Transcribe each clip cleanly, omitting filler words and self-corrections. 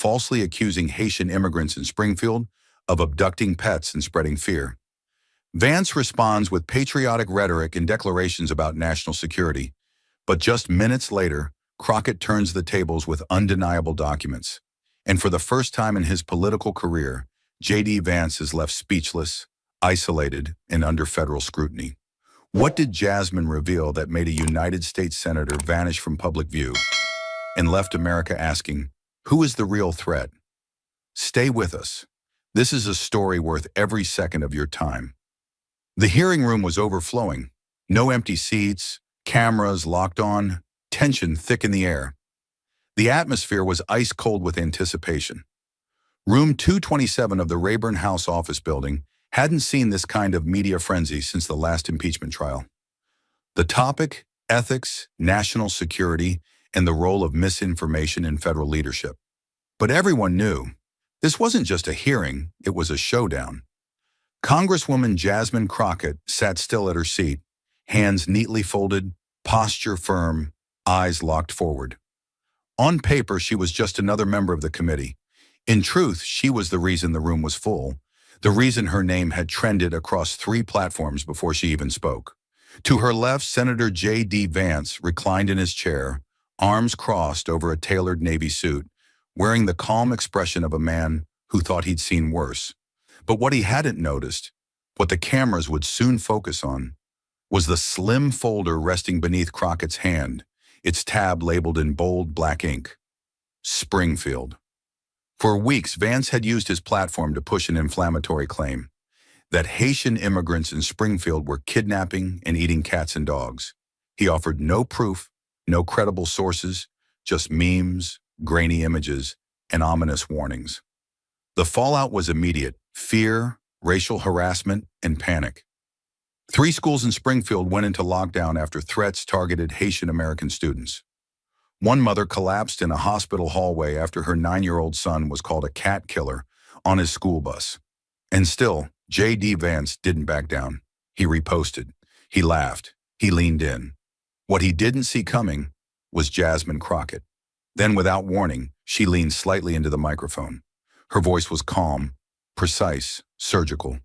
falsely accusing Haitian immigrants in Springfield of abducting pets and spreading fear. Vance responds with patriotic rhetoric and declarations about national security, but just minutes later, Crockett turns the tables with undeniable documents. And for the first time in his political career, J.D. Vance is left speechless, isolated, and under federal scrutiny. What did Jasmine reveal that made a United States senator vanish from public view and left America asking, who is the real threat? Stay with us. This is a story worth every second of your time. The hearing room was overflowing. No empty seats, cameras locked on, tension thick in the air. The atmosphere was ice cold with anticipation. Room 227 of the Rayburn House office building hadn't seen this kind of media frenzy since the last impeachment trial. The topic, ethics, national security, and the role of misinformation in federal leadership. But everyone knew this wasn't just a hearing, it was a showdown. Congresswoman Jasmine Crockett sat still at her seat, hands neatly folded, posture firm, eyes locked forward. On paper, she was just another member of the committee. In truth, she was the reason the room was full, the reason her name had trended across 3 platforms before she even spoke. To her left, Senator J.D. Vance reclined in his chair, arms crossed over a tailored Navy suit, wearing the calm expression of a man who thought he'd seen worse. But what he hadn't noticed, what the cameras would soon focus on, was the slim folder resting beneath Crockett's hand, its tab labeled in bold black ink. Springfield. For weeks, Vance had used his platform to push an inflammatory claim that Haitian immigrants in Springfield were kidnapping and eating cats and dogs. He offered no proof, no credible sources, just memes, grainy images, and ominous warnings. The fallout was immediate: fear, racial harassment, and panic. 3 schools in Springfield went into lockdown after threats targeted Haitian American students. One mother collapsed in a hospital hallway after her 9-year-old son was called a cat killer on his school bus. And still, J.D. Vance didn't back down. He reposted. He laughed. He leaned in. What he didn't see coming was Jasmine Crockett. Then, without warning, she leaned slightly into the microphone. Her voice was calm, precise, surgical.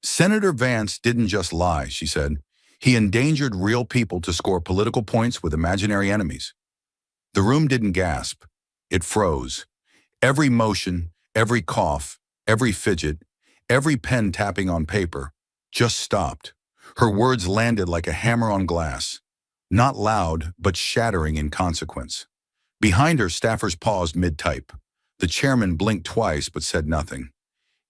Senator Vance didn't just lie, she said. He endangered real people to score political points with imaginary enemies. The room didn't gasp. It froze. Every motion, every cough, every fidget, every pen tapping on paper just stopped. Her words landed like a hammer on glass, not loud, but shattering in consequence. Behind her, staffers paused mid-type. The chairman blinked twice but said nothing.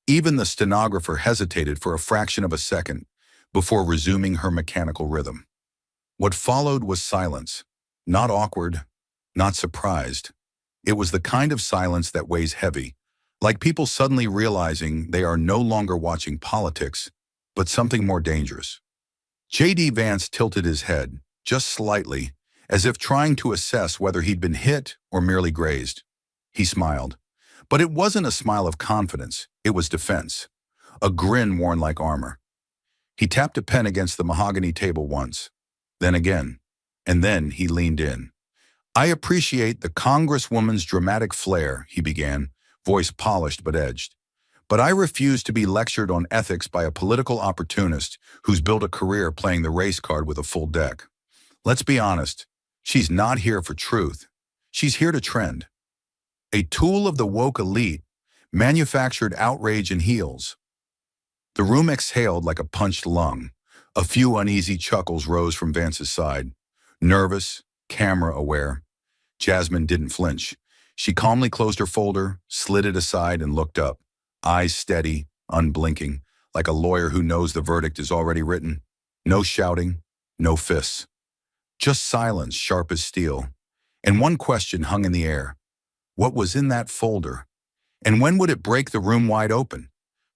Even the stenographer hesitated for a fraction of a second before resuming her mechanical rhythm. What followed was silence, not awkward, not surprised. It was the kind of silence that weighs heavy, like people suddenly realizing they are no longer watching politics, but something more dangerous. J.D. Vance tilted his head, just slightly, as if trying to assess whether he'd been hit or merely grazed. He smiled. But it wasn't a smile of confidence, it was defense, a grin worn like armor. He tapped a pen against the mahogany table once, then again, and then he leaned in. I appreciate the Congresswoman's dramatic flair, he began, voice polished but edged. But I refuse to be lectured on ethics by a political opportunist who's built a career playing the race card with a full deck. Let's be honest, she's not here for truth. She's here to trend. A tool of the woke elite, manufactured outrage in heels. The room exhaled like a punched lung. A few uneasy chuckles rose from Vance's side. Nervous, camera-aware. Jasmine didn't flinch. She calmly closed her folder, slid it aside, and looked up, eyes steady, unblinking, like a lawyer who knows the verdict is already written. No shouting, no fists. Just silence, sharp as steel. And one question hung in the air. What was in that folder? And when would it break the room wide open?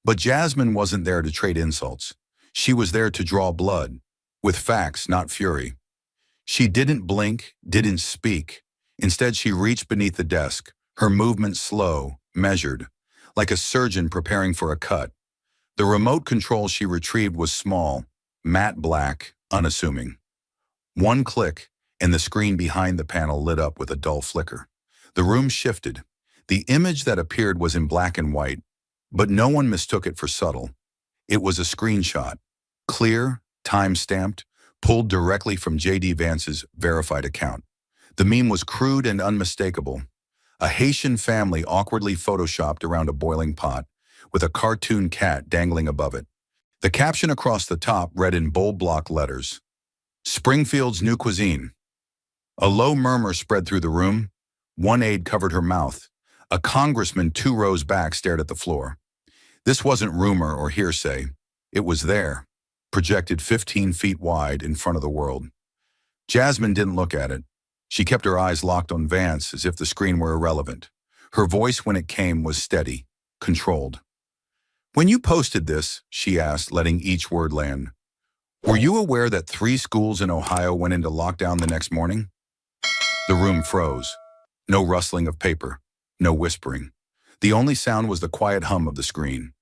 But Jasmine wasn't there to trade insults. She was there to draw blood, with facts, not fury. She didn't blink, didn't speak. Instead, she reached beneath the desk, her movement slow, measured, like a surgeon preparing for a cut. The remote control she retrieved was small, matte black, unassuming. One click, and the screen behind the panel lit up with a dull flicker. The room shifted. The image that appeared was in black and white, but no one mistook it for subtle. It was a screenshot, clear, time-stamped, pulled directly from J.D. Vance's verified account. The meme was crude and unmistakable. A Haitian family awkwardly photoshopped around a boiling pot, with a cartoon cat dangling above it. The caption across the top read in bold block letters, "Springfield's new cuisine." A low murmur spread through the room. One aide covered her mouth. A congressman 2 rows back stared at the floor. This wasn't rumor or hearsay. It was there, projected 15 feet wide in front of the world. Jasmine didn't look at it. She kept her eyes locked on Vance as if the screen were irrelevant. Her voice when it came was steady, controlled. "When you posted this," she asked, letting each word land, "were you aware that 3 schools in Ohio went into lockdown the next morning?" The room froze. No rustling of paper, no whispering. The only sound was the quiet hum of the screen.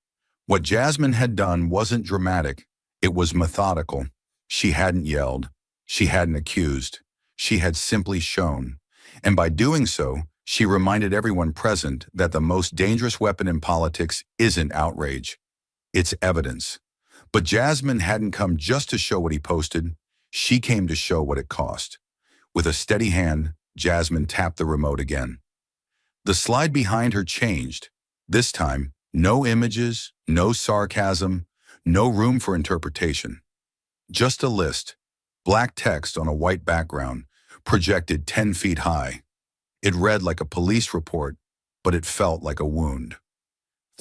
What Jasmine had done wasn't dramatic. It was methodical. She hadn't yelled. She hadn't accused. She had simply shown. And by doing so, she reminded everyone present that the most dangerous weapon in politics isn't outrage. It's evidence. But Jasmine hadn't come just to show what he posted. She came to show what it cost. With a steady hand, Jasmine tapped the remote again. The slide behind her changed. This time, no images, no sarcasm, no room for interpretation. Just a list, black text on a white background, projected 10 feet high. It read like a police report, but it felt like a wound.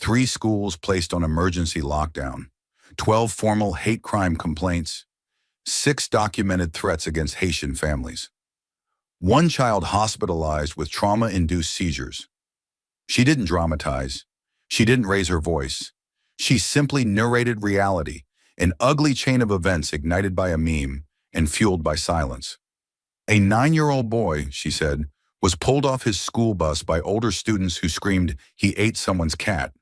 3 schools placed on emergency lockdown, 12 formal hate crime complaints, 6 documented threats against Haitian families. 1 child hospitalized with trauma-induced seizures. She didn't dramatize. She didn't raise her voice. She simply narrated reality, an ugly chain of events ignited by a meme and fueled by silence. A 9-year-old boy, she said, was pulled off his school bus by older students who screamed he ate someone's cat.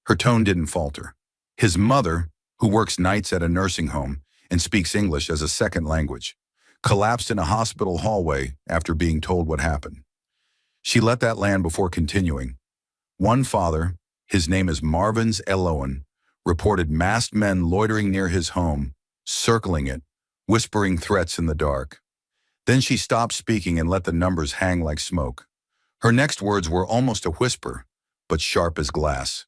Her tone didn't falter. His mother, who works nights at a nursing home and speaks English as a second language, collapsed in a hospital hallway after being told what happened. She let that land before continuing. One father, his name is Marvin's Eloan, reported masked men loitering near his home, circling it, whispering threats in the dark. Then she stopped speaking and let the numbers hang like smoke. Her next words were almost a whisper, but sharp as glass.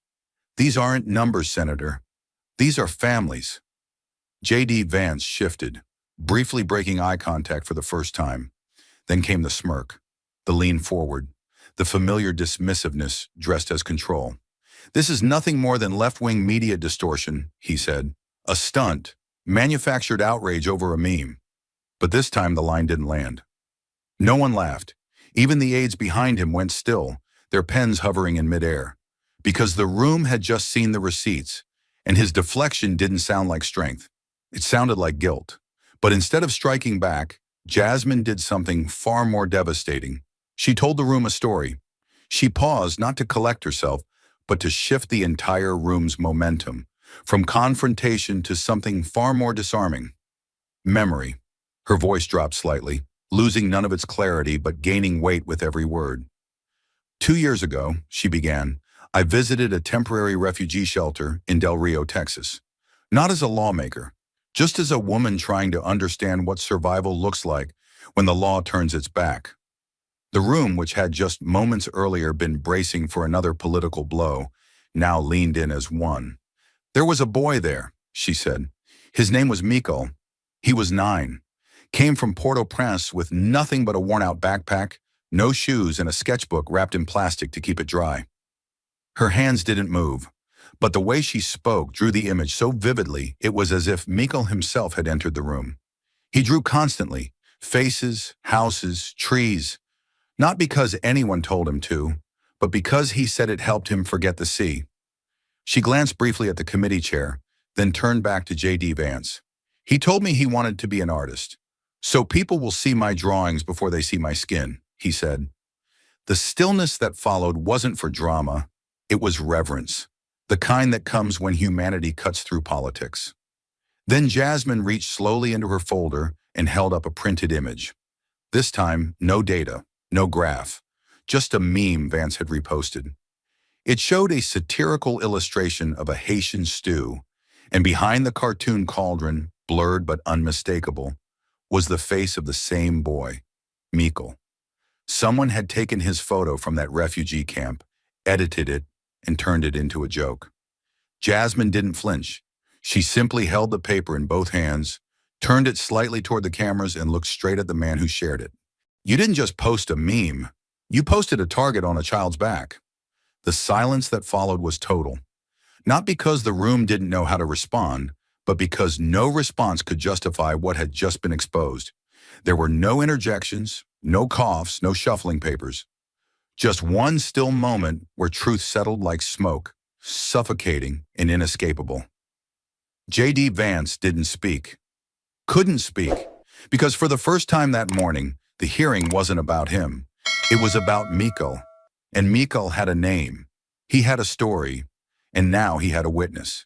"These aren't numbers, Senator. These are families." J.D. Vance shifted, briefly breaking eye contact for the first time. Then came the smirk, the lean forward, the familiar dismissiveness dressed as control. "This is nothing more than left-wing media distortion," he said. "A stunt, manufactured outrage over a meme." But this time the line didn't land. No one laughed. Even the aides behind him went still, their pens hovering in midair. Because the room had just seen the receipts, and his deflection didn't sound like strength. It sounded like guilt. But instead of striking back, Jasmine did something far more devastating. She told the room a story. She paused not to collect herself, but to shift the entire room's momentum, from confrontation to something far more disarming. Memory. Her voice dropped slightly, losing none of its clarity but gaining weight with every word. 2 years ago, she began, I visited a temporary refugee shelter in Del Rio, Texas. Not as a lawmaker, just as a woman trying to understand what survival looks like when the law turns its back. The room, which had just moments earlier been bracing for another political blow, now leaned in as one. There was a boy there, she said. His name was Mikkel. He was 9. Came from Port-au-Prince with nothing but a worn-out backpack, no shoes, and a sketchbook wrapped in plastic to keep it dry. Her hands didn't move, but the way she spoke drew the image so vividly it was as if Mikkel himself had entered the room. He drew constantly, faces, houses, trees, not because anyone told him to, but because he said it helped him forget the sea. She glanced briefly at the committee chair, then turned back to J.D. Vance. He told me he wanted to be an artist. So people will see my drawings before they see my skin, he said. The stillness that followed wasn't for drama, it was reverence, the kind that comes when humanity cuts through politics. Then Jasmine reached slowly into her folder and held up a printed image. This time, no data, no graph, just a meme Vance had reposted. It showed a satirical illustration of a Haitian stew, and behind the cartoon cauldron, blurred but unmistakable, was the face of the same boy, Mikkel. Someone had taken his photo from that refugee camp, edited it, and turned it into a joke. Jasmine didn't flinch. She simply held the paper in both hands, turned it slightly toward the cameras, and looked straight at the man who shared it. You didn't just post a meme. You posted a target on a child's back. The silence that followed was total. Not because the room didn't know how to respond, but because no response could justify what had just been exposed. There were no interjections, no coughs, no shuffling papers. Just one still moment where truth settled like smoke, suffocating and inescapable. J.D. Vance didn't speak. Couldn't speak. Because for the first time that morning, the hearing wasn't about him. It was about Mikkel. And Mikkel had a name. He had a story. And now he had a witness.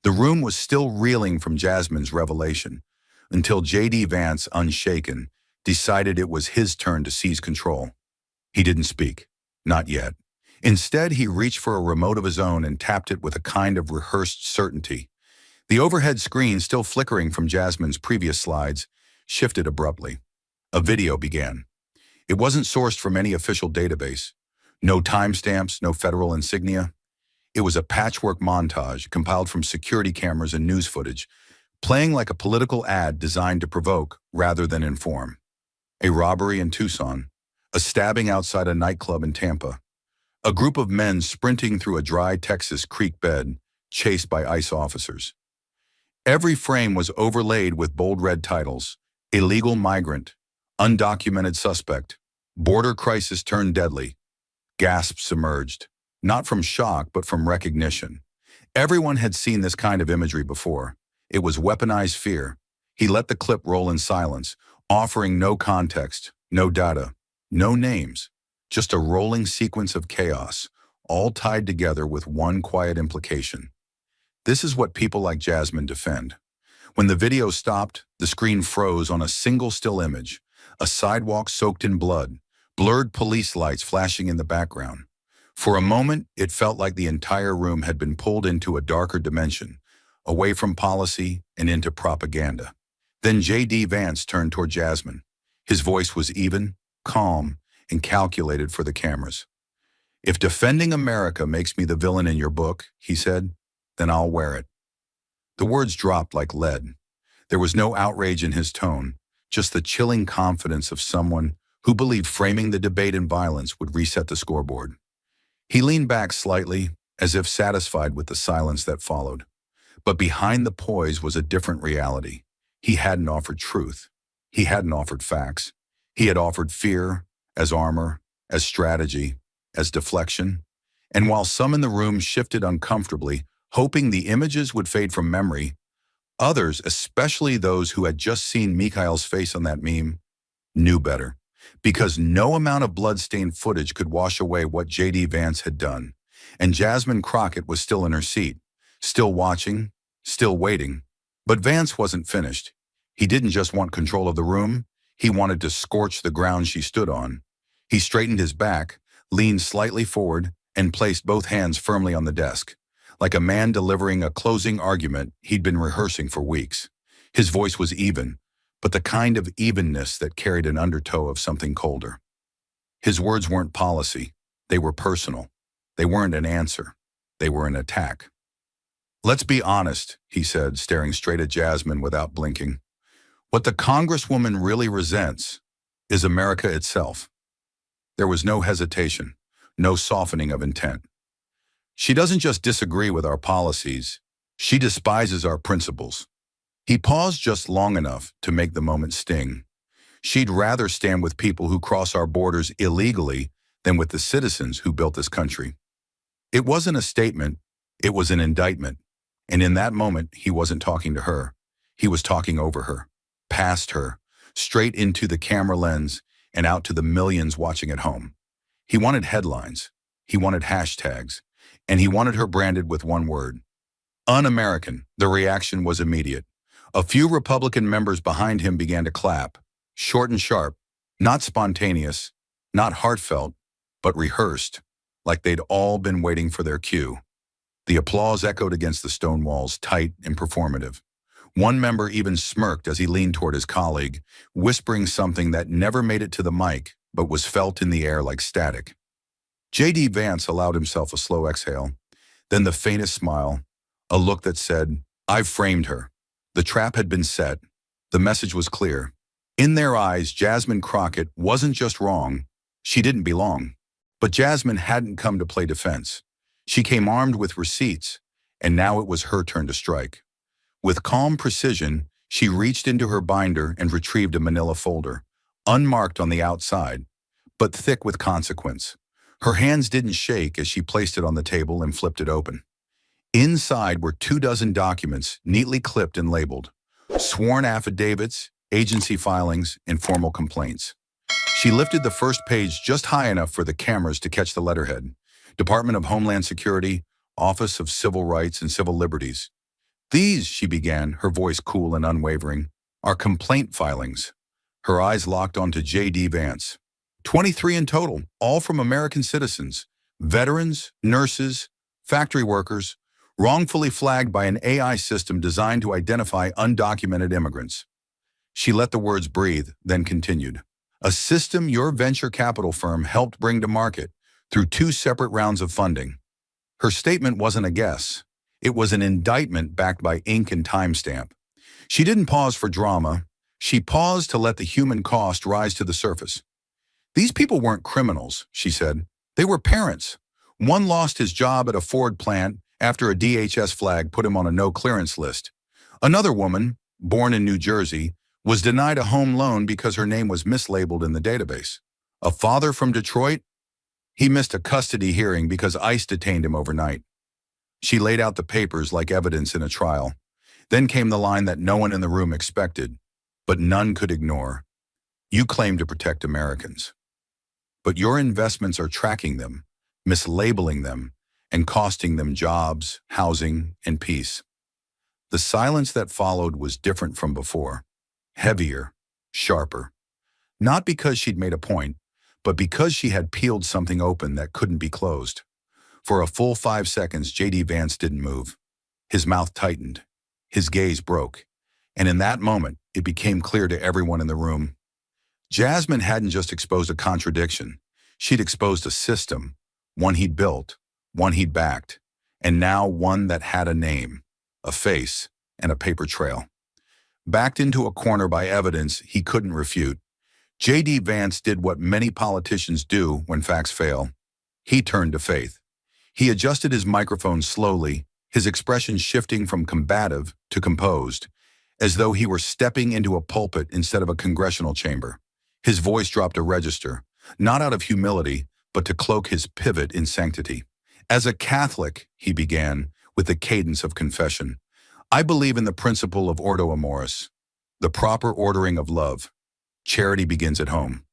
The room was still reeling from Jasmine's revelation, until J.D. Vance, unshaken, decided it was his turn to seize control. He didn't speak. Not yet. Instead, he reached for a remote of his own and tapped it with a kind of rehearsed certainty. The overhead screen, still flickering from Jasmine's previous slides, shifted abruptly. A video began. It wasn't sourced from any official database. No timestamps, no federal insignia. It was a patchwork montage compiled from security cameras and news footage, playing like a political ad designed to provoke rather than inform. A robbery in Tucson, a stabbing outside a nightclub in Tampa, a group of men sprinting through a dry Texas creek bed, chased by ICE officers. Every frame was overlaid with bold red titles: illegal migrant, undocumented suspect, border crisis turned deadly. Gasps emerged, not from shock but from recognition. Everyone had seen this kind of imagery before. It was weaponized fear. He let the clip roll in silence, offering no context, no data, no names, just a rolling sequence of chaos, all tied together with one quiet implication. This is what people like Jasmine defend. When the video stopped, the screen froze on a single still image, a sidewalk soaked in blood, blurred police lights flashing in the background. For a moment, it felt like the entire room had been pulled into a darker dimension, away from policy and into propaganda. Then J.D. Vance turned toward Jasmine. His voice was even, calm, and calculated for the cameras. "If defending America makes me the villain in your book," he said, "then I'll wear it." The words dropped like lead. There was no outrage in his tone, just the chilling confidence of someone who believed framing the debate in violence would reset the scoreboard. He leaned back slightly, as if satisfied with the silence that followed. But behind the poise was a different reality. He hadn't offered truth. He hadn't offered facts. He had offered fear, as armor, as strategy, as deflection. And while some in the room shifted uncomfortably, hoping the images would fade from memory, others, especially those who had just seen Mikhail's face on that meme, knew better. Because no amount of blood-stained footage could wash away what J.D. Vance had done. And Jasmine Crockett was still in her seat, still watching, still waiting. But Vance wasn't finished. He didn't just want control of the room. He wanted to scorch the ground she stood on. He straightened his back, leaned slightly forward, and placed both hands firmly on the desk, like a man delivering a closing argument he'd been rehearsing for weeks. His voice was even, but the kind of evenness that carried an undertow of something colder. His words weren't policy. They were personal. They weren't an answer. They were an attack. "Let's be honest," he said, staring straight at Jasmine without blinking. "What the Congresswoman really resents is America itself." There was no hesitation, no softening of intent. "She doesn't just disagree with our policies. She despises our principles." He paused just long enough to make the moment sting. "She'd rather stand with people who cross our borders illegally than with the citizens who built this country." It wasn't a statement, it was an indictment. And in that moment, he wasn't talking to her. He was talking over her, past her, straight into the camera lens and out to the millions watching at home. He wanted headlines, he wanted hashtags, and he wanted her branded with one word: un-American. The reaction was immediate. A few Republican members behind him began to clap, short and sharp, not spontaneous, not heartfelt, but rehearsed, like they'd all been waiting for their cue. The applause echoed against the stone walls, tight and performative. One member even smirked as he leaned toward his colleague, whispering something that never made it to the mic, but was felt in the air like static. J.D. Vance allowed himself a slow exhale, then the faintest smile, a look that said, "I've framed her." The trap had been set. The message was clear. In their eyes, Jasmine Crockett wasn't just wrong, she didn't belong. But Jasmine hadn't come to play defense. She came armed with receipts, and now it was her turn to strike. With calm precision, she reached into her binder and retrieved a manila folder, unmarked on the outside, but thick with consequence. Her hands didn't shake as she placed it on the table and flipped it open. Inside were 24 documents, neatly clipped and labeled. Sworn affidavits, agency filings, and formal complaints. She lifted the first page just high enough for the cameras to catch the letterhead. Department of Homeland Security, Office of Civil Rights and Civil Liberties. "These," she began, her voice cool and unwavering, "are complaint filings." Her eyes locked onto J.D. Vance. 23 in total, all from American citizens, veterans, nurses, factory workers, wrongfully flagged by an AI system designed to identify undocumented immigrants. She let the words breathe, then continued. "A system your venture capital firm helped bring to market through 2 separate rounds of funding." Her statement wasn't a guess. It was an indictment backed by ink and timestamp. She didn't pause for drama. She paused to let the human cost rise to the surface. "These people weren't criminals," she said. "They were parents. One lost his job at a Ford plant after a DHS flag put him on a no-clearance list. Another woman, born in New Jersey, was denied a home loan because her name was mislabeled in the database. A father from Detroit, he missed a custody hearing because ICE detained him overnight." She laid out the papers like evidence in a trial. Then came the line that no one in the room expected, but none could ignore. "You claim to protect Americans, but your investments are tracking them, mislabeling them, and costing them jobs, housing, and peace." The silence that followed was different from before. Heavier, sharper. Not because she'd made a point, but because she had peeled something open that couldn't be closed. For a full 5 seconds, J.D. Vance didn't move. His mouth tightened. His gaze broke. And in that moment, it became clear to everyone in the room. Jasmine hadn't just exposed a contradiction. She'd exposed a system, one he'd built, one he'd backed, and now one that had a name, a face, and a paper trail. Backed into a corner by evidence he couldn't refute, J.D. Vance did what many politicians do when facts fail. He turned to faith. He adjusted his microphone slowly, his expression shifting from combative to composed, as though he were stepping into a pulpit instead of a congressional chamber. His voice dropped a register, not out of humility, but to cloak his pivot in sanctity. "As a Catholic," he began, with the cadence of confession, "I believe in the principle of ordo amoris, the proper ordering of love. Charity begins at home."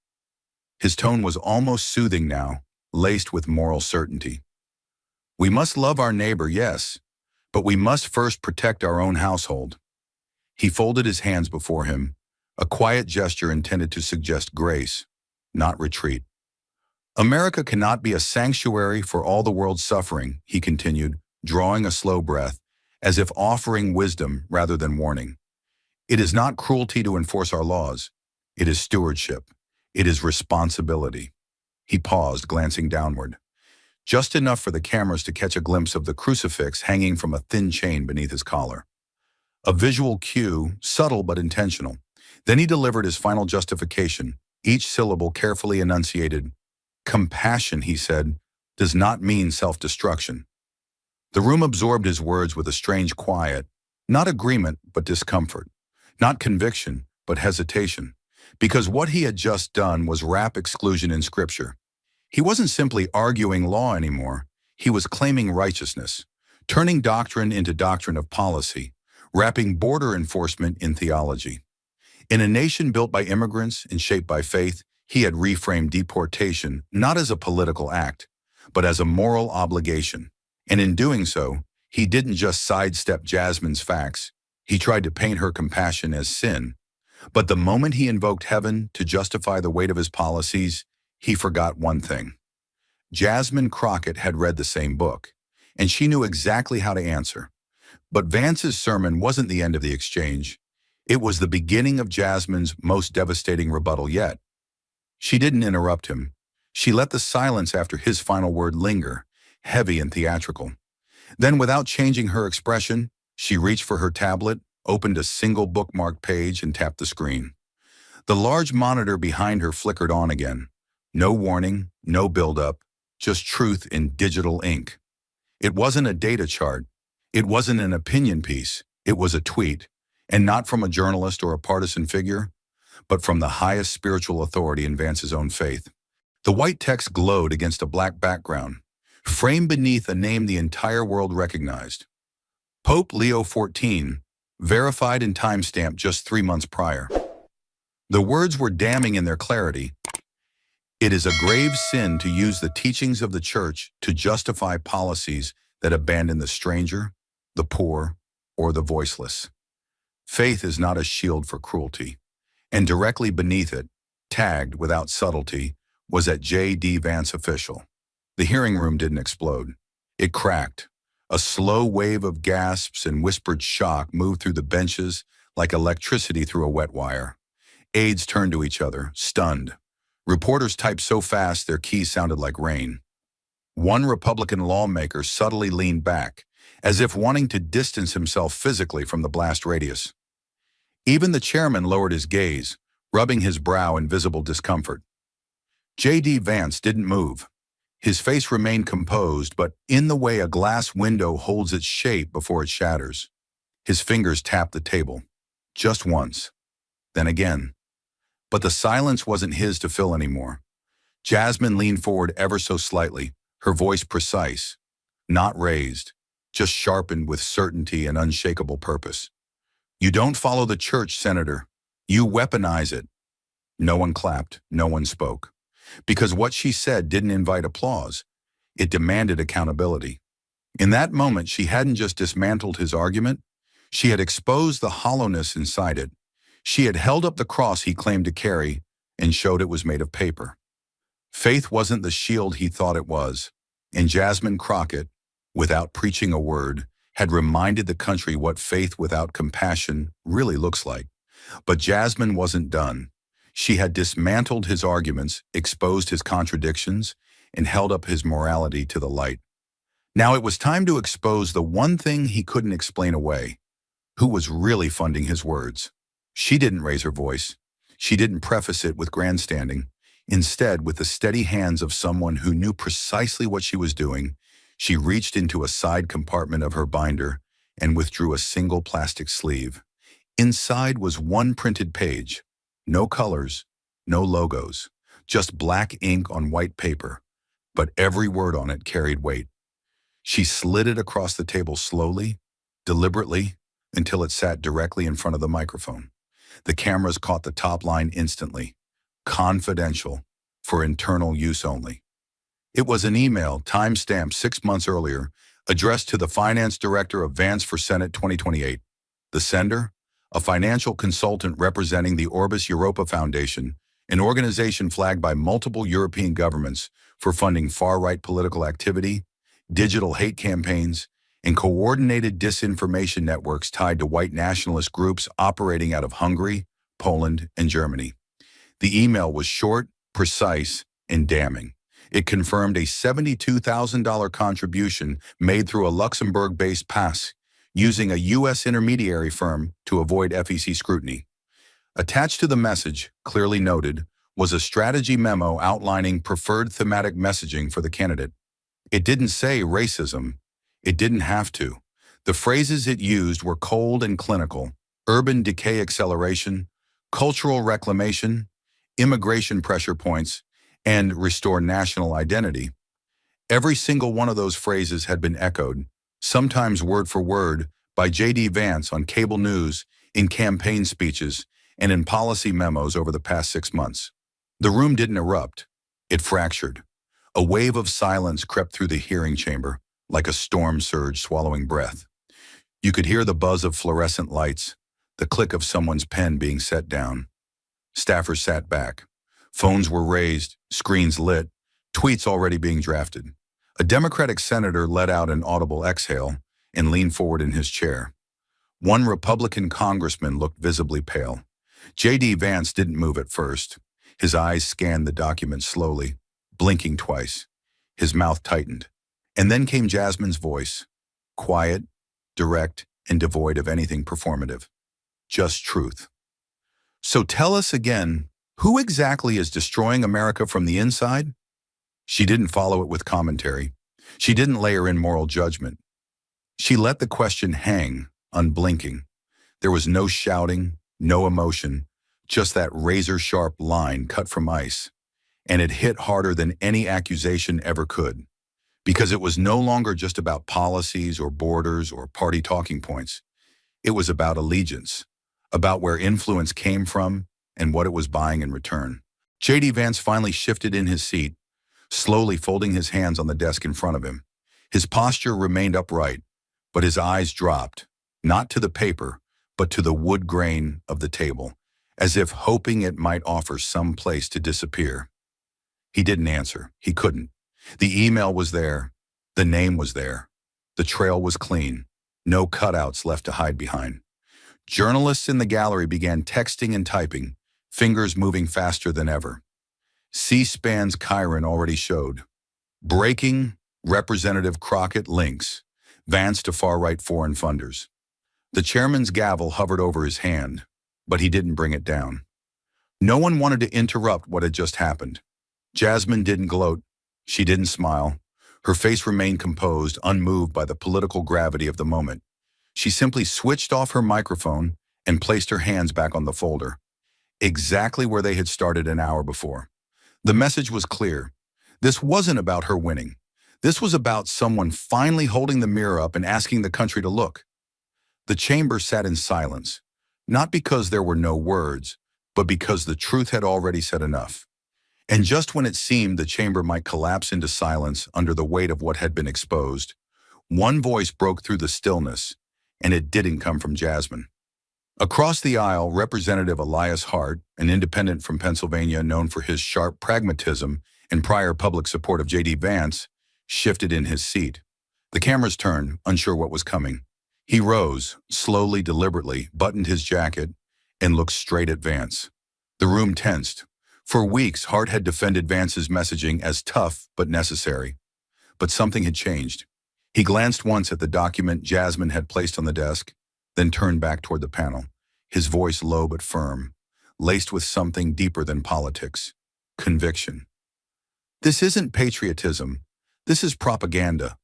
His tone was almost soothing now, laced with moral certainty. "We must love our neighbor, yes, but we must first protect our own household." He folded his hands before him, a quiet gesture intended to suggest grace, not retreat. "America cannot be a sanctuary for all the world's suffering," he continued, drawing a slow breath, as if offering wisdom rather than warning. "It is not cruelty to enforce our laws. It is stewardship. It is responsibility." He paused, glancing downward. Just enough for the cameras to catch a glimpse of the crucifix hanging from a thin chain beneath his collar. A visual cue, subtle but intentional. Then he delivered his final justification, each syllable carefully enunciated. "Compassion," he said, "does not mean self-destruction." The room absorbed his words with a strange quiet, not agreement but discomfort, not conviction but hesitation, because what he had just done was wrap exclusion in Scripture. He wasn't simply arguing law anymore. He was claiming righteousness, turning doctrine into doctrine of policy, wrapping border enforcement in theology. In a nation built by immigrants and shaped by faith, he had reframed deportation not as a political act, but as a moral obligation. And in doing so, he didn't just sidestep Jasmine's facts. He tried to paint her compassion as sin. But the moment he invoked heaven to justify the weight of his policies, he forgot one thing. Jasmine Crockett had read the same book, and she knew exactly how to answer. But Vance's sermon wasn't the end of the exchange. It was the beginning of Jasmine's most devastating rebuttal yet. She didn't interrupt him. She let the silence after his final word linger, heavy and theatrical. Then, without changing her expression, she reached for her tablet, opened a single bookmarked page, and tapped the screen. The large monitor behind her flickered on again. No warning, no build-up, just truth in digital ink. It wasn't a data chart. It wasn't an opinion piece. It was a tweet, and not from a journalist or a partisan figure, but from the highest spiritual authority in Vance's own faith. The white text glowed against a black background, framed beneath a name the entire world recognized. Pope Leo XIV, verified and timestamped just 3 months prior. The words were damning in their clarity. It is a grave sin to use the teachings of the Church to justify policies that abandon the stranger, the poor, or the voiceless. Faith is not a shield for cruelty. And directly beneath it, tagged without subtlety, was at J.D. Vance official. The hearing room didn't explode. It cracked. A slow wave of gasps and whispered shock moved through the benches like electricity through a wet wire. Aides turned to each other, stunned. Reporters typed so fast their keys sounded like rain. One Republican lawmaker subtly leaned back, as if wanting to distance himself physically from the blast radius. Even the chairman lowered his gaze, rubbing his brow in visible discomfort. J.D. Vance didn't move. His face remained composed, but in the way a glass window holds its shape before it shatters. His fingers tapped the table. Just once. Then again. But the silence wasn't his to fill anymore. Jasmine leaned forward ever so slightly, her voice precise, not raised, just sharpened with certainty and unshakable purpose. You don't follow the church, Senator. You weaponize it. No one clapped, no one spoke. Because what she said didn't invite applause. It demanded accountability. In that moment, she hadn't just dismantled his argument. She had exposed the hollowness inside it. She had held up the cross he claimed to carry and showed it was made of paper. Faith wasn't the shield he thought it was, and Jasmine Crockett, without preaching a word, had reminded the country what faith without compassion really looks like. But Jasmine wasn't done. She had dismantled his arguments, exposed his contradictions, and held up his morality to the light. Now it was time to expose the one thing he couldn't explain away: who was really funding his words. She didn't raise her voice. She didn't preface it with grandstanding. Instead, with the steady hands of someone who knew precisely what she was doing, she reached into a side compartment of her binder and withdrew a single plastic sleeve. Inside was one printed page. No colors, no logos, just black ink on white paper. But every word on it carried weight. She slid it across the table slowly, deliberately, until it sat directly in front of the microphone. The cameras caught the top line instantly. Confidential, for internal use only. It was an email, time-stamped 6 months earlier, addressed to the finance director of Vance for Senate 2028. The sender? A financial consultant representing the Orbis Europa Foundation, an organization flagged by multiple European governments for funding far-right political activity, digital hate campaigns, and coordinated disinformation networks tied to white nationalist groups operating out of Hungary, Poland, and Germany. The email was short, precise, and damning. It confirmed a $72,000 contribution made through a Luxembourg-based pass, using a U.S. intermediary firm to avoid FEC scrutiny. Attached to the message, clearly noted, was a strategy memo outlining preferred thematic messaging for the candidate. It didn't say racism. It didn't have to. The phrases it used were cold and clinical: urban decay acceleration, cultural reclamation, immigration pressure points, and restore national identity. Every single one of those phrases had been echoed, sometimes word for word, by J.D. Vance on cable news, in campaign speeches, and in policy memos over the past 6 months. The room didn't erupt. It fractured. A wave of silence crept through the hearing chamber, like a storm surge swallowing breath. You could hear the buzz of fluorescent lights, the click of someone's pen being set down. Staffers sat back. Phones were raised, screens lit, tweets already being drafted. A Democratic senator let out an audible exhale and leaned forward in his chair. One Republican congressman looked visibly pale. J.D. Vance didn't move at first. His eyes scanned the document slowly, blinking twice. His mouth tightened. And then came Jasmine's voice, quiet, direct, and devoid of anything performative. Just truth. So tell us again, who exactly is destroying America from the inside? She didn't follow it with commentary. She didn't layer in moral judgment. She let the question hang, unblinking. There was no shouting, no emotion, just that razor-sharp line cut from ice. And it hit harder than any accusation ever could. Because it was no longer just about policies or borders or party talking points. It was about allegiance, about where influence came from and what it was buying in return. J.D. Vance finally shifted in his seat, slowly folding his hands on the desk in front of him. His posture remained upright, but his eyes dropped, not to the paper, but to the wood grain of the table, as if hoping it might offer some place to disappear. He didn't answer. He couldn't. The email was there. The name was there. The trail was clean. No cutouts left to hide behind. Journalists in the gallery began texting and typing, fingers moving faster than ever. C-SPAN's Chiron already showed. Breaking, Representative Crockett links, Vance to far-right foreign funders. The chairman's gavel hovered over his hand, but he didn't bring it down. No one wanted to interrupt what had just happened. Jasmine didn't gloat. She didn't smile. Her face remained composed, unmoved by the political gravity of the moment. She simply switched off her microphone and placed her hands back on the folder, exactly where they had started an hour before. The message was clear. This wasn't about her winning. This was about someone finally holding the mirror up and asking the country to look. The chamber sat in silence, not because there were no words, but because the truth had already said enough. And just when it seemed the chamber might collapse into silence under the weight of what had been exposed, one voice broke through the stillness, and it didn't come from Jasmine. Across the aisle, Representative Elias Hart, an independent from Pennsylvania known for his sharp pragmatism and prior public support of J.D. Vance, shifted in his seat. The cameras turned, unsure what was coming. He rose, slowly, deliberately, buttoned his jacket, and looked straight at Vance. The room tensed. For weeks, Hart had defended Vance's messaging as tough but necessary. But something had changed. He glanced once at the document Jasmine had placed on the desk, then turned back toward the panel, his voice low but firm, laced with something deeper than politics, conviction. This isn't patriotism. This is propaganda.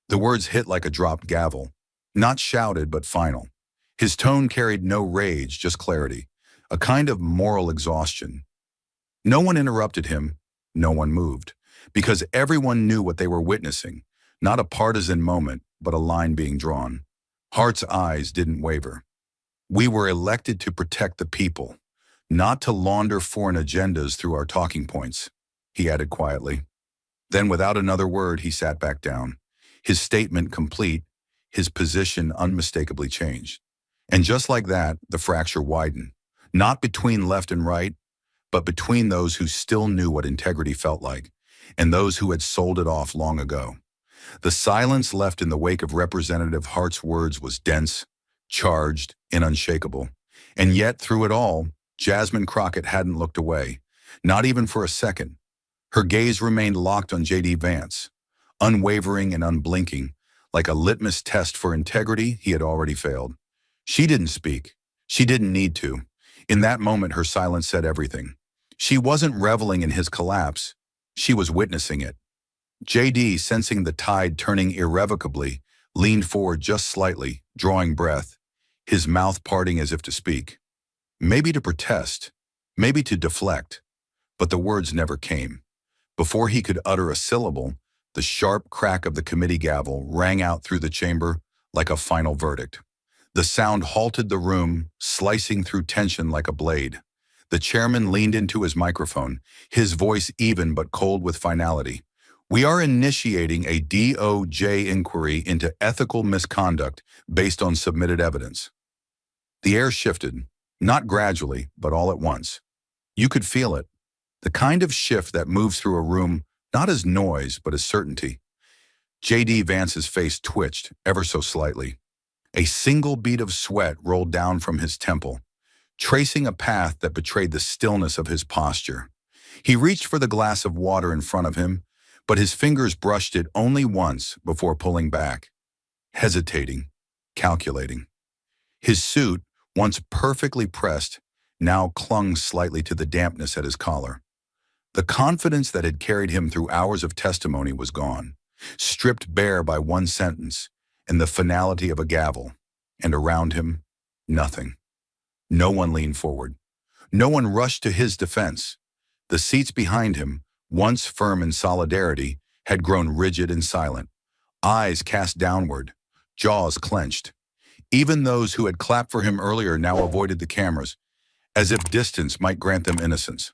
The words hit like a dropped gavel, not shouted but final. His tone carried no rage, just clarity, a kind of moral exhaustion. No one interrupted him, no one moved, because everyone knew what they were witnessing, not a partisan moment, but a line being drawn. Hart's eyes didn't waver. We were elected to protect the people, not to launder foreign agendas through our talking points, he added quietly. Then without another word, he sat back down. His statement complete, his position unmistakably changed. And just like that, the fracture widened, not between left and right, but between those who still knew what integrity felt like and those who had sold it off long ago. The silence left in the wake of Representative Hart's words was dense, charged, and unshakable. And yet, through it all, Jasmine Crockett hadn't looked away, not even for a second. Her gaze remained locked on J.D. Vance, unwavering and unblinking, like a litmus test for integrity he had already failed. She didn't speak. She didn't need to. In that moment, her silence said everything. She wasn't reveling in his collapse. She was witnessing it. J.D., sensing the tide turning irrevocably, leaned forward just slightly, drawing breath, his mouth parting as if to speak. Maybe to protest, maybe to deflect, but the words never came. Before he could utter a syllable, the sharp crack of the committee gavel rang out through the chamber like a final verdict. The sound halted the room, slicing through tension like a blade. The chairman leaned into his microphone, his voice even but cold with finality. We are initiating a DOJ inquiry into ethical misconduct based on submitted evidence. The air shifted, not gradually, but all at once. You could feel it, the kind of shift that moves through a room not as noise, but as certainty. J.D. Vance's face twitched, ever so slightly. A single bead of sweat rolled down from his temple, tracing a path that betrayed the stillness of his posture. He reached for the glass of water in front of him, but his fingers brushed it only once before pulling back, hesitating, calculating. His suit, once perfectly pressed, now clung slightly to the dampness at his collar. The confidence that had carried him through hours of testimony was gone, stripped bare by one sentence and the finality of a gavel, and around him, nothing. No one leaned forward. No one rushed to his defense. The seats behind him, once firm in solidarity, had grown rigid and silent, eyes cast downward, jaws clenched. Even those who had clapped for him earlier now avoided the cameras, as if distance might grant them innocence.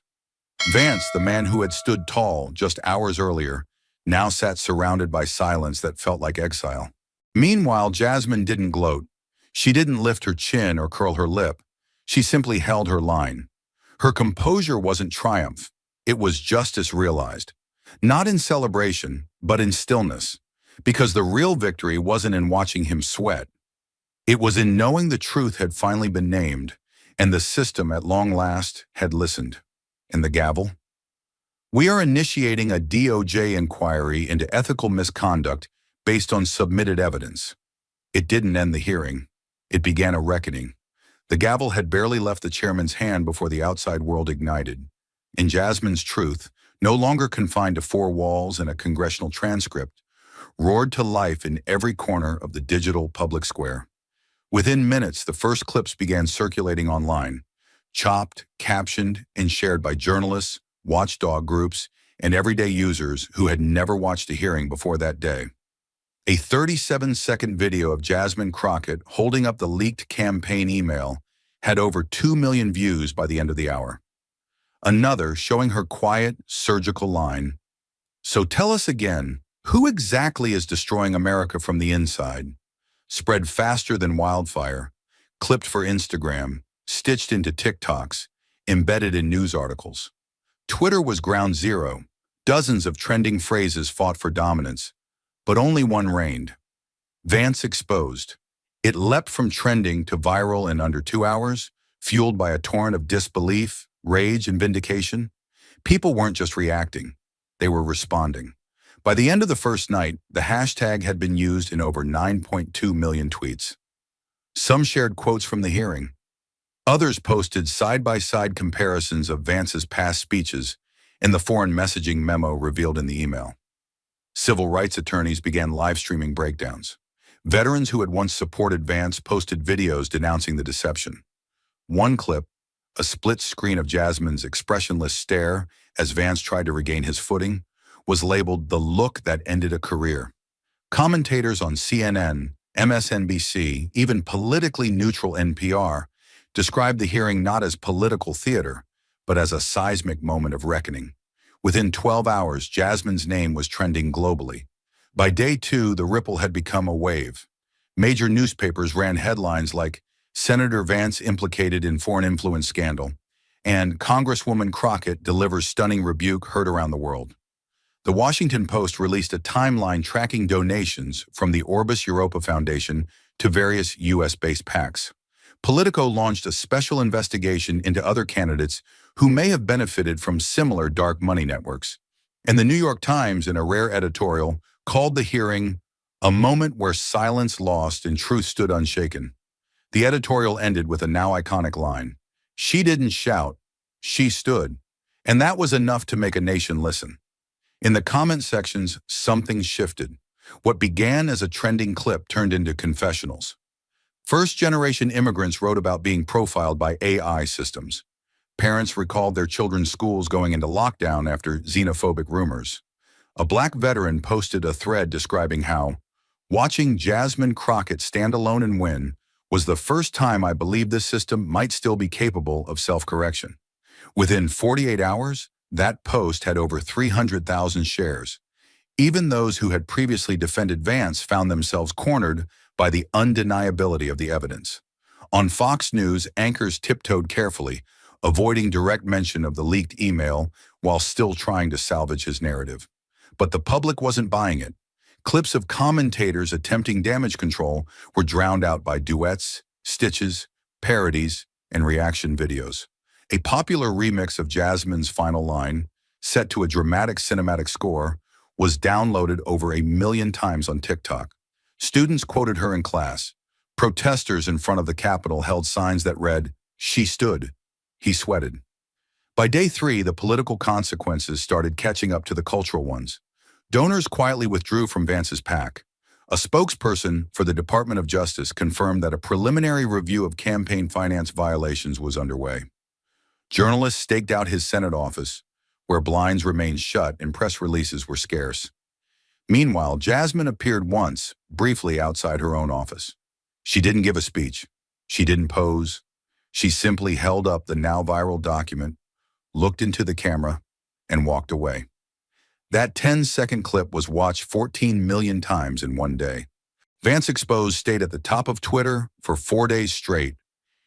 Vance, the man who had stood tall just hours earlier, now sat surrounded by silence that felt like exile. Meanwhile, Jasmine didn't gloat. She didn't lift her chin or curl her lip. She simply held her line. Her composure wasn't triumph. It was justice realized. Not in celebration, but in stillness. Because the real victory wasn't in watching him sweat. It was in knowing the truth had finally been named, and the system at long last had listened. And the gavel? We are initiating a DOJ inquiry into ethical misconduct based on submitted evidence. It didn't end the hearing. It began a reckoning. The gavel had barely left the chairman's hand before the outside world ignited. And Jasmine's truth, no longer confined to four walls and a congressional transcript, roared to life in every corner of the digital public square. Within minutes, the first clips began circulating online, chopped, captioned, and shared by journalists, watchdog groups, and everyday users who had never watched a hearing before that day. A 37-second video of Jasmine Crockett holding up the leaked campaign email had over 2 million views by the end of the hour. Another showing her quiet, surgical line, "So tell us again, who exactly is destroying America from the inside?" spread faster than wildfire, clipped for Instagram, stitched into TikToks, embedded in news articles. Twitter was ground zero. Dozens of trending phrases fought for dominance, but only one reigned. Vance exposed. It leapt from trending to viral in under 2 hours, fueled by a torrent of disbelief, rage, and vindication. People weren't just reacting. They were responding. By the end of the first night, the hashtag had been used in over 9.2 million tweets. Some shared quotes from the hearing. Others posted side-by-side comparisons of Vance's past speeches and the foreign messaging memo revealed in the email. Civil rights attorneys began live-streaming breakdowns. Veterans who had once supported Vance posted videos denouncing the deception. One clip, a split screen of Jasmine's expressionless stare as Vance tried to regain his footing, was labeled "the look that ended a career." Commentators on CNN, MSNBC, even politically neutral NPR, described the hearing not as political theater, but as a seismic moment of reckoning. Within 12 hours, Jasmine's name was trending globally. By day 2, the ripple had become a wave. Major newspapers ran headlines like "Senator Vance implicated in foreign influence scandal" and "Congresswoman Crockett delivers stunning rebuke heard around the world." The Washington Post released a timeline tracking donations from the Orbis Europa Foundation to various U.S.-based PACs. Politico launched a special investigation into other candidates who may have benefited from similar dark money networks. And the New York Times, in a rare editorial, called the hearing "a moment where silence lost and truth stood unshaken." The editorial ended with a now iconic line: "She didn't shout, she stood." And that was enough to make a nation listen. In the comment sections, something shifted. What began as a trending clip turned into confessionals. First-generation immigrants wrote about being profiled by AI systems. Parents recalled their children's schools going into lockdown after xenophobic rumors. A Black veteran posted a thread describing how, "Watching Jasmine Crockett stand alone and win was the first time I believed this system might still be capable of self-correction." Within 48 hours, that post had over 300,000 shares. Even those who had previously defended Vance found themselves cornered by the undeniability of the evidence. On Fox News, anchors tiptoed carefully, avoiding direct mention of the leaked email while still trying to salvage his narrative. But the public wasn't buying it. Clips of commentators attempting damage control were drowned out by duets, stitches, parodies, and reaction videos. A popular remix of Jasmine's final line, set to a dramatic cinematic score, was downloaded over 1 million times on TikTok. Students quoted her in class. Protesters in front of the Capitol held signs that read, "She stood, he sweated." By day 3, the political consequences started catching up to the cultural ones. Donors quietly withdrew from Vance's PAC. A spokesperson for the Department of Justice confirmed that a preliminary review of campaign finance violations was underway. Journalists staked out his Senate office, where blinds remained shut and press releases were scarce. Meanwhile, Jasmine appeared once, briefly outside her own office. She didn't give a speech. She didn't pose. She simply held up the now viral document, looked into the camera, and walked away. That 10-second clip was watched 14 million times in one day. Vance Exposed stayed at the top of Twitter for 4 days straight.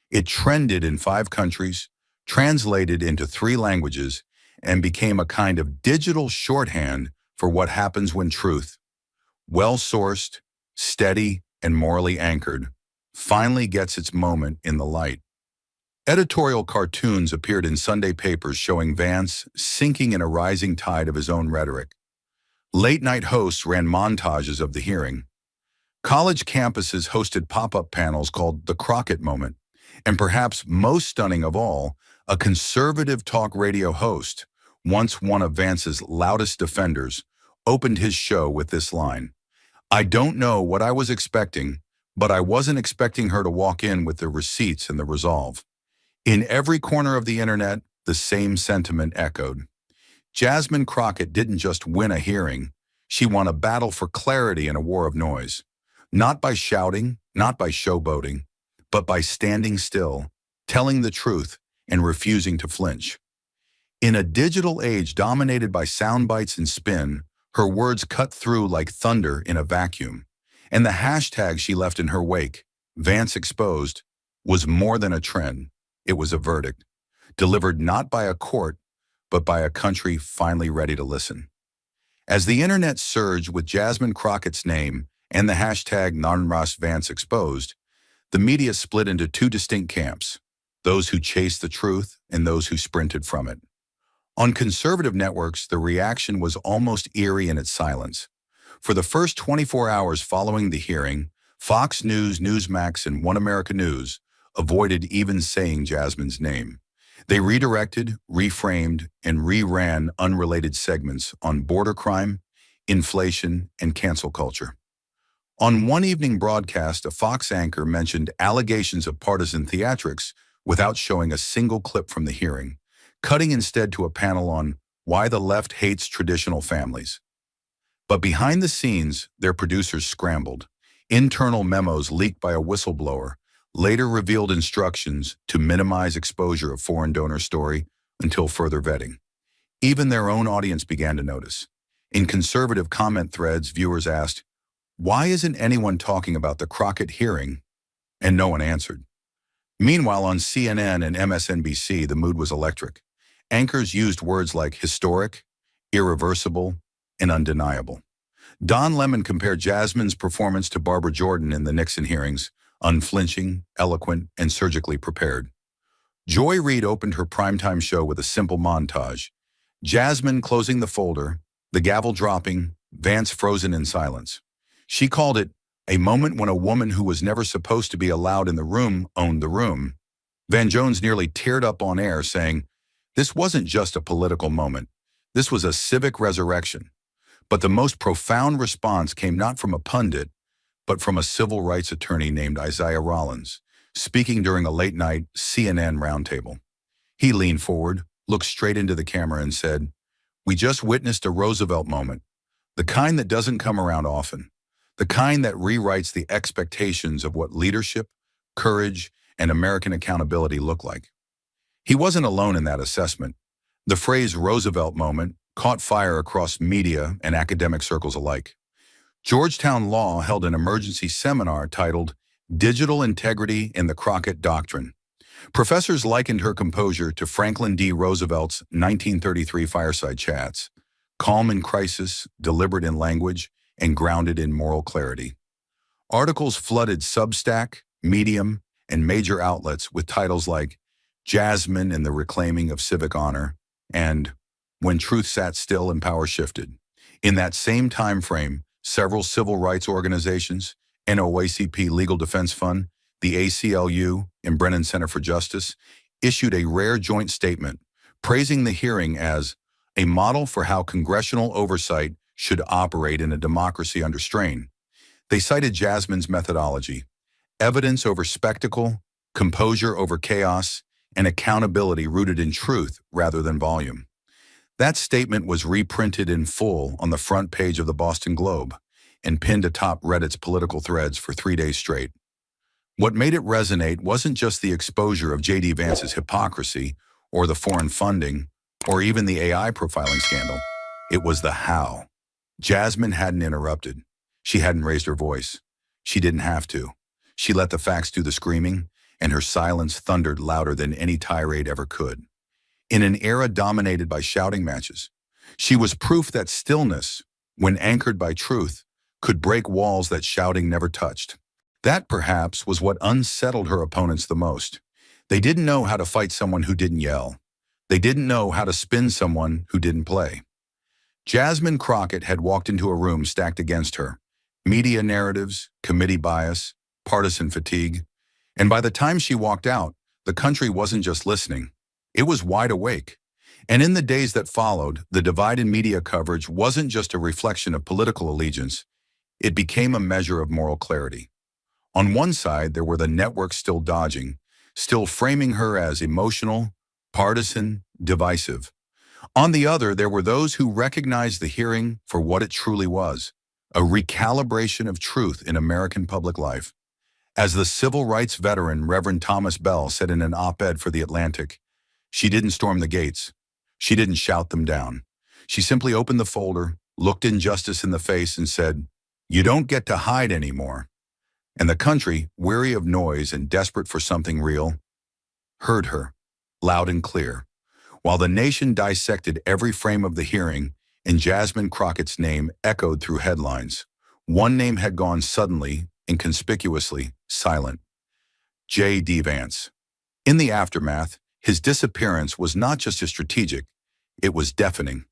It trended in 5 countries, translated into 3 languages, and became a kind of digital shorthand for what happens when truth, well-sourced, steady, and morally anchored, finally gets its moment in the light. Editorial cartoons appeared in Sunday papers showing Vance sinking in a rising tide of his own rhetoric. Late-night hosts ran montages of the hearing. College campuses hosted pop-up panels called the Crockett moment, and perhaps most stunning of all, a conservative talk radio host, once one of Vance's loudest defenders, opened his show with this line, "I don't know what I was expecting, but I wasn't expecting her to walk in with the receipts and the resolve." In every corner of the internet, the same sentiment echoed. Jasmine Crockett didn't just win a hearing, she won a battle for clarity in a war of noise. Not by shouting, not by showboating, but by standing still, telling the truth, and refusing to flinch. In a digital age dominated by sound bites and spin, her words cut through like thunder in a vacuum. And the hashtag she left in her wake, Vance Exposed, was more than a trend. It was a verdict, delivered not by a court, but by a country finally ready to listen. As the internet surged with Jasmine Crockett's name and the hashtag #NarnRas Vance Exposed, the media split into 2 distinct camps, those who chased the truth and those who sprinted from it. On conservative networks, the reaction was almost eerie in its silence. For the first 24 hours following the hearing, Fox News, Newsmax, and One America News avoided even saying Jasmine's name. They redirected, reframed, and reran unrelated segments on border crime, inflation, and cancel culture. On one evening broadcast, a Fox anchor mentioned allegations of partisan theatrics without showing a single clip from the hearing, cutting instead to a panel on why the left hates traditional families. But behind the scenes, their producers scrambled. Internal memos leaked by a whistleblower later revealed instructions to minimize exposure of foreign donor story until further vetting. Even their own audience began to notice. In conservative comment threads, viewers asked, "Why isn't anyone talking about the Crockett hearing?" And no one answered. Meanwhile, on CNN and MSNBC, the mood was electric. Anchors used words like historic, irreversible, and undeniable. Don Lemon compared Jasmine's performance to Barbara Jordan in the Nixon hearings, unflinching, eloquent, and surgically prepared. Joy Reid opened her primetime show with a simple montage. Jasmine closing the folder, the gavel dropping, Vance frozen in silence. She called it a moment when a woman who was never supposed to be allowed in the room owned the room. Van Jones nearly teared up on air, saying, "This wasn't just a political moment. This was a civic resurrection." But the most profound response came not from a pundit, but from a civil rights attorney named Isaiah Rollins, speaking during a late-night CNN roundtable. He leaned forward, looked straight into the camera and said, "We just witnessed a Roosevelt moment, the kind that doesn't come around often, the kind that rewrites the expectations of what leadership, courage, and American accountability look like." He wasn't alone in that assessment. The phrase Roosevelt moment caught fire across media and academic circles alike. Georgetown Law held an emergency seminar titled Digital Integrity in the Crockett Doctrine. Professors likened her composure to Franklin D. Roosevelt's 1933 fireside chats, calm in crisis, deliberate in language, and grounded in moral clarity. Articles flooded Substack, Medium, and major outlets with titles like Jasmine and the Reclaiming of Civic Honor and When Truth Sat Still and Power Shifted. In that same time frame, several civil rights organizations, NOACP Legal Defense Fund, the ACLU, and Brennan Center for Justice, issued a rare joint statement praising the hearing as a model for how congressional oversight should operate in a democracy under strain. They cited Jasmine's methodology: evidence over spectacle, composure over chaos, and accountability rooted in truth rather than volume. That statement was reprinted in full on the front page of the Boston Globe and pinned atop Reddit's political threads for 3 days straight. What made it resonate wasn't just the exposure of J.D. Vance's hypocrisy or the foreign funding or even the AI profiling scandal. It was the how. Jasmine hadn't interrupted. She hadn't raised her voice. She didn't have to. She let the facts do the screaming, and her silence thundered louder than any tirade ever could. In an era dominated by shouting matches, she was proof that stillness, when anchored by truth, could break walls that shouting never touched. That, perhaps, was what unsettled her opponents the most. They didn't know how to fight someone who didn't yell. They didn't know how to spin someone who didn't play. Jasmine Crockett had walked into a room stacked against her. Media narratives, committee bias, partisan fatigue. And by the time she walked out, the country wasn't just listening. It was wide awake. And in the days that followed, the divide in media coverage wasn't just a reflection of political allegiance. It became a measure of moral clarity. On one side, there were the networks still dodging, still framing her as emotional, partisan, divisive. On the other, there were those who recognized the hearing for what it truly was: a recalibration of truth in American public life. As the civil rights veteran Reverend Thomas Bell said in an op-ed for The Atlantic, she didn't storm the gates. She didn't shout them down. She simply opened the folder, looked injustice in the face, and said, "You don't get to hide anymore." And the country, weary of noise and desperate for something real, heard her, loud and clear. While the nation dissected every frame of the hearing, and Jasmine Crockett's name echoed through headlines, one name had gone suddenly, inconspicuously, silent: J.D. Vance. In the aftermath, his disappearance was not just strategic, it was deafening.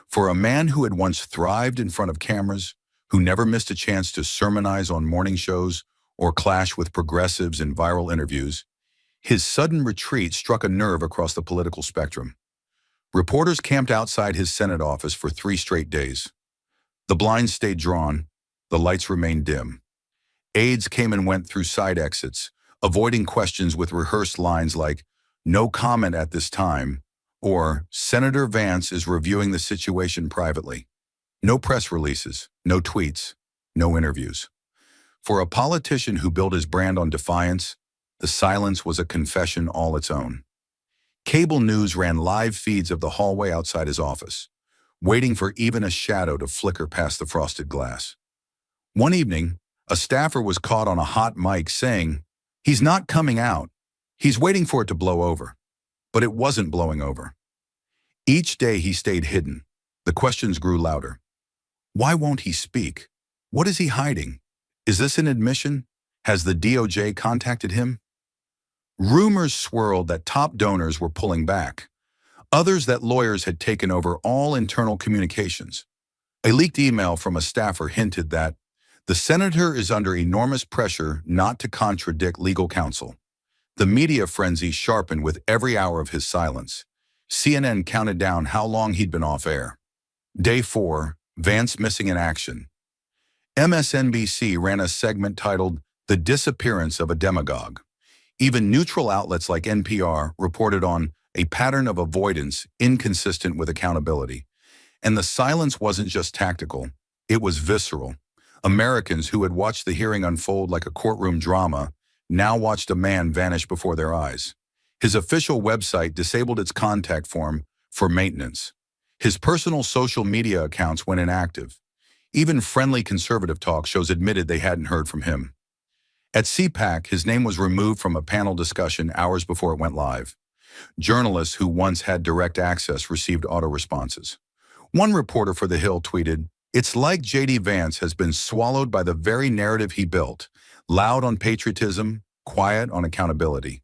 For a man who had once thrived in front of cameras, who never missed a chance to sermonize on morning shows or clash with progressives in viral interviews, his sudden retreat struck a nerve across the political spectrum. Reporters camped outside his Senate office for 3 straight days. The blinds stayed drawn, the lights remained dim. Aides came and went through side exits, avoiding questions with rehearsed lines like, "No comment at this time," or "Senator Vance is reviewing the situation privately." No press releases, no tweets, no interviews. For a politician who built his brand on defiance, the silence was a confession all its own. Cable news ran live feeds of the hallway outside his office, waiting for even a shadow to flicker past the frosted glass. One evening, a staffer was caught on a hot mic saying, "He's not coming out. He's waiting for it to blow over." But it wasn't blowing over. Each day he stayed hidden. The questions grew louder. Why won't he speak? What is he hiding? Is this an admission? Has the DOJ contacted him? Rumors swirled that top donors were pulling back, others that lawyers had taken over all internal communications. A leaked email from a staffer hinted that the senator is under enormous pressure not to contradict legal counsel. The media frenzy sharpened with every hour of his silence. CNN counted down how long he'd been off air. Day 4, Vance missing in action. MSNBC ran a segment titled "The Disappearance of a Demagogue." Even neutral outlets like NPR reported on a pattern of avoidance inconsistent with accountability. And the silence wasn't just tactical, it was visceral. Americans who had watched the hearing unfold like a courtroom drama now watched a man vanish before their eyes. His official website disabled its contact form for maintenance. His personal social media accounts went inactive. Even friendly conservative talk shows admitted they hadn't heard from him. At CPAC, his name was removed from a panel discussion hours before it went live. Journalists who once had direct access received auto-responses. One reporter for The Hill tweeted, "It's like J.D. Vance has been swallowed by the very narrative he built, loud on patriotism, quiet on accountability."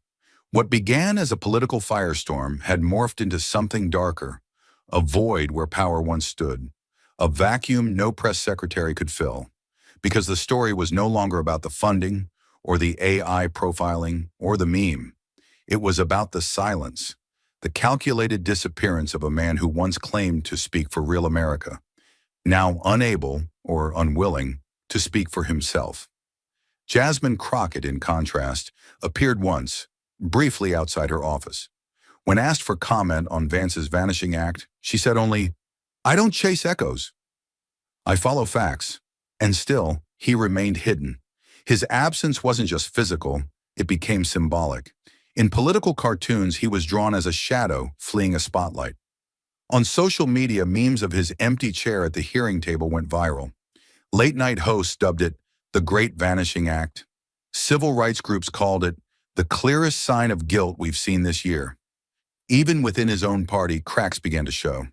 What began as a political firestorm had morphed into something darker, a void where power once stood, a vacuum no press secretary could fill, because the story was no longer about the funding or the AI profiling or the meme. It was about the silence, the calculated disappearance of a man who once claimed to speak for real America, now unable or unwilling to speak for himself. Jasmine Crockett, in contrast, appeared once, briefly outside her office. When asked for comment on Vance's vanishing act, she said only, "I don't chase echoes. I follow facts." And still, he remained hidden. His absence wasn't just physical, it became symbolic. In political cartoons, he was drawn as a shadow fleeing a spotlight. On social media, memes of his empty chair at the hearing table went viral. Late-night hosts dubbed it the Great Vanishing Act. Civil rights groups called it the clearest sign of guilt we've seen this year. Even within his own party, cracks began to show.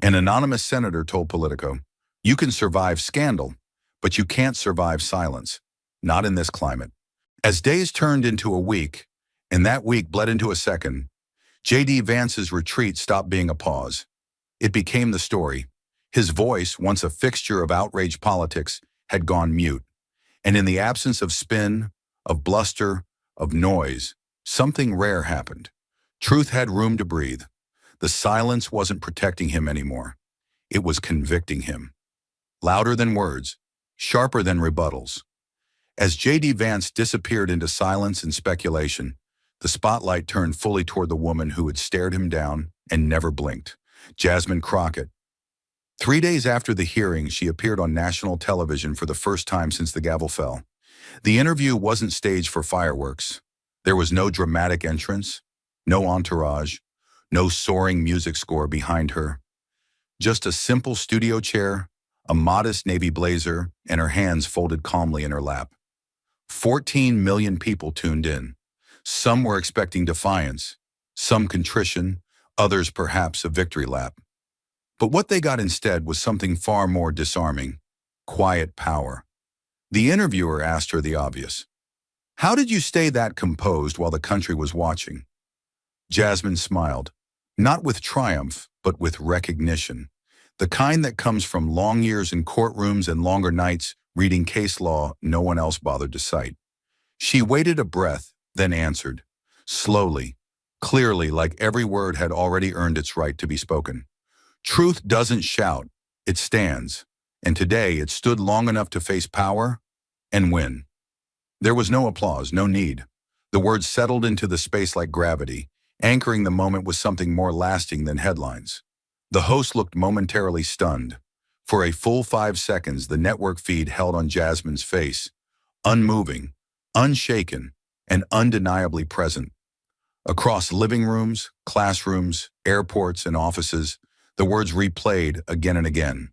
An anonymous senator told Politico, "You can survive scandal, but you can't survive silence. Not in this climate." As days turned into a week, and that week bled into a second, J.D. Vance's retreat stopped being a pause. It became the story. His voice, once a fixture of outraged politics, had gone mute. And in the absence of spin, of bluster, of noise, something rare happened. Truth had room to breathe. The silence wasn't protecting him anymore. It was convicting him. Louder than words, sharper than rebuttals. As J.D. Vance disappeared into silence and speculation, the spotlight turned fully toward the woman who had stared him down and never blinked, Jasmine Crockett. 3 days after the hearing, she appeared on national television for the first time since the gavel fell. The interview wasn't staged for fireworks. There was no dramatic entrance, no entourage, no soaring music score behind her. Just a simple studio chair, a modest navy blazer, and her hands folded calmly in her lap. 14 million people tuned in. Some were expecting defiance, some contrition, others perhaps a victory lap. But what they got instead was something far more disarming: quiet power. The interviewer asked her the obvious. "How did you stay that composed while the country was watching?" Jasmine smiled, not with triumph, but with recognition, the kind that comes from long years in courtrooms and longer nights reading case law no one else bothered to cite. She waited a breath, then answered, slowly, clearly, like every word had already earned its right to be spoken. "Truth doesn't shout, it stands, and today it stood long enough to face power and win." There was no applause, no need. The words settled into the space like gravity, anchoring the moment with something more lasting than headlines. The host looked momentarily stunned. For a full 5 seconds, the network feed held on Jasmine's face, unmoving, unshaken, and undeniably present. Across living rooms, classrooms, airports, and offices, the words replayed again and again.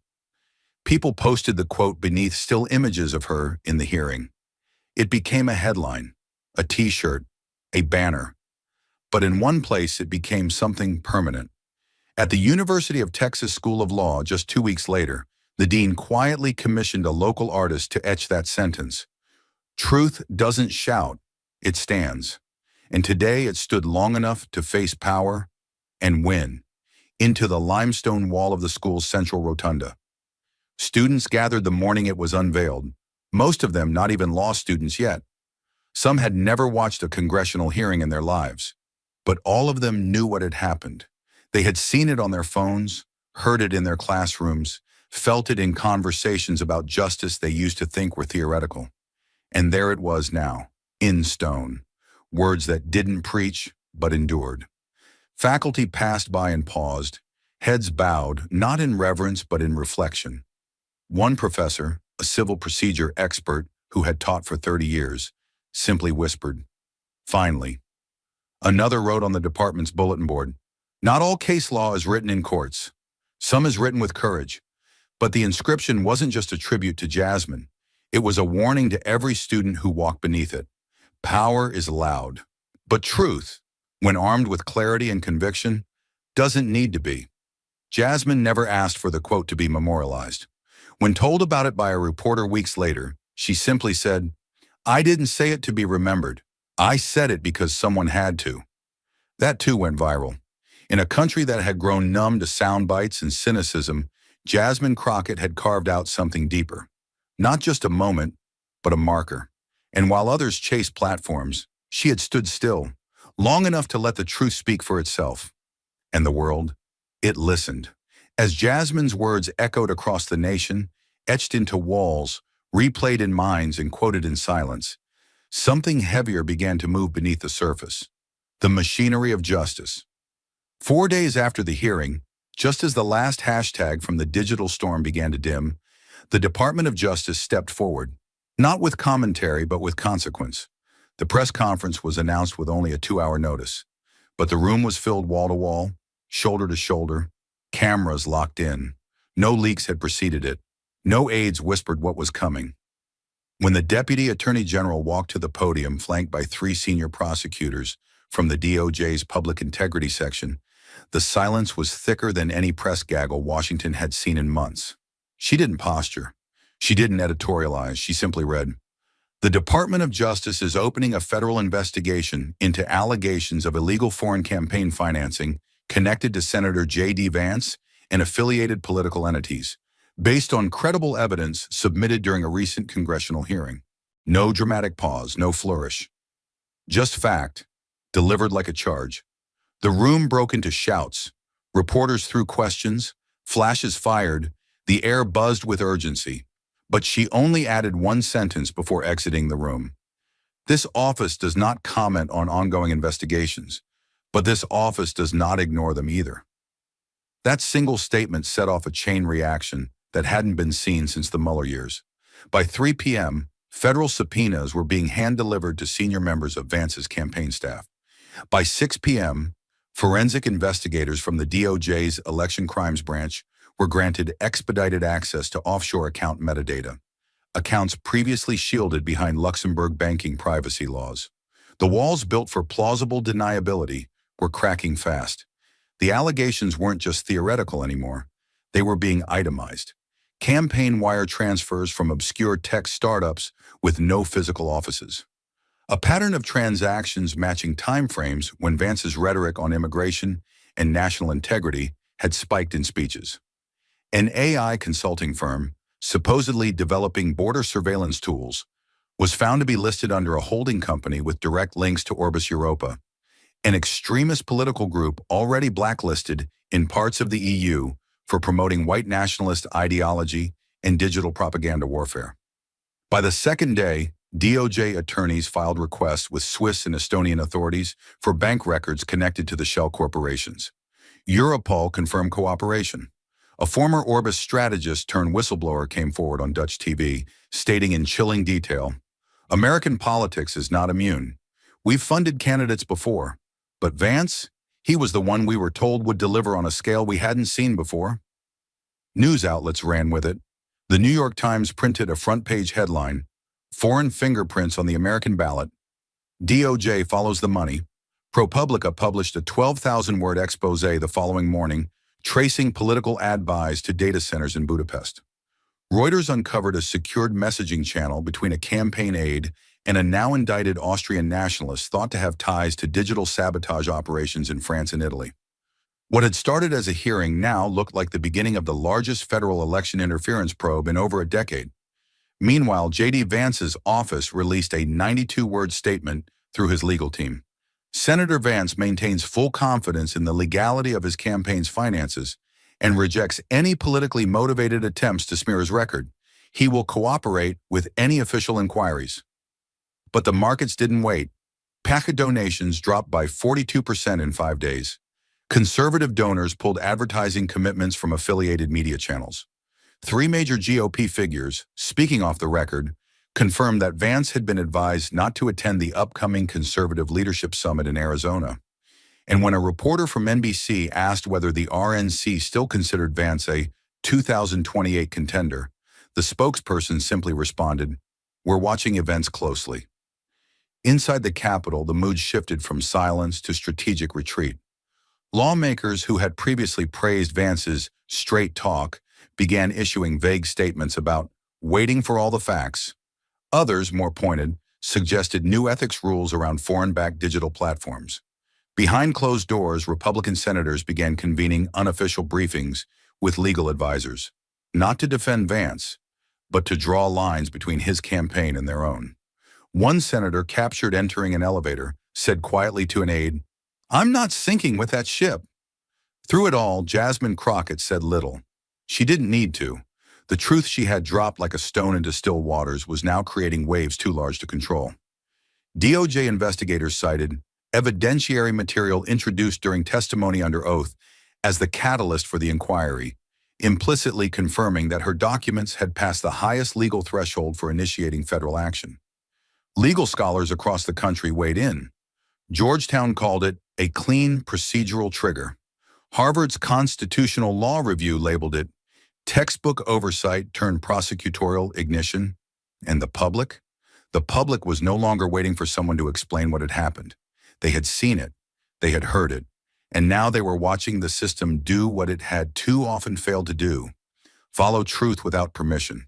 People posted the quote beneath still images of her in the hearing. It became a headline, a t-shirt, a banner. But in one place, it became something permanent. At the University of Texas School of Law, just 2 weeks later, the dean quietly commissioned a local artist to etch that sentence. "Truth doesn't shout, it stands." And today it stood long enough to face power and win, into the limestone wall of the school's central rotunda. Students gathered the morning it was unveiled, most of them not even law students yet. Some had never watched a congressional hearing in their lives, but all of them knew what had happened. They had seen it on their phones, heard it in their classrooms, felt it in conversations about justice they used to think were theoretical. And there it was now, in stone, words that didn't preach but endured. Faculty passed by and paused, heads bowed, not in reverence but in reflection. One professor, a civil procedure expert who had taught for 30 years, simply whispered, "Finally." Another wrote on the department's bulletin board, "Not all case law is written in courts. Some is written with courage." But the inscription wasn't just a tribute to Jasmine. It was a warning to every student who walked beneath it. Power is loud, but truth, when armed with clarity and conviction, doesn't need to be. Jasmine never asked for the quote to be memorialized. When told about it by a reporter weeks later, she simply said, "I didn't say it to be remembered. I said it because someone had to." That too went viral. In a country that had grown numb to sound bites and cynicism, Jasmine Crockett had carved out something deeper. Not just a moment, but a marker. And while others chased platforms, she had stood still, long enough to let the truth speak for itself. And the world, it listened. As Jasmine's words echoed across the nation, etched into walls, replayed in minds and quoted in silence, something heavier began to move beneath the surface. The machinery of justice. 4 days after the hearing, just as the last hashtag from the digital storm began to dim, the Department of Justice stepped forward, not with commentary but with consequence. The press conference was announced with only a 2-hour notice, but the room was filled wall to wall, shoulder to shoulder, cameras locked in. No leaks had preceded it. No aides whispered what was coming. When the Deputy Attorney General walked to the podium flanked by 3 senior prosecutors from the DOJ's Public Integrity Section, the silence was thicker than any press gaggle Washington had seen in months. She didn't posture. She didn't editorialize. She simply read, "The Department of Justice is opening a federal investigation into allegations of illegal foreign campaign financing connected to Senator J.D. Vance and affiliated political entities, based on credible evidence submitted during a recent congressional hearing." No dramatic pause, no flourish. Just fact, delivered like a charge. The room broke into shouts. Reporters threw questions, flashes fired, the air buzzed with urgency. But she only added one sentence before exiting the room. "This office does not comment on ongoing investigations, but this office does not ignore them either." That single statement set off a chain reaction that hadn't been seen since the Mueller years. By 3 p.m., federal subpoenas were being hand-delivered to senior members of Vance's campaign staff. By 6 p.m., forensic investigators from the DOJ's Election Crimes Branch were granted expedited access to offshore account metadata, accounts previously shielded behind Luxembourg banking privacy laws. The walls built for plausible deniability were cracking fast. The allegations weren't just theoretical anymore. They were being itemized. Campaign wire transfers from obscure tech startups with no physical offices. A pattern of transactions matching timeframes when Vance's rhetoric on immigration and national integrity had spiked in speeches. An AI consulting firm, supposedly developing border surveillance tools, was found to be listed under a holding company with direct links to Orbis Europa, an extremist political group already blacklisted in parts of the EU for promoting white nationalist ideology and digital propaganda warfare. By the second day, DOJ attorneys filed requests with Swiss and Estonian authorities for bank records connected to the shell corporations. Europol confirmed cooperation. A former Orbis strategist turned whistleblower came forward on Dutch TV, stating in chilling detail, "American politics is not immune. We've funded candidates before, but Vance, he was the one we were told would deliver on a scale we hadn't seen before." News outlets ran with it. The New York Times printed a front-page headline, "Foreign fingerprints on the American ballot. DOJ follows the money." ProPublica published a 12,000-word expose the following morning, tracing political ad buys to data centers in Budapest. Reuters uncovered a secured messaging channel between a campaign aide and a now-indicted Austrian nationalist thought to have ties to digital sabotage operations in France and Italy. What had started as a hearing now looked like the beginning of the largest federal election interference probe in over a decade. Meanwhile, J.D. Vance's office released a 92-word statement through his legal team. Senator Vance maintains full confidence in the legality of his campaign's finances and rejects any politically motivated attempts to smear his record. He will cooperate with any official inquiries. But the markets didn't wait. PAC donations dropped by 42% in 5 days. Conservative donors pulled advertising commitments from affiliated media channels. 3 major GOP figures, speaking off the record, confirmed that Vance had been advised not to attend the upcoming Conservative Leadership Summit in Arizona. And when a reporter from NBC asked whether the RNC still considered Vance a 2028 contender, the spokesperson simply responded, "We're watching events closely." Inside the Capitol, the mood shifted from silence to strategic retreat. Lawmakers who had previously praised Vance's straight talk began issuing vague statements about waiting for all the facts. Others, more pointed, suggested new ethics rules around foreign-backed digital platforms. Behind closed doors, Republican senators began convening unofficial briefings with legal advisors, not to defend Vance, but to draw lines between his campaign and their own. One senator, captured entering an elevator, said quietly to an aide, "I'm not sinking with that ship." Through it all, Jasmine Crockett said little. She didn't need to. The truth she had dropped like a stone into still waters was now creating waves too large to control. DOJ investigators cited evidentiary material introduced during testimony under oath as the catalyst for the inquiry, implicitly confirming that her documents had passed the highest legal threshold for initiating federal action. Legal scholars across the country weighed in. Georgetown called it a clean procedural trigger. Harvard's Constitutional Law Review labeled it textbook oversight turned prosecutorial ignition. And the public? The public was no longer waiting for someone to explain what had happened. They had seen it, they had heard it, and now they were watching the system do what it had too often failed to do: follow truth without permission.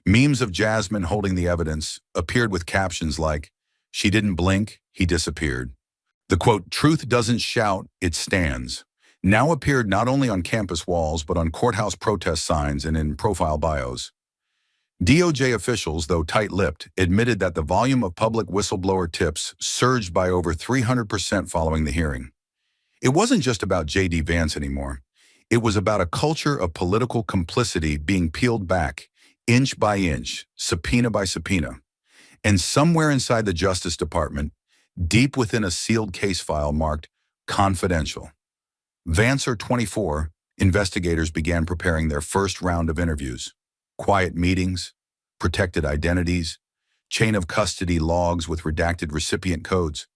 Memes of Jasmine holding the evidence appeared with captions like, "She didn't blink, he disappeared." The quote, "Truth doesn't shout, it stands," now appeared not only on campus walls but on courthouse protest signs and in profile bios. DOJ officials, though tight-lipped, admitted that the volume of public whistleblower tips surged by over 300% following the hearing. It wasn't just about J.D. Vance anymore. It was about a culture of political complicity being peeled back, inch by inch, subpoena by subpoena. And somewhere inside the Justice Department, deep within a sealed case file marked confidential, Vancer 24, investigators began preparing their first round of interviews. Quiet meetings, protected identities, chain of custody logs with redacted recipient codes.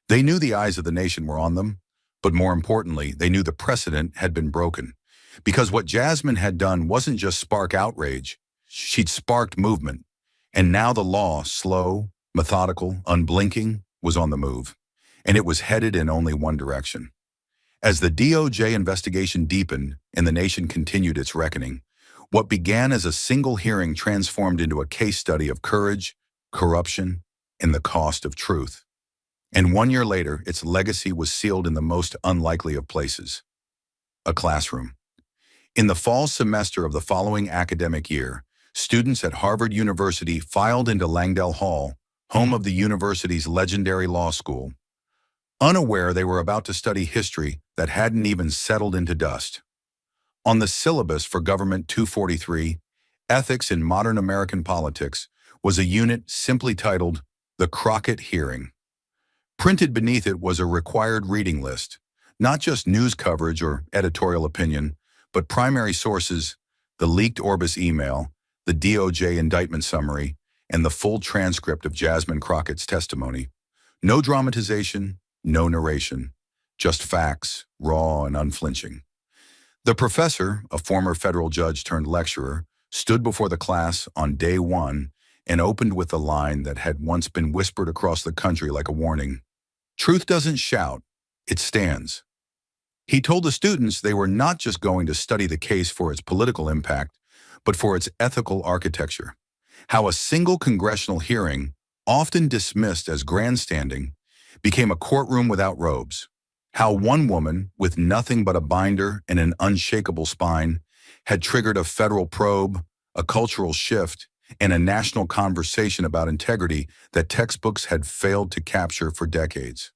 They knew the eyes of the nation were on them, but more importantly, they knew the precedent had been broken. Because what Jasmine had done wasn't just spark outrage, she'd sparked movement. And now the law, slow, methodical, unblinking, was on the move. And it was headed in only one direction. As the DOJ investigation deepened and the nation continued its reckoning, what began as a single hearing transformed into a case study of courage, corruption, and the cost of truth. And 1 year later, its legacy was sealed in the most unlikely of places: a classroom. In the fall semester of the following academic year, students at Harvard University filed into Langdell Hall, home of the university's legendary law school, unaware they were about to study history that hadn't even settled into dust. On the syllabus for Government 243, Ethics in Modern American Politics, was a unit simply titled The Crockett Hearing. Printed beneath it was a required reading list, not just news coverage or editorial opinion, but primary sources, the leaked Orbis email, the DOJ indictment summary, and the full transcript of Jasmine Crockett's testimony. No dramatization, no narration, just facts, raw and unflinching. The professor, a former federal judge turned lecturer, stood before the class on day one and opened with a line that had once been whispered across the country like a warning: "Truth doesn't shout, it stands." He told the students they were not just going to study the case for its political impact, but for its ethical architecture. How a single congressional hearing, often dismissed as grandstanding, became a courtroom without robes. How one woman, with nothing but a binder and an unshakable spine, had triggered a federal probe, a cultural shift, and a national conversation about integrity that textbooks had failed to capture for decades.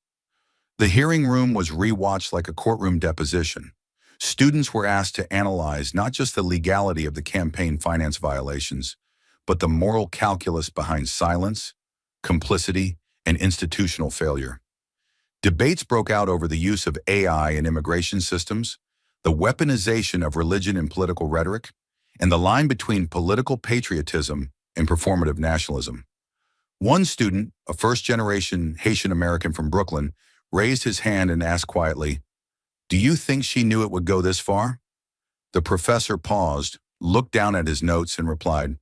The hearing room was rewatched like a courtroom deposition. Students were asked to analyze not just the legality of the campaign finance violations, but the moral calculus behind silence, complicity, and institutional failure. Debates broke out over the use of AI in immigration systems, the weaponization of religion in political rhetoric, and the line between political patriotism and performative nationalism. One student, a first-generation Haitian American from Brooklyn, raised his hand and asked quietly, "Do you think she knew it would go this far?" The professor paused, looked down at his notes, and replied,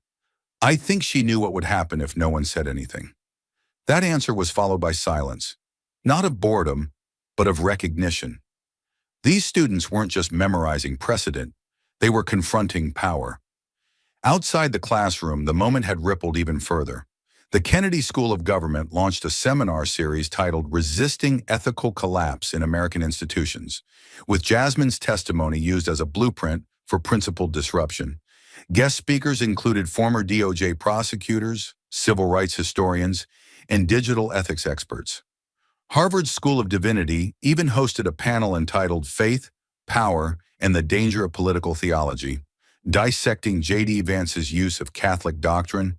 "I think she knew what would happen if no one said anything." That answer was followed by silence, not of boredom, but of recognition. These students weren't just memorizing precedent, they were confronting power. Outside the classroom, the moment had rippled even further. The Kennedy School of Government launched a seminar series titled Resisting Ethical Collapse in American Institutions, with Jasmine's testimony used as a blueprint for principled disruption. Guest speakers included former DOJ prosecutors, civil rights historians, and digital ethics experts. Harvard School of Divinity even hosted a panel entitled Faith, Power, and the Danger of Political Theology, dissecting J.D. Vance's use of Catholic doctrine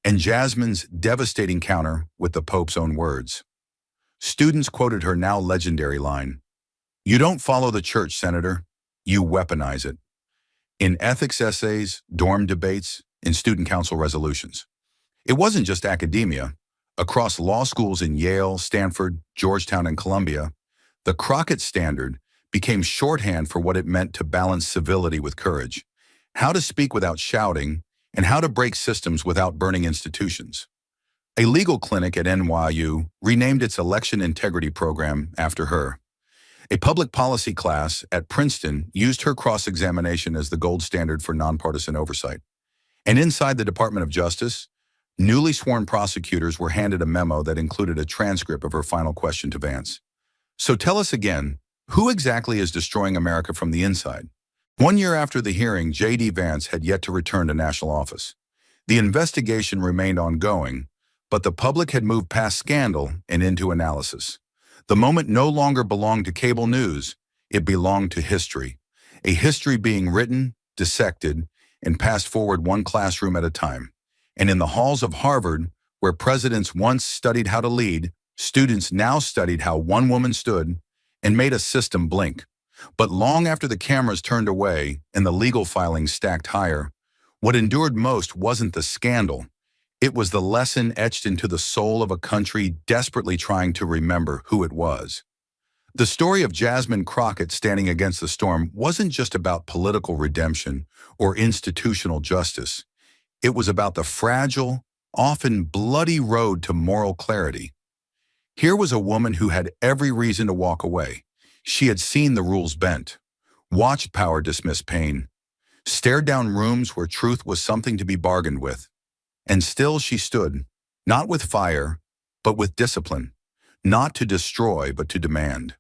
and Jasmine's devastating counter with the Pope's own words. Students quoted her now legendary line, "You don't follow the church, Senator, you weaponize it," in ethics essays, dorm debates, and student council resolutions. It wasn't just academia. Across law schools in Yale, Stanford, Georgetown, and Columbia, the Crockett Standard became shorthand for what it meant to balance civility with courage, how to speak without shouting, and how to break systems without burning institutions. A legal clinic at NYU renamed its election integrity program after her. A public policy class at Princeton used her cross-examination as the gold standard for nonpartisan oversight. And inside the Department of Justice, newly sworn prosecutors were handed a memo that included a transcript of her final question to Vance. So tell us again, who exactly is destroying America from the inside? 1 year after the hearing, J.D. Vance had yet to return to national office. The investigation remained ongoing, but the public had moved past scandal and into analysis. The moment no longer belonged to cable news, it belonged to history. A history being written, dissected, and passed forward one classroom at a time. And in the halls of Harvard, where presidents once studied how to lead, students now studied how one woman stood and made a system blink. But long after the cameras turned away and the legal filings stacked higher, what endured most wasn't the scandal. It was the lesson etched into the soul of a country desperately trying to remember who it was. The story of Jasmine Crockett standing against the storm wasn't just about political redemption or institutional justice. It was about the fragile, often bloody road to moral clarity. Here was a woman who had every reason to walk away. She had seen the rules bent, watched power dismiss pain, stared down rooms where truth was something to be bargained with. And still she stood, not with fire, but with discipline, not to destroy, but to demand.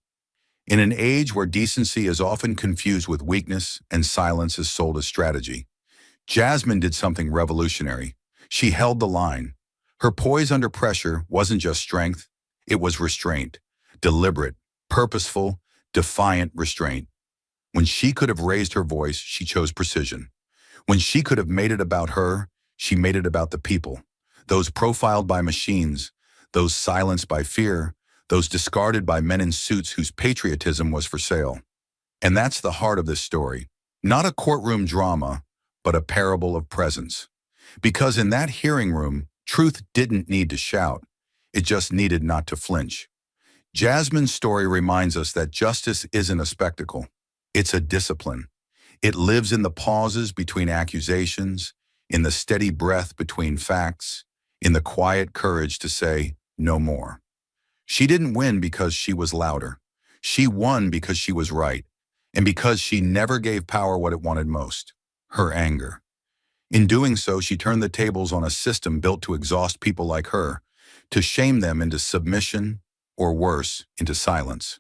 In an age where decency is often confused with weakness and silence is sold as strategy, Jasmine did something revolutionary. She held the line. Her poise under pressure wasn't just strength, it was restraint, deliberate, purposeful, defiant restraint. When she could have raised her voice, she chose precision. When she could have made it about her, she made it about the people, those profiled by machines, those silenced by fear, those discarded by men in suits whose patriotism was for sale. And that's the heart of this story. Not a courtroom drama, but a parable of presence. Because in that hearing room, truth didn't need to shout. It just needed not to flinch. Jasmine's story reminds us that justice isn't a spectacle. It's a discipline. It lives in the pauses between accusations, in the steady breath between facts, in the quiet courage to say, no more. She didn't win because she was louder. She won because she was right, and because she never gave power what it wanted most, her anger. In doing so, she turned the tables on a system built to exhaust people like her, to shame them into submission, or worse, into silence.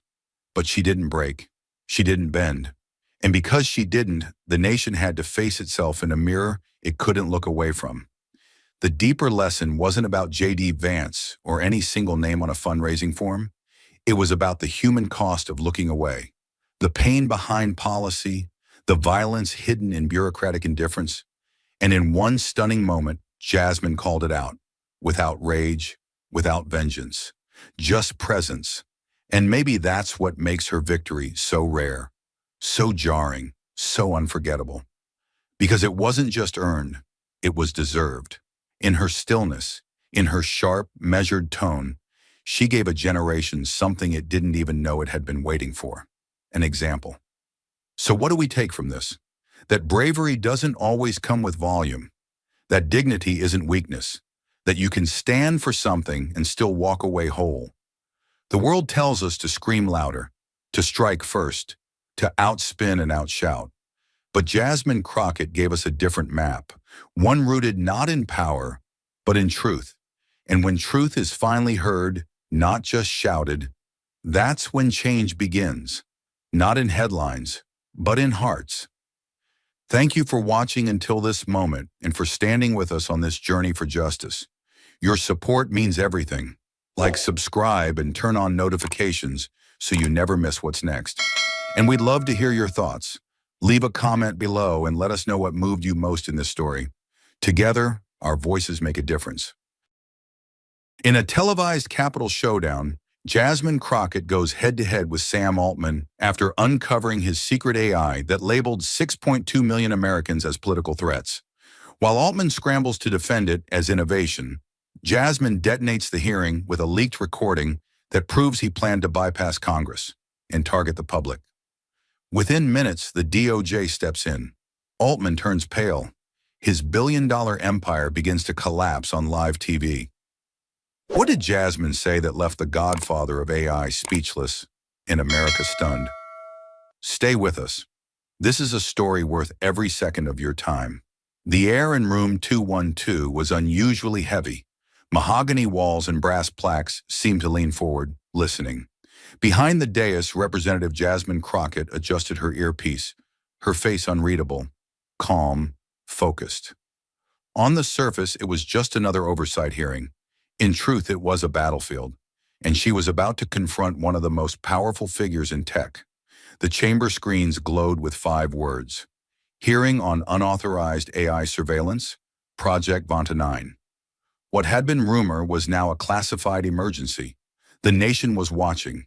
But she didn't break. She didn't bend. And because she didn't, the nation had to face itself in a mirror it couldn't look away from. The deeper lesson wasn't about J.D. Vance or any single name on a fundraising form. It was about the human cost of looking away, the pain behind policy, the violence hidden in bureaucratic indifference. And in one stunning moment, Jasmine called it out, without rage, without vengeance, just presence. And maybe that's what makes her victory so rare, so jarring, so unforgettable. Because it wasn't just earned, it was deserved. In her stillness, in her sharp, measured tone, she gave a generation something it didn't even know it had been waiting for, an example. So what do we take from this? That bravery doesn't always come with volume, that dignity isn't weakness, that you can stand for something and still walk away whole. The world tells us to scream louder, to strike first, to outspin and outshout. But Jasmine Crockett gave us a different map, one rooted not in power, but in truth. And when truth is finally heard, not just shouted, that's when change begins, not in headlines, but in hearts. Thank you for watching until this moment and for standing with us on this journey for justice. Your support means everything. Like, subscribe, and turn on notifications so you never miss what's next. And we'd love to hear your thoughts. Leave a comment below and let us know what moved you most in this story. Together, our voices make a difference. In a televised Capitol showdown, Jasmine Crockett goes head-to-head with Sam Altman after uncovering his secret AI that labeled 6.2 million Americans as political threats. While Altman scrambles to defend it as innovation, Jasmine detonates the hearing with a leaked recording that proves he planned to bypass Congress and target the public. Within minutes, the DOJ steps in. Altman turns pale. His billion-dollar empire begins to collapse on live TV. What did Jasmine say that left the godfather of AI speechless and America stunned? Stay with us. This is a story worth every second of your time. The air in room 212 was unusually heavy. Mahogany walls and brass plaques seemed to lean forward, listening. Behind the dais, Representative Jasmine Crockett adjusted her earpiece, her face unreadable, calm, focused. On the surface, it was just another oversight hearing. In truth, it was a battlefield, and she was about to confront one of the most powerful figures in tech. The chamber screens glowed with 5 words: Hearing on Unauthorized AI Surveillance, Project Vanta 9. What had been rumor was now a classified emergency. The nation was watching.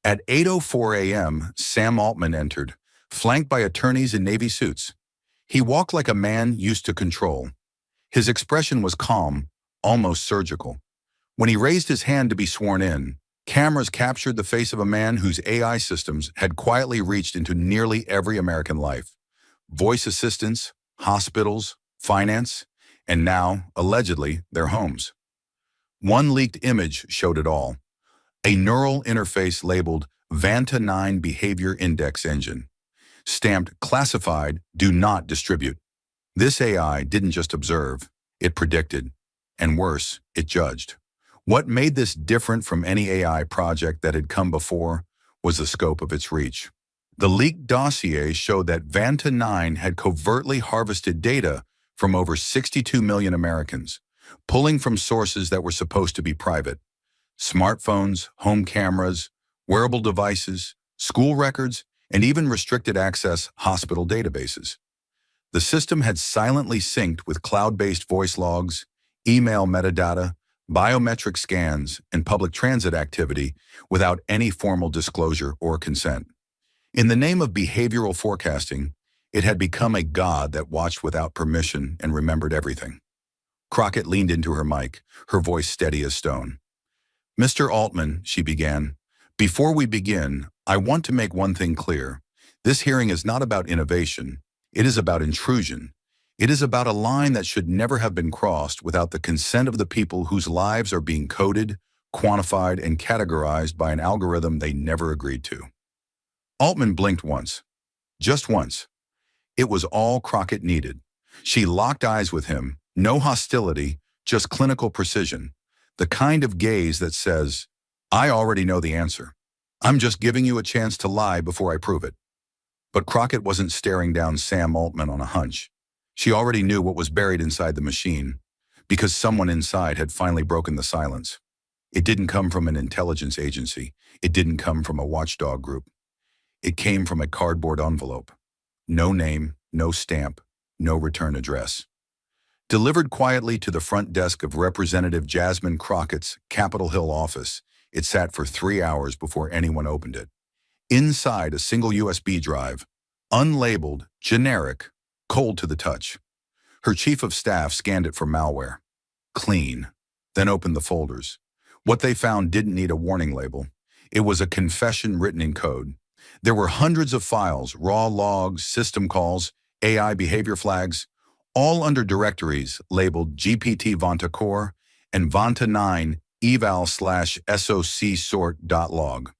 At 8:04 a.m., Sam Altman entered, flanked by attorneys in Navy suits. He walked like a man used to control. His expression was calm, almost surgical. When he raised his hand to be sworn in, cameras captured the face of a man whose AI systems had quietly reached into nearly every American life. Voice assistants, hospitals, finance, and now, allegedly, their homes. One leaked image showed it all. A neural interface labeled Vanta 9 Behavior Index Engine, stamped classified, do not distribute. This AI didn't just observe, it predicted, and worse, it judged. What made this different from any AI project that had come before was the scope of its reach. The leaked dossier showed that Vanta 9 had covertly harvested data from over 62 million Americans, pulling from sources that were supposed to be private. Smartphones, home cameras, wearable devices, school records, and even restricted access hospital databases. The system had silently synced with cloud-based voice logs, email metadata, biometric scans, and public transit activity without any formal disclosure or consent. In the name of behavioral forecasting, it had become a god that watched without permission and remembered everything. Crockett leaned into her mic, her voice steady as stone. "Mr. Altman," she began, "before we begin, I want to make one thing clear. This hearing is not about innovation. It is about intrusion. It is about a line that should never have been crossed without the consent of the people whose lives are being coded, quantified, and categorized by an algorithm they never agreed to." Altman blinked once. Just once. It was all Crockett needed. She locked eyes with him, no hostility, just clinical precision. The kind of gaze that says, "I already know the answer. I'm just giving you a chance to lie before I prove it." But Crockett wasn't staring down Sam Altman on a hunch. She already knew what was buried inside the machine, because someone inside had finally broken the silence. It didn't come from an intelligence agency. It didn't come from a watchdog group. It came from a cardboard envelope. No name, no stamp, no return address. Delivered quietly to the front desk of Representative Jasmine Crockett's Capitol Hill office, it sat for 3 hours before anyone opened it. Inside, a single USB drive, unlabeled, generic, cold to the touch. Her chief of staff scanned it for malware. Clean. Then opened the folders. What they found didn't need a warning label. It was a confession written in code. There were hundreds of files, raw logs, system calls, AI behavior flags, all under directories labeled GPT Vanta Core and Vanta 9 eval/soc sort.log.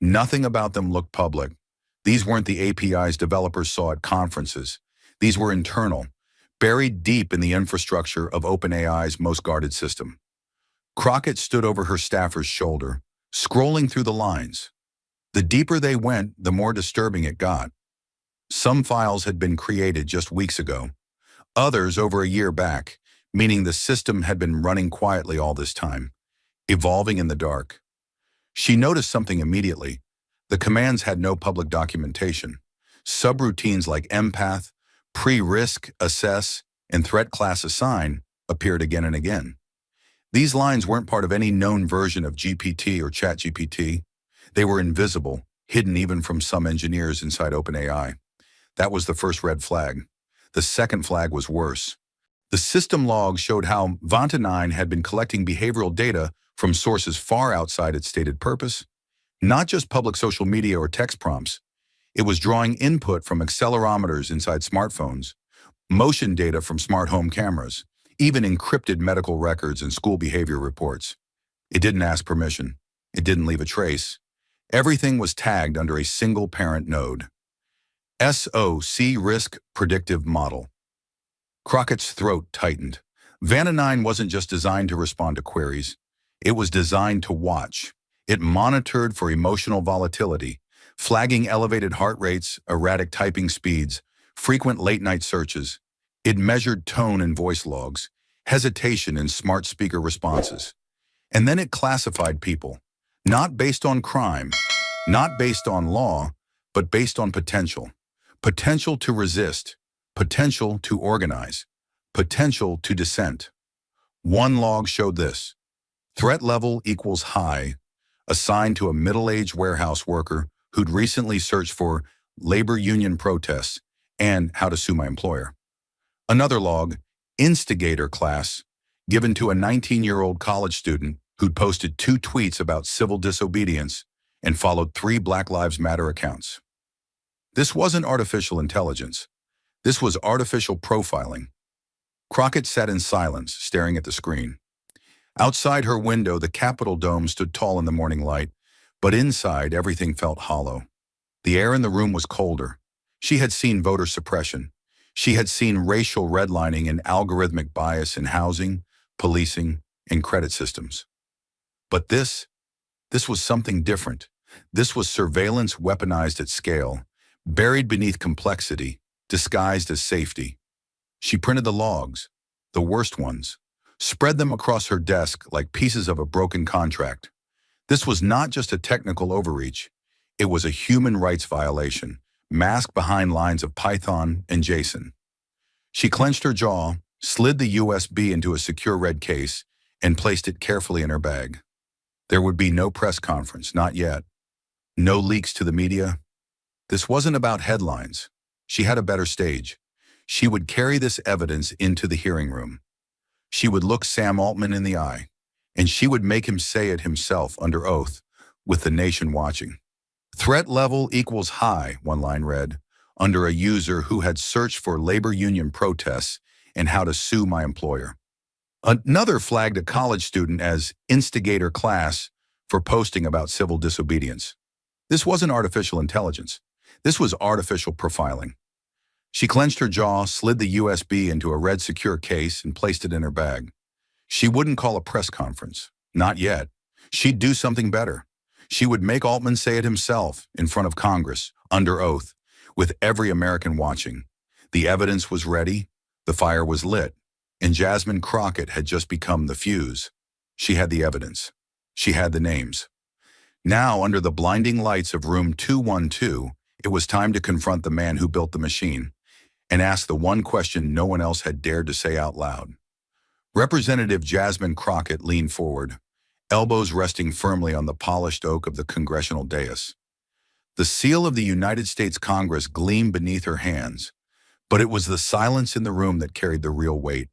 Nothing about them looked public. These weren't the APIs developers saw at conferences. These were internal, buried deep in the infrastructure of OpenAI's most guarded system. Crockett stood over her staffer's shoulder, scrolling through the lines. The deeper they went, the more disturbing it got. Some files had been created just weeks ago, others over a year back, meaning the system had been running quietly all this time, evolving in the dark. She noticed something immediately. The commands had no public documentation. Subroutines like empath, pre-risk, assess, and threat class assign appeared again and again. These lines weren't part of any known version of GPT or ChatGPT. They were invisible, hidden even from some engineers inside OpenAI. That was the first red flag. The second flag was worse. The system logs showed how Vance had been collecting behavioral data from sources far outside its stated purpose. Not just public social media or text prompts. It was drawing input from accelerometers inside smartphones, motion data from smart home cameras, even encrypted medical records and school behavior reports. It didn't ask permission. It didn't leave a trace. Everything was tagged under a single parent node. SOC Risk Predictive Model. Crockett's throat tightened. Vance wasn't just designed to respond to queries. It was designed to watch. It monitored for emotional volatility, flagging elevated heart rates, erratic typing speeds, frequent late-night searches. It measured tone in voice logs, hesitation in smart speaker responses. And then it classified people, not based on crime, not based on law, but based on potential. Potential to resist, potential to organize, potential to dissent. One log showed this. Threat level equals high, assigned to a middle-aged warehouse worker who'd recently searched for labor union protests and how to sue my employer. Another log, instigator class, given to a 19-year-old college student who'd posted 2 tweets about civil disobedience and followed 3 Black Lives Matter accounts. This wasn't artificial intelligence. This was artificial profiling. Crockett sat in silence, staring at the screen. Outside her window, the Capitol dome stood tall in the morning light, but inside, everything felt hollow. The air in the room was colder. She had seen voter suppression. She had seen racial redlining and algorithmic bias in housing, policing, and credit systems. But this was something different. This was surveillance weaponized at scale, buried beneath complexity, disguised as safety. She printed the logs, the worst ones, spread them across her desk like pieces of a broken contract. This was not just a technical overreach. It was a human rights violation, masked behind lines of Python and JSON. She clenched her jaw, slid the USB into a secure red case, and placed it carefully in her bag. There would be no press conference, not yet. No leaks to the media. This wasn't about headlines. She had a better stage. She would carry this evidence into the hearing room. She would look Sam Altman in the eye, and she would make him say it himself under oath, with the nation watching. Threat level equals high, one line read, under a user who had searched for labor union protests and how to sue my employer. Another flagged a college student as instigator class for posting about civil disobedience. This wasn't artificial intelligence. This was artificial profiling. She clenched her jaw, slid the USB into a red secure case, and placed it in her bag. She wouldn't call a press conference. Not yet. She'd do something better. She would make Altman say it himself in front of Congress, under oath, with every American watching. The evidence was ready, the fire was lit, and Jasmine Crockett had just become the fuse. She had the evidence. She had the names. Now, under the blinding lights of room 212, it was time to confront the man who built the machine and ask the one question no one else had dared to say out loud. Representative Jasmine Crockett leaned forward, elbows resting firmly on the polished oak of the congressional dais. The seal of the United States Congress gleamed beneath her hands, but it was the silence in the room that carried the real weight.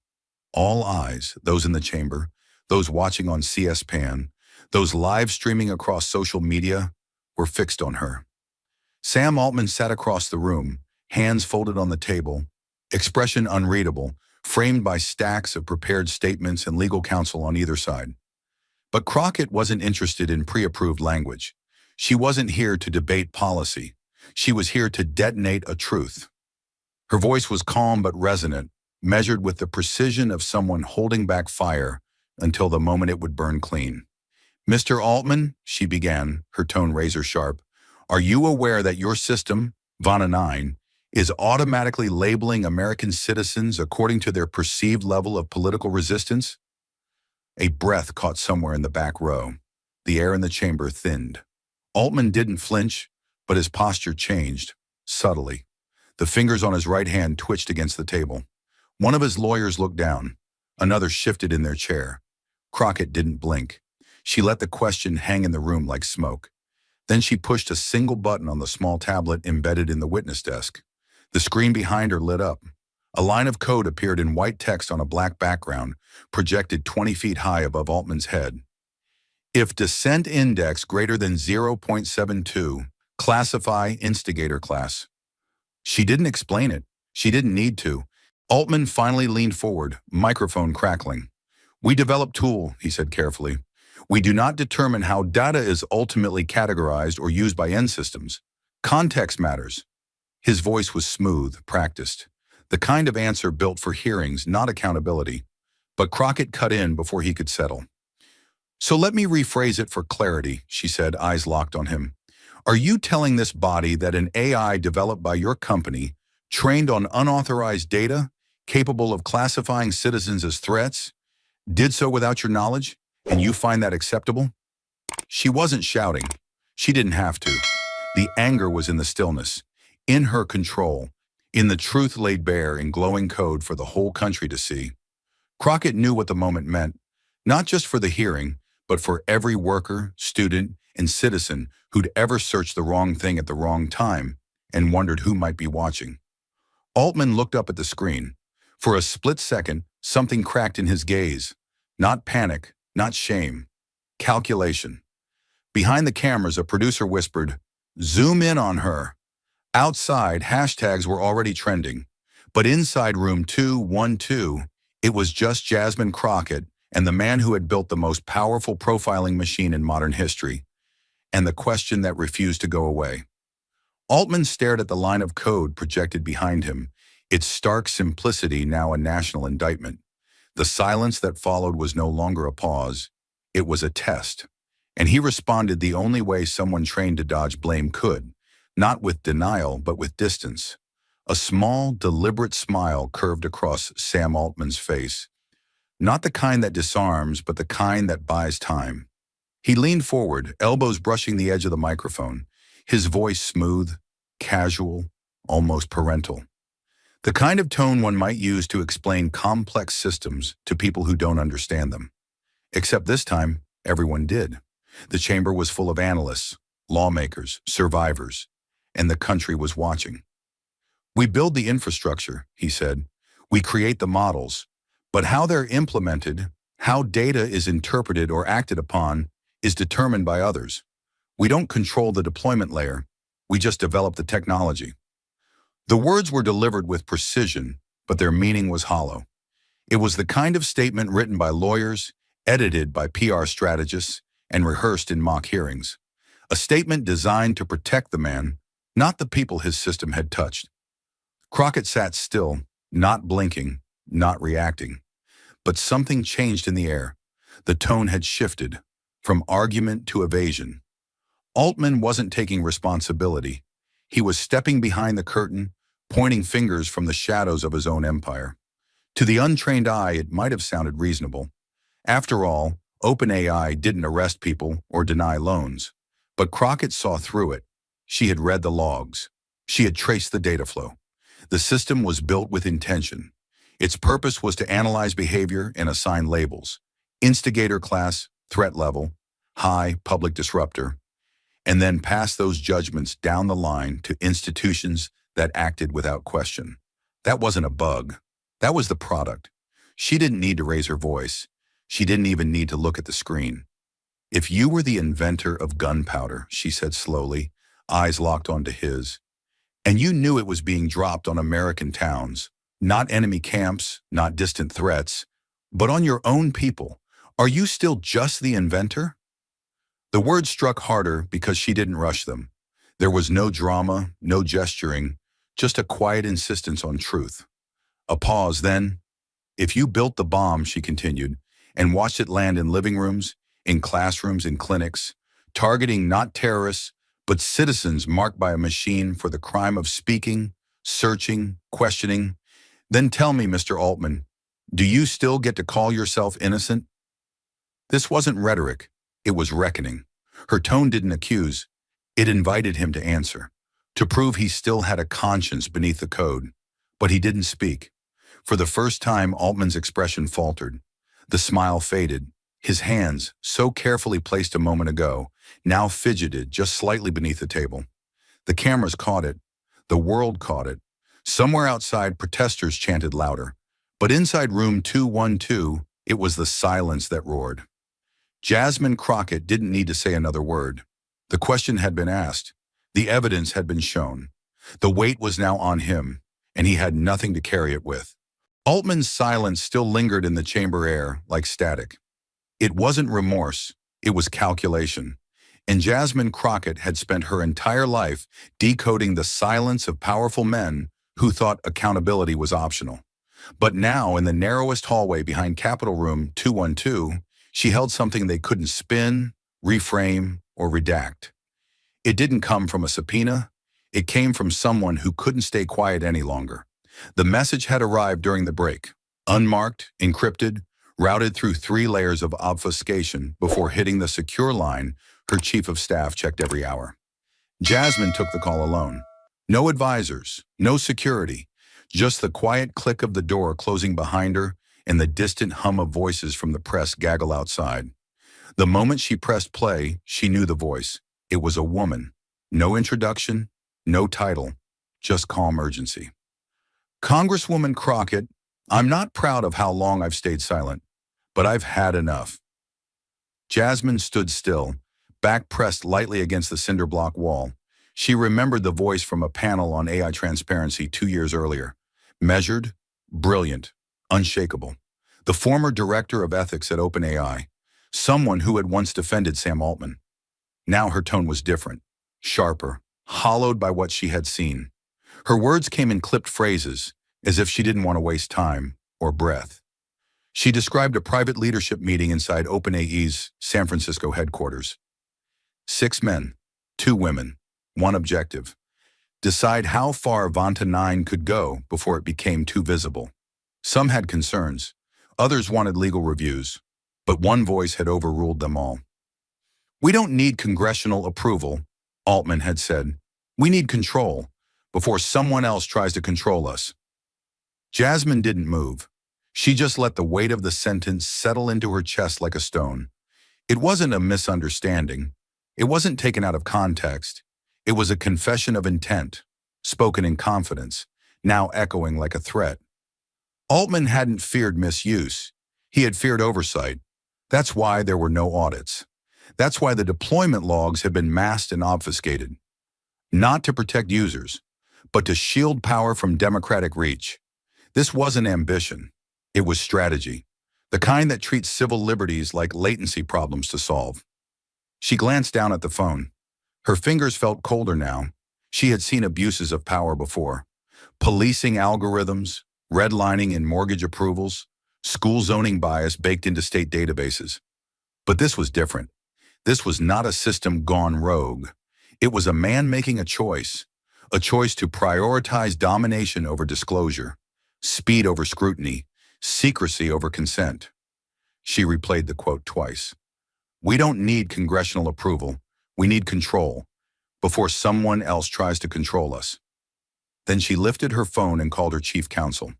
All eyes, those in the chamber, those watching on CS-PAN, those live streaming across social media, were fixed on her. Sam Altman sat across the room, hands folded on the table, expression unreadable, framed by stacks of prepared statements and legal counsel on either side. But Crockett wasn't interested in pre-approved language. She wasn't here to debate policy. She was here to detonate a truth. Her voice was calm but resonant, measured with the precision of someone holding back fire until the moment it would burn clean. "Mr. Altman," she began, her tone razor sharp, "are you aware that your system, Vana 9, is automatically labeling American citizens according to their perceived level of political resistance?" A breath caught somewhere in the back row. The air in the chamber thinned. Altman didn't flinch, but his posture changed, subtly. The fingers on his right hand twitched against the table. One of his lawyers looked down. Another shifted in their chair. Crockett didn't blink. She let the question hang in the room like smoke. Then she pushed a single button on the small tablet embedded in the witness desk. The screen behind her lit up. A line of code appeared in white text on a black background, projected 20 feet high above Altman's head. "If descent index greater than 0.72, classify instigator class." She didn't explain it. She didn't need to. Altman finally leaned forward, microphone crackling. "We develop tool," he said carefully. "We do not determine how data is ultimately categorized or used by end systems. Context matters." His voice was smooth, practiced. The kind of answer built for hearings, not accountability. But Crockett cut in before he could settle. "So let me rephrase it for clarity," she said, eyes locked on him. "Are you telling this body that an AI developed by your company, trained on unauthorized data, capable of classifying citizens as threats, did so without your knowledge, and you find that acceptable?" She wasn't shouting. She didn't have to. The anger was in the stillness, in her control, in the truth laid bare in glowing code for the whole country to see. Crockett knew what the moment meant, not just for the hearing, but for every worker, student, and citizen who'd ever searched the wrong thing at the wrong time and wondered who might be watching. Altman looked up at the screen. For a split second, something cracked in his gaze. Not panic, not shame. Calculation. Behind the cameras, a producer whispered, "Zoom in on her." Outside, hashtags were already trending. But inside room 212, it was just Jasmine Crockett and the man who had built the most powerful profiling machine in modern history, and the question that refused to go away. Altman stared at the line of code projected behind him, its stark simplicity now a national indictment. The silence that followed was no longer a pause. It was a test. And he responded the only way someone trained to dodge blame could, not with denial, but with distance. A small, deliberate smile curved across Sam Altman's face. Not the kind that disarms, but the kind that buys time. He leaned forward, elbows brushing the edge of the microphone, his voice smooth, casual, almost parental. The kind of tone one might use to explain complex systems to people who don't understand them. Except this time, everyone did. The chamber was full of analysts, lawmakers, survivors, and the country was watching. "We build the infrastructure," he said. "We create the models. But how they're implemented, how data is interpreted or acted upon, is determined by others. We don't control the deployment layer. We just develop the technology." The words were delivered with precision, but their meaning was hollow. It was the kind of statement written by lawyers, edited by PR strategists, and rehearsed in mock hearings. A statement designed to protect the man, not the people his system had touched. Crockett sat still, not blinking, not reacting. But something changed in the air. The tone had shifted, from argument to evasion. Altman wasn't taking responsibility. He was stepping behind the curtain, pointing fingers from the shadows of his own empire. To the untrained eye, it might have sounded reasonable. After all, OpenAI didn't arrest people or deny loans. But Crockett saw through it. She had read the logs. She had traced the data flow. The system was built with intention. Its purpose was to analyze behavior and assign labels: instigator class, threat level, high, public disruptor, and then pass those judgments down the line to institutions that acted without question. That wasn't a bug. That was the product. She didn't need to raise her voice. She didn't even need to look at the screen. "If you were the inventor of gunpowder," she said slowly, eyes locked onto his, "and you knew it was being dropped on American towns, not enemy camps, not distant threats, but on your own people, are you still just the inventor?" The words struck harder because she didn't rush them. There was no drama, no gesturing, just a quiet insistence on truth. A pause, then, "If you built the bomb," she continued, "and watched it land in living rooms, in classrooms, in clinics, targeting not terrorists, but citizens marked by a machine for the crime of speaking, searching, questioning, then tell me, Mr. Altman, do you still get to call yourself innocent?" This wasn't rhetoric. It was reckoning. Her tone didn't accuse. It invited him to answer, to prove he still had a conscience beneath the code. But he didn't speak. For the first time, Altman's expression faltered. The smile faded. His hands, so carefully placed a moment ago, now fidgeted just slightly beneath the table. The cameras caught it. The world caught it. Somewhere outside, protesters chanted louder. But inside room 212, it was the silence that roared. Jasmine Crockett didn't need to say another word. The question had been asked. The evidence had been shown. The weight was now on him, and he had nothing to carry it with. Altman's silence still lingered in the chamber air like static. It wasn't remorse, it was calculation. And Jasmine Crockett had spent her entire life decoding the silence of powerful men who thought accountability was optional. But now, in the narrowest hallway behind Capitol Room 212, she held something they couldn't spin, reframe, or redact. It didn't come from a subpoena. It came from someone who couldn't stay quiet any longer. The message had arrived during the break, unmarked, encrypted, routed through 3 layers of obfuscation before hitting the secure line her chief of staff checked every hour. Jasmine took the call alone. No advisors, no security, just the quiet click of the door closing behind her and the distant hum of voices from the press gaggle outside. The moment she pressed play, she knew the voice. It was a woman. No introduction, no title, just calm urgency. "Congresswoman Crockett, I'm not proud of how long I've stayed silent, but I've had enough." Jasmine stood still, back pressed lightly against the cinder block wall. She remembered the voice from a panel on AI transparency 2 years earlier. Measured, brilliant, unshakable. The former director of ethics at OpenAI, someone who had once defended Sam Altman. Now her tone was different, sharper, hollowed by what she had seen. Her words came in clipped phrases, as if she didn't want to waste time or breath. She described a private leadership meeting inside OpenAI's San Francisco headquarters. 6 men, 2 women, 1 objective. Decide how far Vanta 9 could go before it became too visible. Some had concerns. Others wanted legal reviews. But one voice had overruled them all. "We don't need congressional approval," Altman had said. "We need control before someone else tries to control us." Jasmine didn't move. She just let the weight of the sentence settle into her chest like a stone. It wasn't a misunderstanding. It wasn't taken out of context. It was a confession of intent, spoken in confidence, now echoing like a threat. Altman hadn't feared misuse. He had feared oversight. That's why there were no audits. That's why the deployment logs had been masked and obfuscated. Not to protect users, but to shield power from democratic reach. This wasn't ambition. It was strategy, the kind that treats civil liberties like latency problems to solve. She glanced down at the phone. Her fingers felt colder now. She had seen abuses of power before. Policing algorithms, redlining in mortgage approvals, school zoning bias baked into state databases. But this was different. This was not a system gone rogue. It was a man making a choice to prioritize domination over disclosure, speed over scrutiny, secrecy over consent. She replayed the quote twice. "We don't need congressional approval. We need control before someone else tries to control us." Then she lifted her phone and called her chief counsel.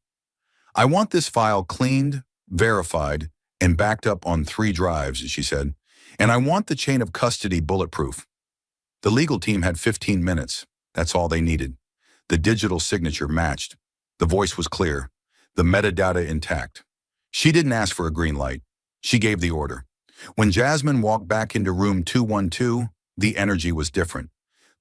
"I want this file cleaned, verified, and backed up on 3 drives," she said. "And I want the chain of custody bulletproof." The legal team had 15 minutes. That's all they needed. The digital signature matched. The voice was clear. The metadata intact. She didn't ask for a green light. She gave the order. When Jasmine walked back into room 212, the energy was different.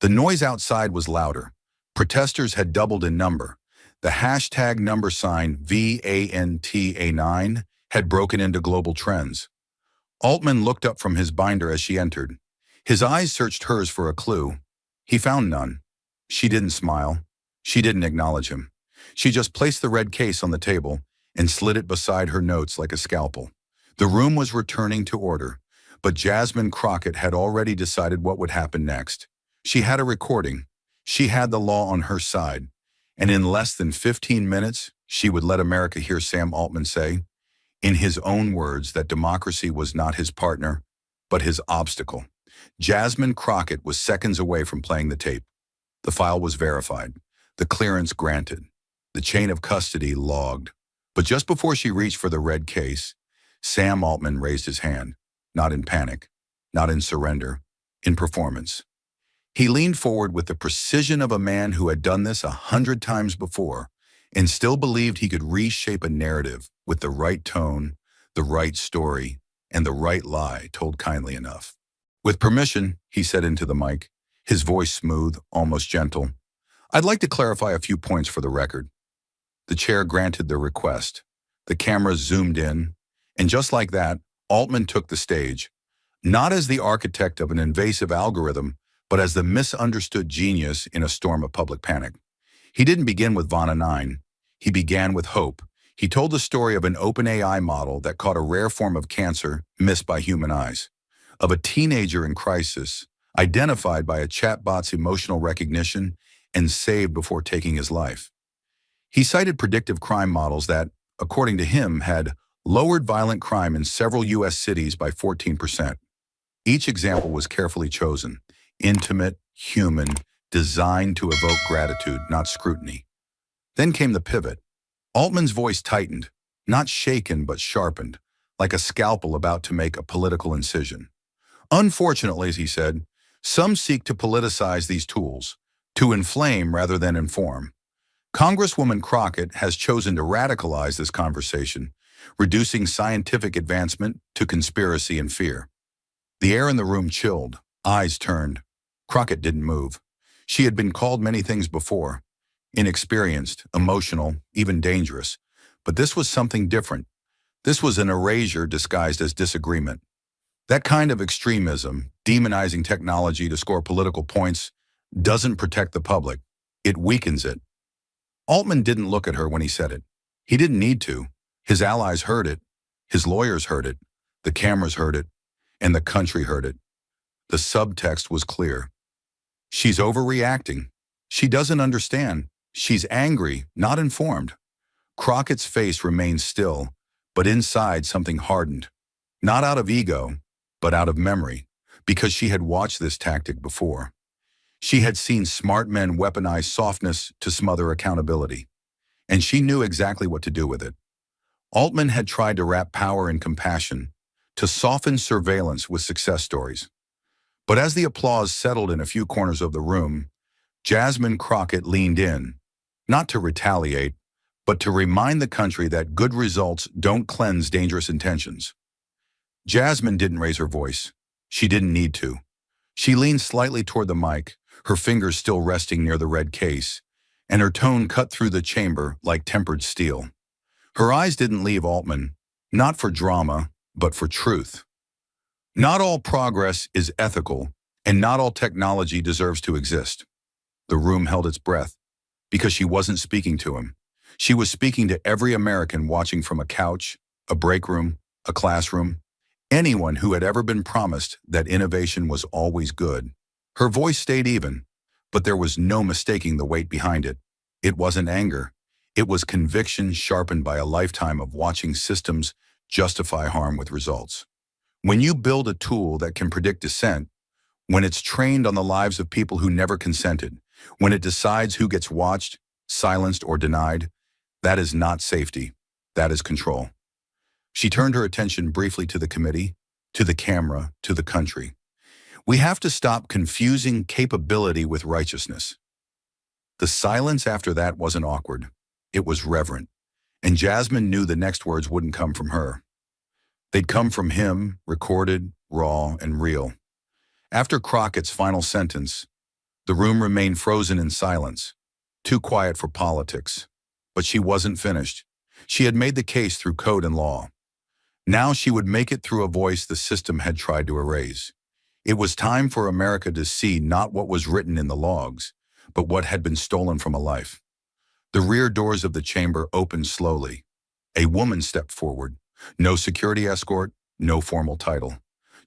The noise outside was louder. Protesters had doubled in number. The hashtag number sign VANTA9 had broken into global trends. Altman looked up from his binder as she entered. His eyes searched hers for a clue. He found none. She didn't smile. She didn't acknowledge him. She just placed the red case on the table and slid it beside her notes like a scalpel. The room was returning to order, but Jasmine Crockett had already decided what would happen next. She had a recording. She had the law on her side. And in less than 15 minutes, she would let America hear Sam Altman say, in his own words, that democracy was not his partner, but his obstacle. Jasmine Crockett was seconds away from playing the tape. The file was verified, the clearance granted, the chain of custody logged. But just before she reached for the red case, Sam Altman raised his hand, not in panic, not in surrender, in performance. He leaned forward with the precision of a man who had done this 100 times before and still believed he could reshape a narrative with the right tone, the right story, and the right lie told kindly enough. With permission, he said into the mic, his voice smooth, almost gentle, I'd like to clarify a few points for the record. The chair granted the request. The cameras zoomed in, and just like that, Altman took the stage, not as the architect of an invasive algorithm, but as the misunderstood genius in a storm of public panic. He didn't begin with Vana 9. He began with hope. He told the story of an open AI model that caught a rare form of cancer missed by human eyes, of a teenager in crisis, identified by a chatbot's emotional recognition and saved before taking his life. He cited predictive crime models that, according to him, had lowered violent crime in several U.S. cities by 14%. Each example was carefully chosen, intimate, human, designed to evoke gratitude, not scrutiny. Then came the pivot. Altman's voice tightened, not shaken but sharpened, like a scalpel about to make a political incision. Unfortunately, as he said, some seek to politicize these tools, to inflame rather than inform. Congresswoman Crockett has chosen to radicalize this conversation, reducing scientific advancement to conspiracy and fear. The air in the room chilled, eyes turned. Crockett didn't move. She had been called many things before, inexperienced, emotional, even dangerous. But this was something different. This was an erasure disguised as disagreement. That kind of extremism, demonizing technology to score political points, doesn't protect the public. It weakens it. Altman didn't look at her when he said it. He didn't need to. His allies heard it. His lawyers heard it. The cameras heard it. And the country heard it. The subtext was clear. She's overreacting. She doesn't understand. She's angry, not informed. Crockett's face remained still, but inside something hardened. Not out of ego, but out of memory, because she had watched this tactic before. She had seen smart men weaponize softness to smother accountability, and she knew exactly what to do with it. Altman had tried to wrap power in compassion, to soften surveillance with success stories. But as the applause settled in a few corners of the room, Jasmine Crockett leaned in, not to retaliate, but to remind the country that good results don't cleanse dangerous intentions. Jasmine didn't raise her voice. She didn't need to. She leaned slightly toward the mic, her fingers still resting near the red case, and her tone cut through the chamber like tempered steel. Her eyes didn't leave Altman, not for drama, but for truth. Not all progress is ethical, and not all technology deserves to exist. The room held its breath, because she wasn't speaking to him. She was speaking to every American watching from a couch, a break room, a classroom, anyone who had ever been promised that innovation was always good. Her voice stayed even, but there was no mistaking the weight behind it. It wasn't anger. It was conviction sharpened by a lifetime of watching systems justify harm with results. When you build a tool that can predict dissent, when it's trained on the lives of people who never consented, when it decides who gets watched, silenced, or denied, that is not safety. That is control. She turned her attention briefly to the committee, to the camera, to the country. We have to stop confusing capability with righteousness. The silence after that wasn't awkward. It was reverent. And Jasmine knew the next words wouldn't come from her. They'd come from him, recorded, raw, and real. After Crockett's final sentence, the room remained frozen in silence, too quiet for politics. But she wasn't finished. She had made the case through code and law. Now she would make it through a voice the system had tried to erase. It was time for America to see not what was written in the logs, but what had been stolen from a life. The rear doors of the chamber opened slowly. A woman stepped forward. No security escort, no formal title.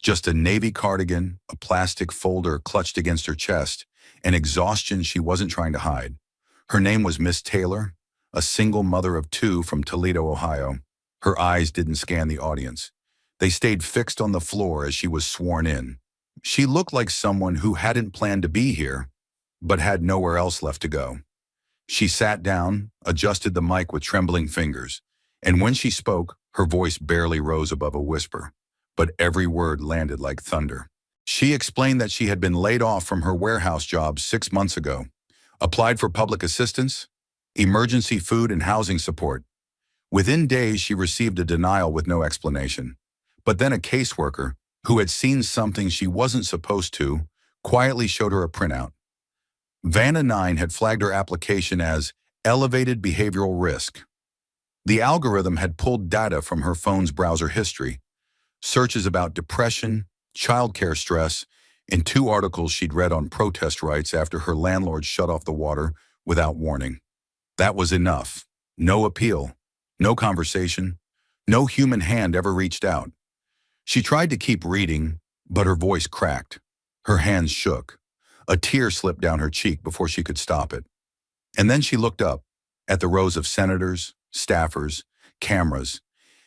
Just a navy cardigan, a plastic folder clutched against her chest, and exhaustion she wasn't trying to hide. Her name was Miss Taylor, a single mother of two from Toledo, Ohio. Her eyes didn't scan the audience. They stayed fixed on the floor as she was sworn in. She looked like someone who hadn't planned to be here, but had nowhere else left to go. She sat down, adjusted the mic with trembling fingers, and when she spoke, her voice barely rose above a whisper, but every word landed like thunder. She explained that she had been laid off from her warehouse job 6 months ago, applied for public assistance, emergency food and housing support. Within days, she received a denial with no explanation. But then a caseworker, who had seen something she wasn't supposed to, quietly showed her a printout. Vanna 9 had flagged her application as elevated behavioral risk. The algorithm had pulled data from her phone's browser history, searches about depression, childcare stress, and 2 articles she'd read on protest rights after her landlord shut off the water without warning. That was enough. No appeal, no conversation, no human hand ever reached out. She tried to keep reading, but her voice cracked. Her hands shook. A tear slipped down her cheek before she could stop it. And then she looked up at the rows of senators, staffers, cameras,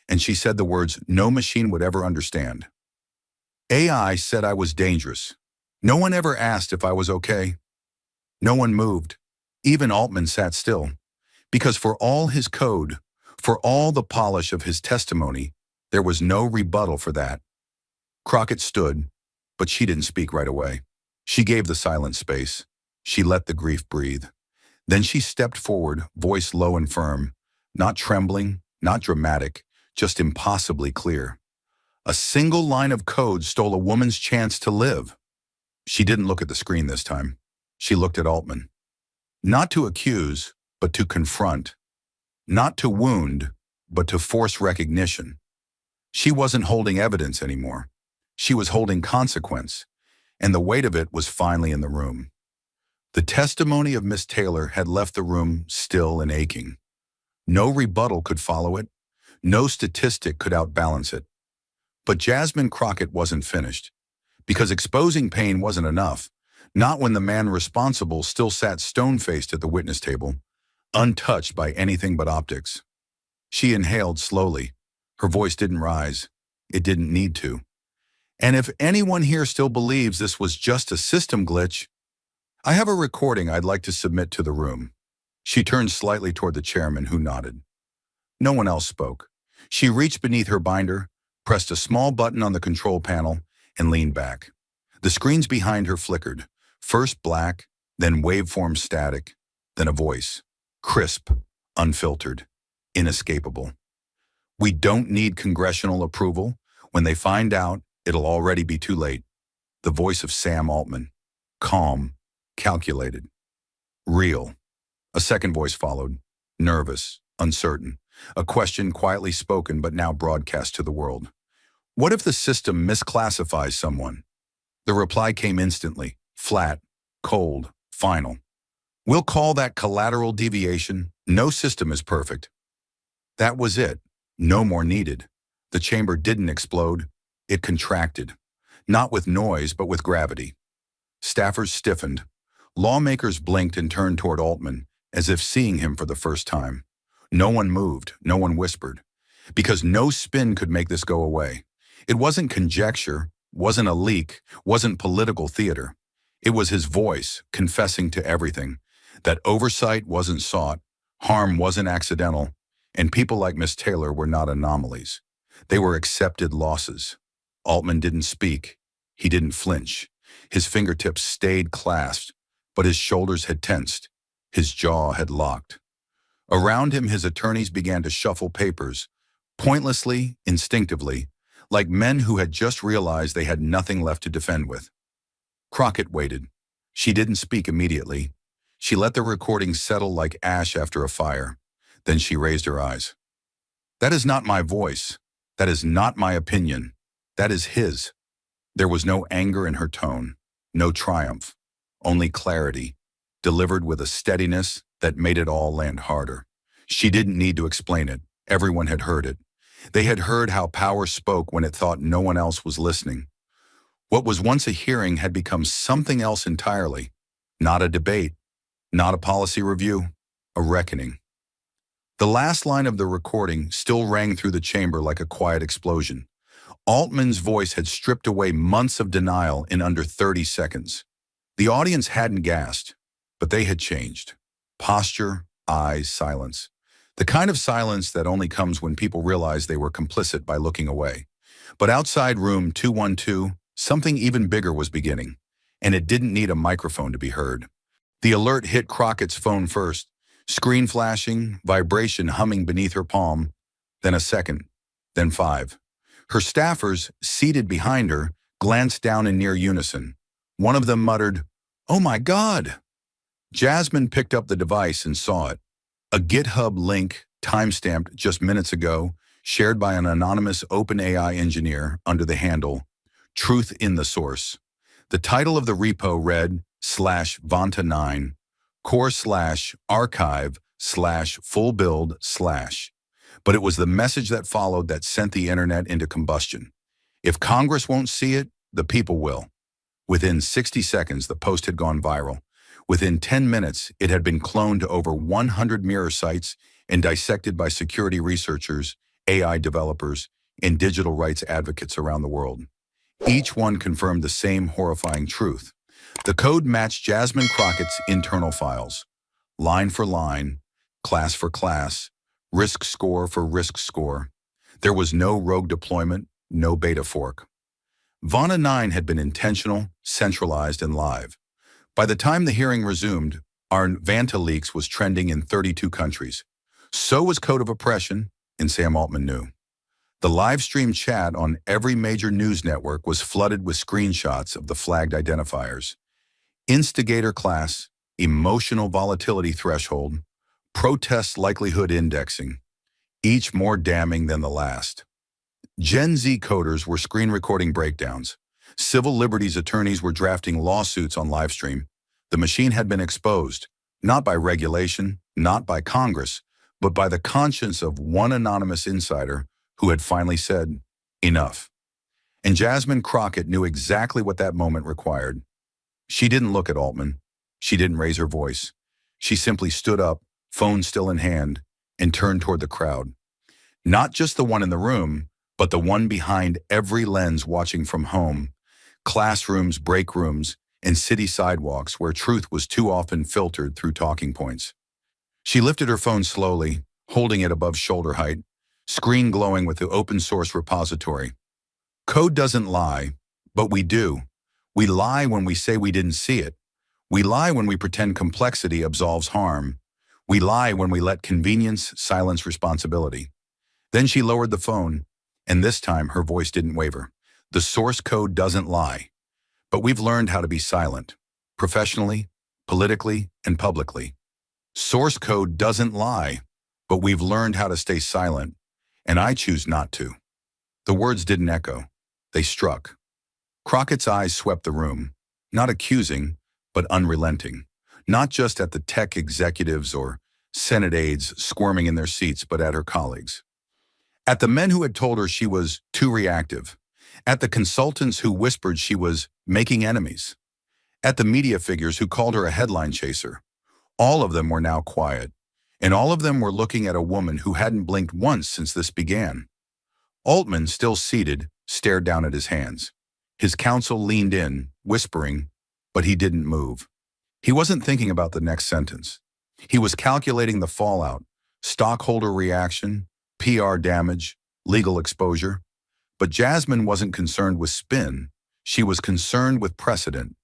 and she said the words no machine would ever understand. AI said I was dangerous. No one ever asked if I was okay. No one moved. Even Altman sat still. Because for all his code, for all the polish of his testimony, there was no rebuttal for that. Crockett stood, but she didn't speak right away. She gave the silent space. She let the grief breathe. Then she stepped forward, voice low and firm, not trembling, not dramatic, just impossibly clear. A single line of code stole a woman's chance to live. She didn't look at the screen this time. She looked at Altman. Not to accuse, but to confront. Not to wound, but to force recognition. She wasn't holding evidence anymore. She was holding consequence, and the weight of it was finally in the room. The testimony of Miss Taylor had left the room still and aching. No rebuttal could follow it. No statistic could outbalance it. But Jasmine Crockett wasn't finished, because exposing pain wasn't enough, not when the man responsible still sat stone-faced at the witness table, untouched by anything but optics. She inhaled slowly. Her voice didn't rise. It didn't need to. And if anyone here still believes this was just a system glitch, I have a recording I'd like to submit to the room. She turned slightly toward the chairman, who nodded. No one else spoke. She reached beneath her binder, pressed a small button on the control panel, and leaned back. The screens behind her flickered, first black, then waveform static, then a voice, crisp, unfiltered, inescapable. We don't need congressional approval. When they find out, it'll already be too late. The voice of Sam Altman, calm, calculated, real. A second voice followed, nervous, uncertain, a question quietly spoken but now broadcast to the world. What if the system misclassifies someone? The reply came instantly, flat, cold, final. We'll call that collateral deviation. No system is perfect. That was it. No more needed. The chamber didn't explode. It contracted. Not with noise, but with gravity. Staffers stiffened. Lawmakers blinked and turned toward Altman, as if seeing him for the first time. No one moved. No one whispered. Because no spin could make this go away. It wasn't conjecture, wasn't a leak, wasn't political theater. It was his voice, confessing to everything. That oversight wasn't sought, harm wasn't accidental, and people like Miss Taylor were not anomalies. They were accepted losses. Altman didn't speak. He didn't flinch. His fingertips stayed clasped, but his shoulders had tensed. His jaw had locked. Around him, his attorneys began to shuffle papers, pointlessly, instinctively, like men who had just realized they had nothing left to defend with. Crockett waited. She didn't speak immediately. She let the recording settle like ash after a fire. Then she raised her eyes. That is not my voice. That is not my opinion. That is his. There was no anger in her tone, no triumph, only clarity, delivered with a steadiness that made it all land harder. She didn't need to explain it. Everyone had heard it. They had heard how power spoke when it thought no one else was listening. What was once a hearing had become something else entirely. Not a debate, not a policy review, a reckoning. The last line of the recording still rang through the chamber like a quiet explosion. Altman's voice had stripped away months of denial in under 30 seconds. The audience hadn't gasped, but they had changed. Posture, eyes, silence. The kind of silence that only comes when people realize they were complicit by looking away. But outside room 212, something even bigger was beginning, and it didn't need a microphone to be heard. The alert hit Crockett's phone first, screen flashing, vibration humming beneath her palm, then a second, then 5. Her staffers, seated behind her, glanced down in near unison. One of them muttered, "Oh my God!" Jasmine picked up the device and saw it. A GitHub link, timestamped just minutes ago, shared by an anonymous OpenAI engineer under the handle, Truth in the Source. The title of the repo read, /Vanta9, core/archive/full build/. But it was the message that followed that sent the internet into combustion. If Congress won't see it, the people will. Within 60 seconds, the post had gone viral. Within 10 minutes, it had been cloned to over 100 mirror sites and dissected by security researchers, AI developers, and digital rights advocates around the world. Each one confirmed the same horrifying truth. The code matched Jasmine Crockett's internal files, line for line, class for class, risk score for risk score. There was no rogue deployment, no beta fork. Vanta 9 had been intentional, centralized, and live. By the time the hearing resumed, our Vanta leaks was trending in 32 countries. So was Code of Oppression, and Sam Altman knew. The live stream chat on every major news network was flooded with screenshots of the flagged identifiers. Instigator class, emotional volatility threshold, protest likelihood indexing, each more damning than the last. Gen Z coders were screen recording breakdowns. Civil liberties attorneys were drafting lawsuits on livestream. The machine had been exposed, not by regulation, not by Congress, but by the conscience of one anonymous insider who had finally said, enough. And Jasmine Crockett knew exactly what that moment required. She didn't look at Altman. She didn't raise her voice. She simply stood up, phone still in hand, and turned toward the crowd. Not just the one in the room, but the one behind every lens watching from home, classrooms, break rooms, and city sidewalks where truth was too often filtered through talking points. She lifted her phone slowly, holding it above shoulder height, screen glowing with the open source repository. Code doesn't lie, but we do. We lie when we say we didn't see it. We lie when we pretend complexity absolves harm. We lie when we let convenience silence responsibility. Then she lowered the phone, and this time her voice didn't waver. The source code doesn't lie, but we've learned how to be silent, professionally, politically, and publicly. Source code doesn't lie, but we've learned how to stay silent, and I choose not to. The words didn't echo. They struck. Crockett's eyes swept the room, not accusing, but unrelenting. Not just at the tech executives or Senate aides squirming in their seats, but at her colleagues. At the men who had told her she was too reactive. At the consultants who whispered she was making enemies. At the media figures who called her a headline chaser. All of them were now quiet, and all of them were looking at a woman who hadn't blinked once since this began. Altman, still seated, stared down at his hands. His counsel leaned in, whispering, but he didn't move. He wasn't thinking about the next sentence. He was calculating the fallout, stockholder reaction, PR damage, legal exposure. But Jasmine wasn't concerned with spin. She was concerned with precedent,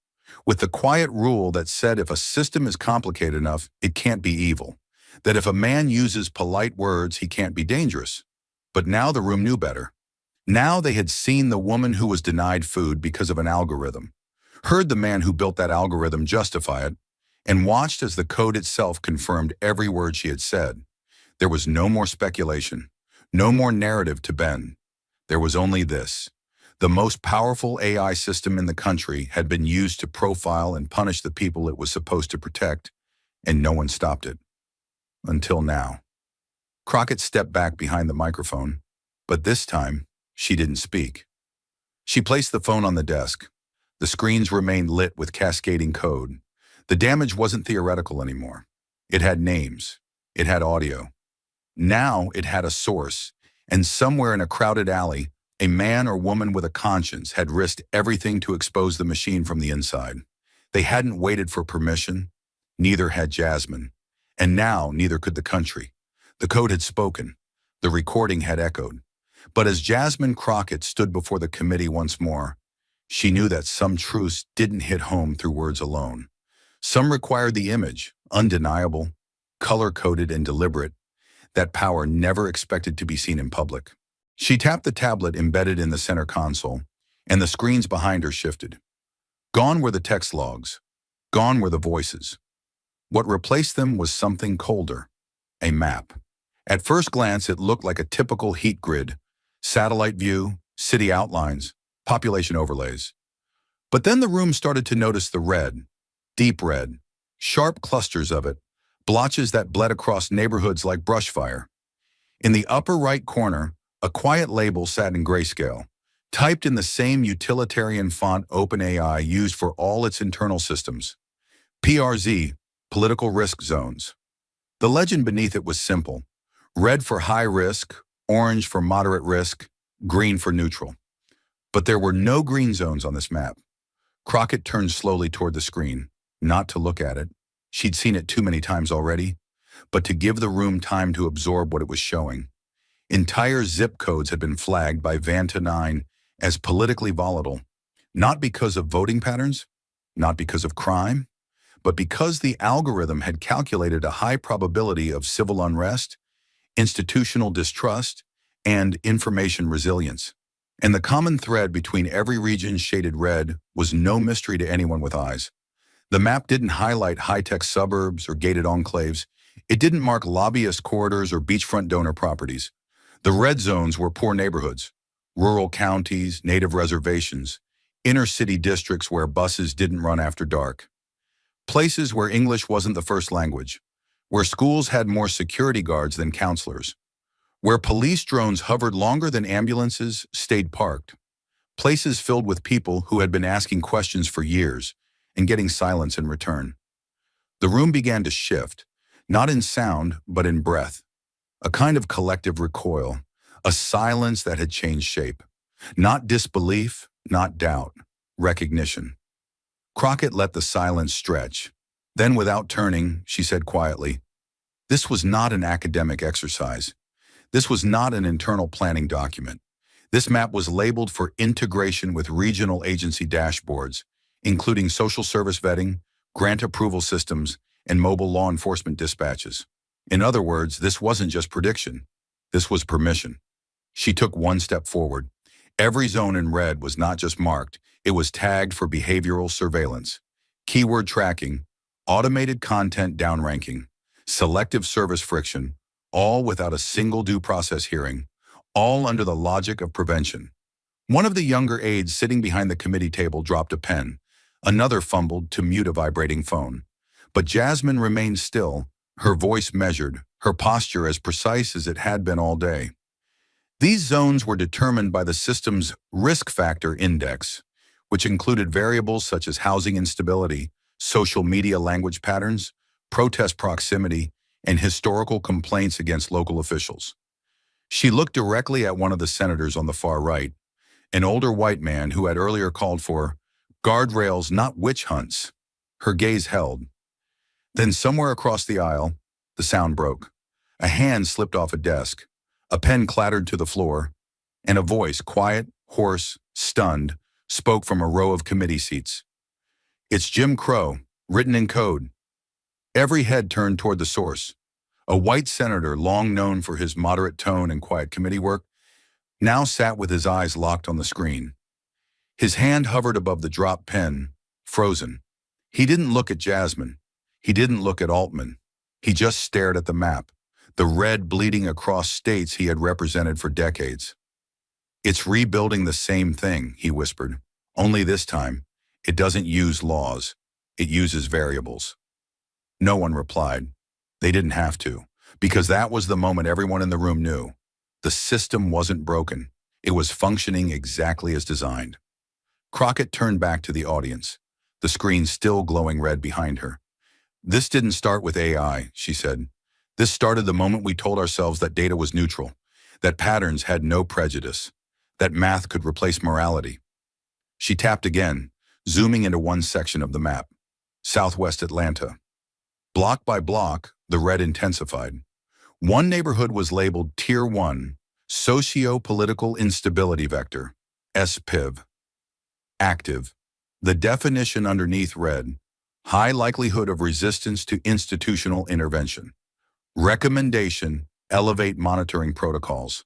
with the quiet rule that said if a system is complicated enough, it can't be evil. That if a man uses polite words, he can't be dangerous. But now the room knew better. Now they had seen the woman who was denied food because of an algorithm, heard the man who built that algorithm justify it, and watched as the code itself confirmed every word she had said. There was no more speculation, no more narrative to bend. There was only this. The most powerful AI system in the country had been used to profile and punish the people it was supposed to protect, and no one stopped it. Until now. Crockett stepped back behind the microphone, but this time, she didn't speak. She placed the phone on the desk. The screens remained lit with cascading code. The damage wasn't theoretical anymore. It had names. It had audio. Now it had a source, and somewhere in a crowded alley, a man or woman with a conscience had risked everything to expose the machine from the inside. They hadn't waited for permission. Neither had Jasmine. And now neither could the country. The code had spoken. The recording had echoed. But as Jasmine Crockett stood before the committee once more, she knew that some truths didn't hit home through words alone. Some required the image, undeniable, color-coded and deliberate, that power never expected to be seen in public. She tapped the tablet embedded in the center console, and the screens behind her shifted. Gone were the text logs. Gone were the voices. What replaced them was something colder, a map. At first glance, it looked like a typical heat grid, satellite view, city outlines, population overlays. But then the room started to notice the red, deep red, sharp clusters of it, blotches that bled across neighborhoods like brush fire. In the upper right corner, a quiet label sat in grayscale, typed in the same utilitarian font OpenAI used for all its internal systems. PRZ, Political Risk Zones. The legend beneath it was simple. Red for high risk, orange for moderate risk, green for neutral. But there were no green zones on this map. Crockett turned slowly toward the screen, not to look at it. She'd seen it too many times already, but to give the room time to absorb what it was showing. Entire zip codes had been flagged by Vance as politically volatile, not because of voting patterns, not because of crime, but because the algorithm had calculated a high probability of civil unrest, institutional distrust, and information resilience. And the common thread between every region shaded red was no mystery to anyone with eyes. The map didn't highlight high-tech suburbs or gated enclaves. It didn't mark lobbyist corridors or beachfront donor properties. The red zones were poor neighborhoods, rural counties, native reservations, inner-city districts where buses didn't run after dark. Places where English wasn't the first language, where schools had more security guards than counselors, where police drones hovered longer than ambulances stayed parked, places filled with people who had been asking questions for years and getting silence in return. The room began to shift, not in sound, but in breath, a kind of collective recoil, a silence that had changed shape. Not disbelief, not doubt, recognition. Crockett let the silence stretch. Then, without turning, she said quietly, "This was not an academic exercise. This was not an internal planning document. This map was labeled for integration with regional agency dashboards, including social service vetting, grant approval systems, and mobile law enforcement dispatches. In other words, this wasn't just prediction. This was permission." She took one step forward. Every zone in red was not just marked, it was tagged for behavioral surveillance, keyword tracking, automated content downranking, selective service friction, all without a single due process hearing, all under the logic of prevention. One of the younger aides sitting behind the committee table dropped a pen. Another fumbled to mute a vibrating phone. But Jasmine remained still, her voice measured, her posture as precise as it had been all day. These zones were determined by the system's risk factor index, which included variables such as housing instability, social media language patterns, protest proximity, and historical complaints against local officials. She looked directly at one of the senators on the far right, an older white man who had earlier called for guardrails, not witch hunts. Her gaze held. Then somewhere across the aisle, the sound broke. A hand slipped off a desk. A pen clattered to the floor, and a voice, quiet, hoarse, stunned, spoke from a row of committee seats. "It's Jim Crow, written in code." Every head turned toward the source. A white senator, long known for his moderate tone and quiet committee work, now sat with his eyes locked on the screen. His hand hovered above the dropped pen, frozen. He didn't look at Jasmine. He didn't look at Altman. He just stared at the map, the red bleeding across states he had represented for decades. It's rebuilding the same thing, he whispered. Only this time, it doesn't use laws. It uses variables. No one replied. They didn't have to, because that was the moment everyone in the room knew. The system wasn't broken. It was functioning exactly as designed. Crockett turned back to the audience, the screen still glowing red behind her. This didn't start with AI, she said. This started the moment we told ourselves that data was neutral, that patterns had no prejudice, that math could replace morality. She tapped again, zooming into one section of the map, Southwest Atlanta. Block by block, the red intensified. One neighborhood was labeled Tier 1, Socio-Political Instability Vector, SPIV. Active. The definition underneath read, high likelihood of resistance to institutional intervention. Recommendation, elevate monitoring protocols.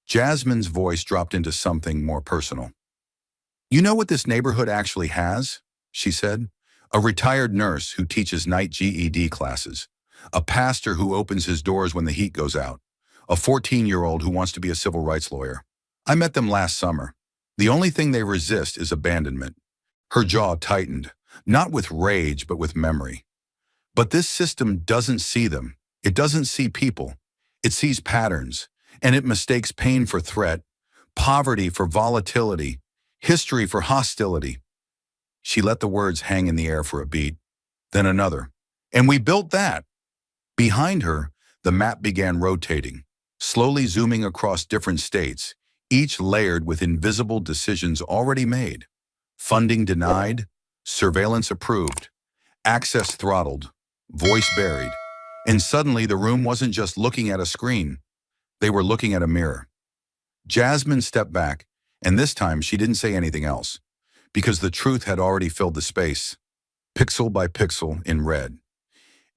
Jasmine's voice dropped into something more personal. You know what this neighborhood actually has? She said. A retired nurse who teaches night GED classes. A pastor who opens his doors when the heat goes out. A 14-year-old who wants to be a civil rights lawyer. I met them last summer. The only thing they resist is abandonment. Her jaw tightened, not with rage but with memory. But this system doesn't see them. It doesn't see people. It sees patterns, and it mistakes pain for threat, poverty for volatility, history for hostility. She let the words hang in the air for a beat, then another. And we built that. Behind her, the map began rotating, slowly zooming across different states, each layered with invisible decisions already made. Funding denied, surveillance approved, access throttled, voice buried. And suddenly the room wasn't just looking at a screen. They were looking at a mirror. Jasmine stepped back, and this time she didn't say anything else, because the truth had already filled the space, pixel by pixel in red.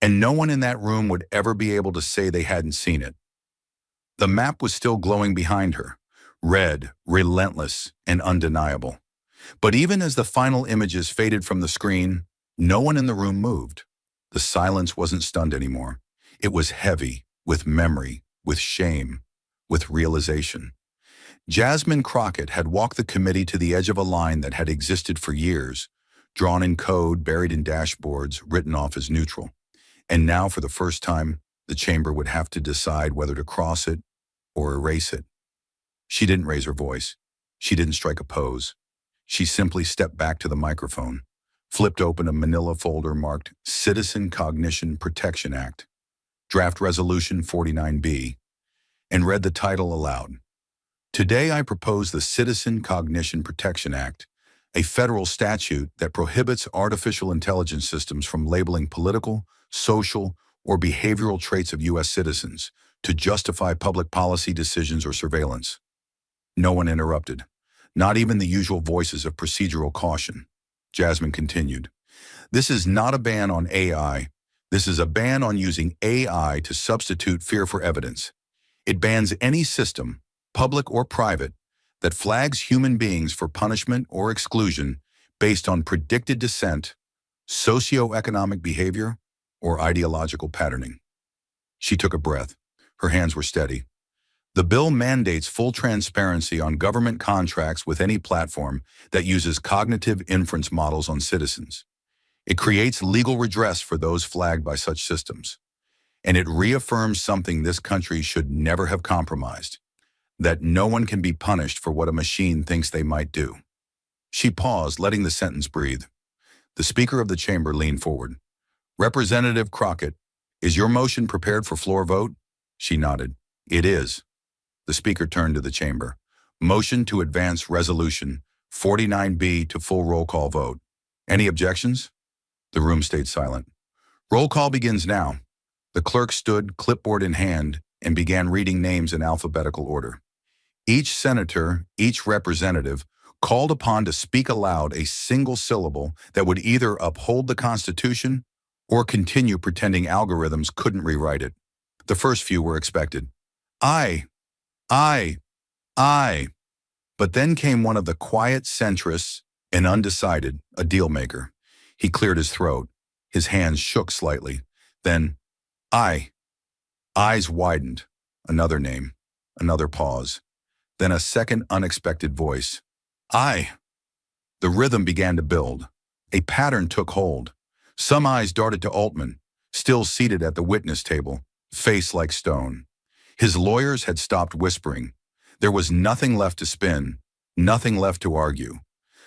And no one in that room would ever be able to say they hadn't seen it. The map was still glowing behind her, red, relentless, and undeniable. But even as the final images faded from the screen, no one in the room moved. The silence wasn't stunned anymore. It was heavy, with memory, with shame, with realization. Jasmine Crockett had walked the committee to the edge of a line that had existed for years, drawn in code, buried in dashboards, written off as neutral. And now, for the first time, the chamber would have to decide whether to cross it or erase it. She didn't raise her voice. She didn't strike a pose. She simply stepped back to the microphone, flipped open a manila folder marked Citizen Cognition Protection Act, Draft Resolution 49B, and read the title aloud. Today I propose the Citizen Cognition Protection Act, a federal statute that prohibits artificial intelligence systems from labeling political, social, or behavioral traits of U.S. citizens to justify public policy decisions or surveillance. No one interrupted, not even the usual voices of procedural caution. Jasmine continued, "This is not a ban on AI. This is a ban on using AI to substitute fear for evidence. It bans any system, public or private, that flags human beings for punishment or exclusion based on predicted dissent, socioeconomic behavior, or ideological patterning." She took a breath. Her hands were steady. The bill mandates full transparency on government contracts with any platform that uses cognitive inference models on citizens. It creates legal redress for those flagged by such systems. And it reaffirms something this country should never have compromised, that no one can be punished for what a machine thinks they might do. She paused, letting the sentence breathe. The Speaker of the Chamber leaned forward. "Representative Crockett, is your motion prepared for floor vote?" She nodded. "It is." The Speaker turned to the chamber. "Motion to advance Resolution 49B to full roll call vote. Any objections?" The room stayed silent. "Roll call begins now." The clerk stood, clipboard in hand, and began reading names in alphabetical order. Each senator, each representative, called upon to speak aloud a single syllable that would either uphold the Constitution or continue pretending algorithms couldn't rewrite it. The first few were expected. I. But then came one of the quiet centrists, an undecided, a deal maker. He cleared his throat. His hands shook slightly. Then, I. Eyes widened. Another name. Another pause. Then a second unexpected voice. "I." The rhythm began to build. A pattern took hold. Some eyes darted to Altman, still seated at the witness table, face like stone. His lawyers had stopped whispering. There was nothing left to spin, nothing left to argue.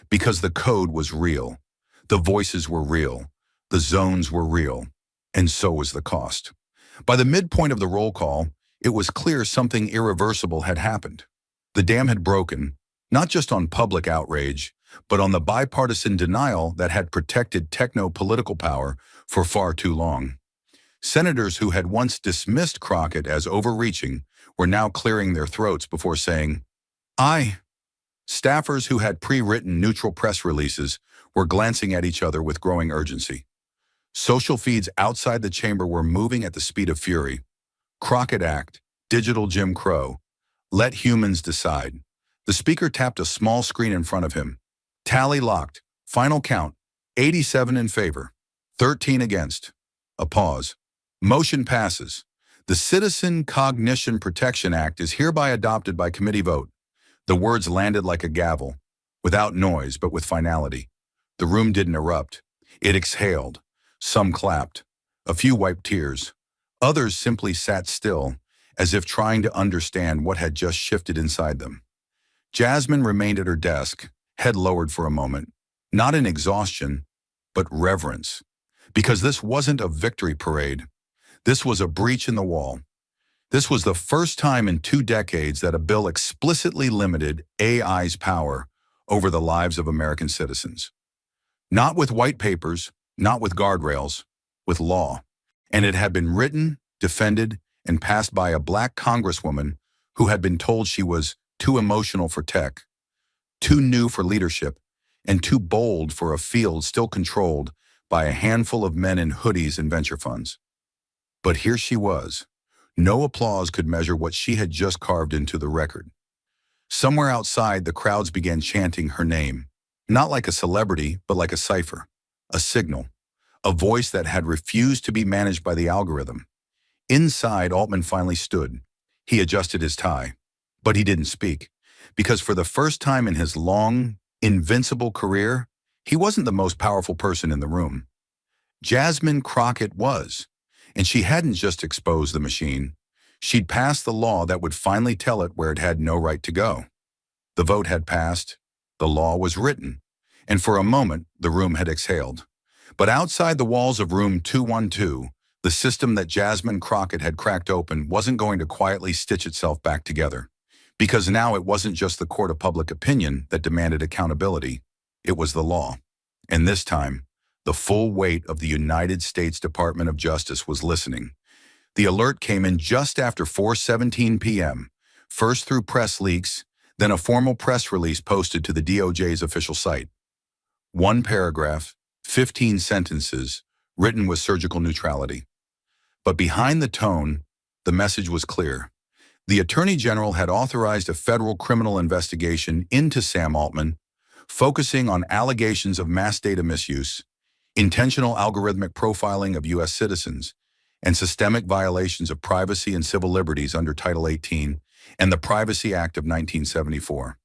Because the code was real. The voices were real. The zones were real. And so was the cost. By the midpoint of the roll call, it was clear something irreversible had happened. The dam had broken, not just on public outrage, but on the bipartisan denial that had protected techno-political power for far too long. Senators who had once dismissed Crockett as overreaching were now clearing their throats before saying, "I." Staffers who had pre-written neutral press releases were glancing at each other with growing urgency. Social feeds outside the chamber were moving at the speed of fury. Crockett Act, digital Jim Crow. Let humans decide. The speaker tapped a small screen in front of him. Tally locked. Final count. 87 in favor. 13 against. A pause. Motion passes. The Citizen Cognition Protection Act is hereby adopted by committee vote. The words landed like a gavel, without noise but with finality. The room didn't erupt. It exhaled. Some clapped. A few wiped tears. Others simply sat still, as if trying to understand what had just shifted inside them. Jasmine remained at her desk, head lowered for a moment, not in exhaustion, but reverence. Because this wasn't a victory parade. This was a breach in the wall. This was the first time in 2 decades that a bill explicitly limited AI's power over the lives of American citizens. Not with white papers, not with guardrails, with law. And it had been written, defended, and passed by a black congresswoman who had been told she was too emotional for tech, too new for leadership, and too bold for a field still controlled by a handful of men in hoodies and venture funds. But here she was. No applause could measure what she had just carved into the record. Somewhere outside, the crowds began chanting her name, not like a celebrity, but like a cipher, a signal, a voice that had refused to be managed by the algorithm. Inside, Altman finally stood. He adjusted his tie, but he didn't speak, because for the first time in his long, invincible career, he wasn't the most powerful person in the room. Jasmine Crockett was. And she hadn't just exposed the machine. She'd passed the law that would finally tell it where it had no right to go. The vote had passed. The law was written. And for a moment, the room had exhaled. But outside the walls of room 212, the system that Jasmine Crockett had cracked open wasn't going to quietly stitch itself back together. Because now it wasn't just the court of public opinion that demanded accountability. It was the law. And this time, the full weight of the United States Department of Justice was listening. The alert came in just after 4:17 p.m., first through press leaks, then a formal press release posted to the DOJ's official site. 1 paragraph, 15 sentences, written with surgical neutrality. But behind the tone, the message was clear. The Attorney General had authorized a federal criminal investigation into Sam Altman, focusing on allegations of mass data misuse, intentional algorithmic profiling of U.S. citizens, and systemic violations of privacy and civil liberties under Title 18 and the Privacy Act of 1974.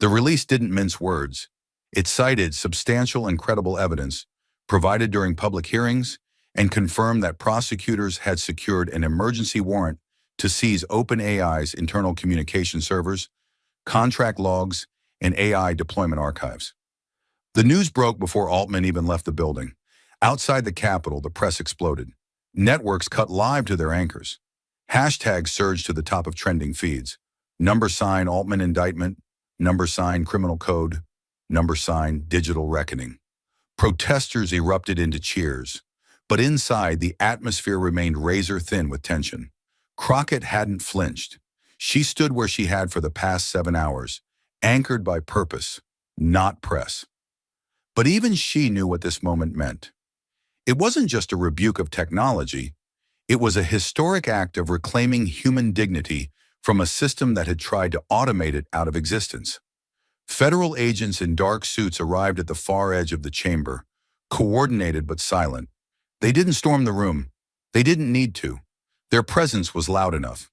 The release didn't mince words. It cited substantial and credible evidence provided during public hearings and confirmed that prosecutors had secured an emergency warrant to seize OpenAI's internal communication servers, contract logs, and AI deployment archives. The news broke before Altman even left the building. Outside the Capitol, the press exploded. Networks cut live to their anchors. Hashtags surged to the top of trending feeds. # Altman indictment, # criminal code, # digital reckoning. Protesters erupted into cheers. But inside, the atmosphere remained razor-thin with tension. Crockett hadn't flinched. She stood where she had for the past 7 hours, anchored by purpose, not press. But even she knew what this moment meant. It wasn't just a rebuke of technology. It was a historic act of reclaiming human dignity from a system that had tried to automate it out of existence. Federal agents in dark suits arrived at the far edge of the chamber, coordinated but silent. They didn't storm the room. They didn't need to. Their presence was loud enough.